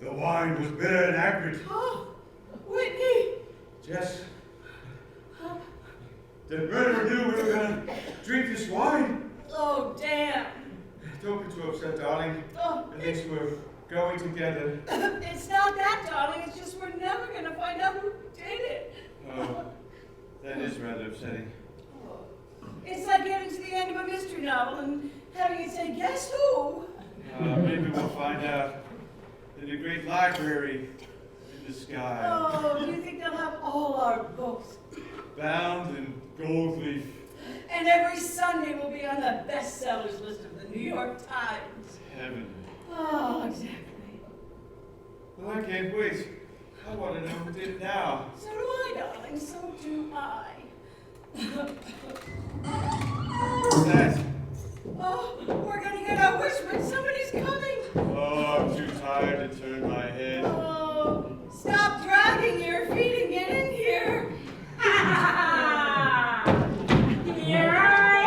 M: The wine was bitter and acrid.
D: Oh, Whitney!
M: Jess, the murderer knew we were going to drink this wine.
D: Oh, damn.
M: Don't be too upset, darling.
D: Oh,
M: At least we're going together.
D: it's not that, darling. It's just we're never going to find out who did it.
M: Oh, that is rather upsetting.
D: It's like getting to the end of a mystery novel and having it say, guess who?
M: Maybe we'll find out in the great library in the sky.
D: Oh, do you think they'll have all our books?
M: Bound in gold leaf.
D: And every Sunday we'll be on the bestsellers list of the New York Times.
M: Heaven.
D: Oh, exactly.
M: Well, I can't wait. I want to know who did it now.
D: So do I, darling. So do I.
M: What's that?
D: Oh, we're gonna get our wish, but somebody's coming.
M: Oh, I'm too tired to turn my head.
D: Oh, stop dragging your feet and get in here. Here I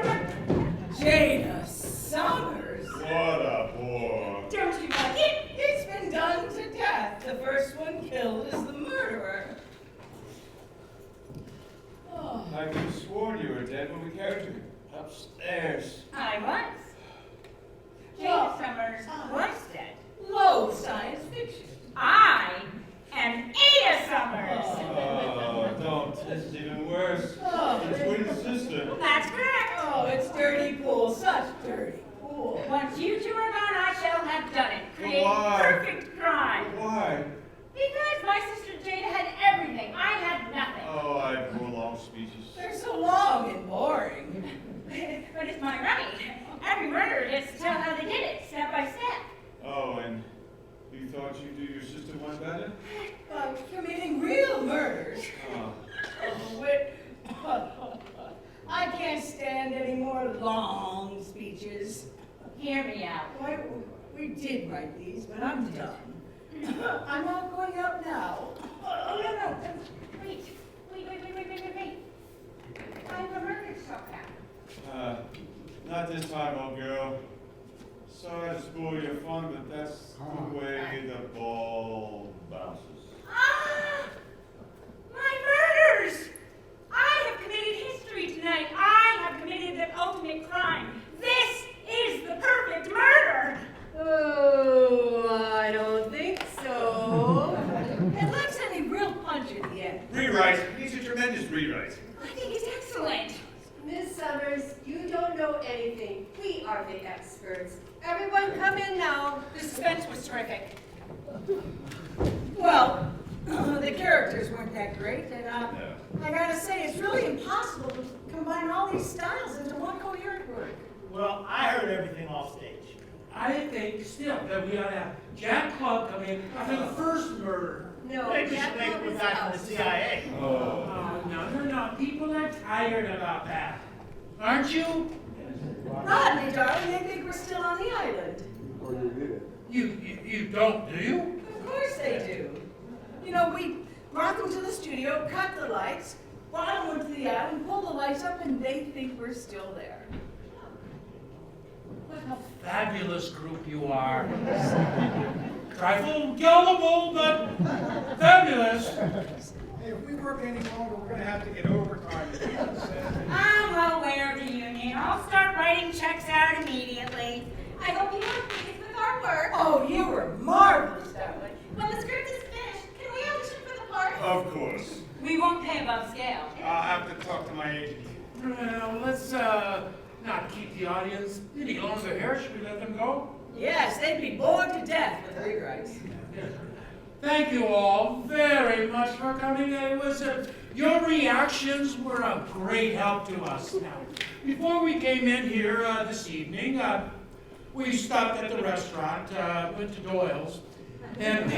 D: am. Jada Summers.
M: What a bore.
D: Don't you like it? It's been done to death. The first one killed is the murderer. Oh.
M: I could have sworn you were dead when we carried you upstairs.
H: I was. Jada Summers was dead.
D: Low science fiction.
H: I am Ada Summers.
M: Oh, don't. It's even worse.
D: Oh.
M: The twin sister.
H: That's correct.
D: Oh, it's dirty pool. Such dirty pool.
H: Once you two are gone, I shall have done it. Create
M: Why?
H: perfect crime.
M: Why?
H: Because my sister Jada had everything. I had nothing.
M: Oh, I bore long speeches.
D: They're so long and boring.
H: But it's my right. Every murderer gets to tell how they did it, step by step.
M: Oh, and you thought you'd do your sister one better?
D: Committing real murders.
M: Oh.
D: Oh, Whit. I can't stand any more long speeches.
H: Hear me out.
D: Why, we did write these, but I'm done. I'm not going out now.
H: Oh, no. Wait. I have a murder struck out.
M: Not this time, old girl. Sorry to spoil your fun, but that's the way the ball bounces.
H: Ah! My murders! I have committed history tonight. I have committed the ultimate crime. This is the perfect murder!
D: Oh, I don't think so. It lacks any real punch at the end.
M: Rewrite. It's a tremendous rewrite.
H: I think it's excellent.
N: Miss Summers, you don't know anything. We are the experts. Everyone come in now.
H: The suspense was terrific.
D: Well, the characters weren't that great, and I gotta say, it's really impossible to combine all these styles into one coherent work.
F: Well, I heard everything off stage.
G: I think still that we ought to have Jack Club come in after the first murder.
N: No,
F: Maybe we
N: Jack
F: should make
N: Club
F: with
N: is
F: that
N: out.
F: from the CIA.
G: Oh, no. People are tired about that. Aren't you?
D: Not me, darling. They think we're still on the island.
G: You don't, do you?
D: Of course they do. You know, we brought them to the studio, cut the lights, brought them to the island, pulled the lights up, and they think we're still there.
G: What a fabulous group you are. Trifle gullible, but fabulous.
L: Hey, if we work any longer, we're gonna have to get overtime.
H: I'm well aware of the union. I'll start writing checks out immediately.
K: I hope you were pleased with our work.
D: Oh, you were marvelous, darling.
K: When the script is finished, can we audition for the part?
M: Of course.
H: We won't pay above scale.
M: I'll have to talk to my agent.
G: Well, let's not keep the audience any longer here. Should we let them go?
D: Yes, they'd be bored to death with rewrites.
G: Thank you all very much for coming. It was your reactions were a great help to us. Now, before we came in here this evening, we stopped at the restaurant, went to Doyle's, and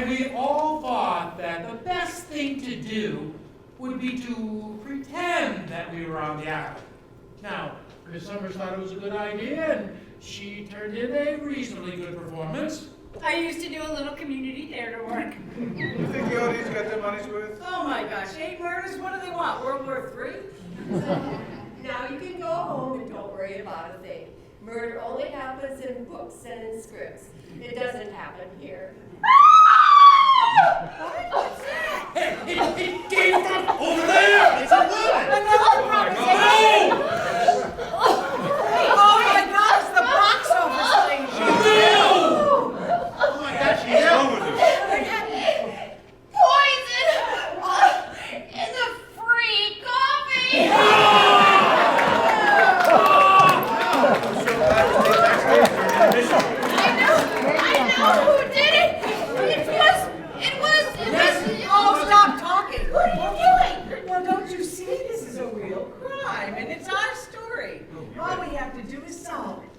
G: we all thought that the best thing to do would be to pretend that we were on the island. Now, Miss Summers thought it was a good idea, and she turned in a reasonably good performance.
H: I used to do a little community theater work.
M: You think the audience got their money's worth?
D: Oh my gosh, 8 murders? What do they want? World War III?
N: Now you can go home and don't worry about a thing. Murder only happens in books and in scripts. It doesn't happen here. What's that?
G: It came from over there! It's a woman!
D: Another proposition! Oh my gosh, the box office thing!
G: Oh my gosh, she's out with her.
K: Poison! In the free coffee! I know who did it! It was...
D: Oh, stop talking!
K: What are you doing?
D: Well, don't you see? This is a real crime, and it's our story. All we have to do is solve it.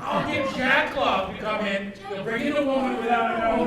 G: I'll get Jack Love to come in. They'll bring in a woman without a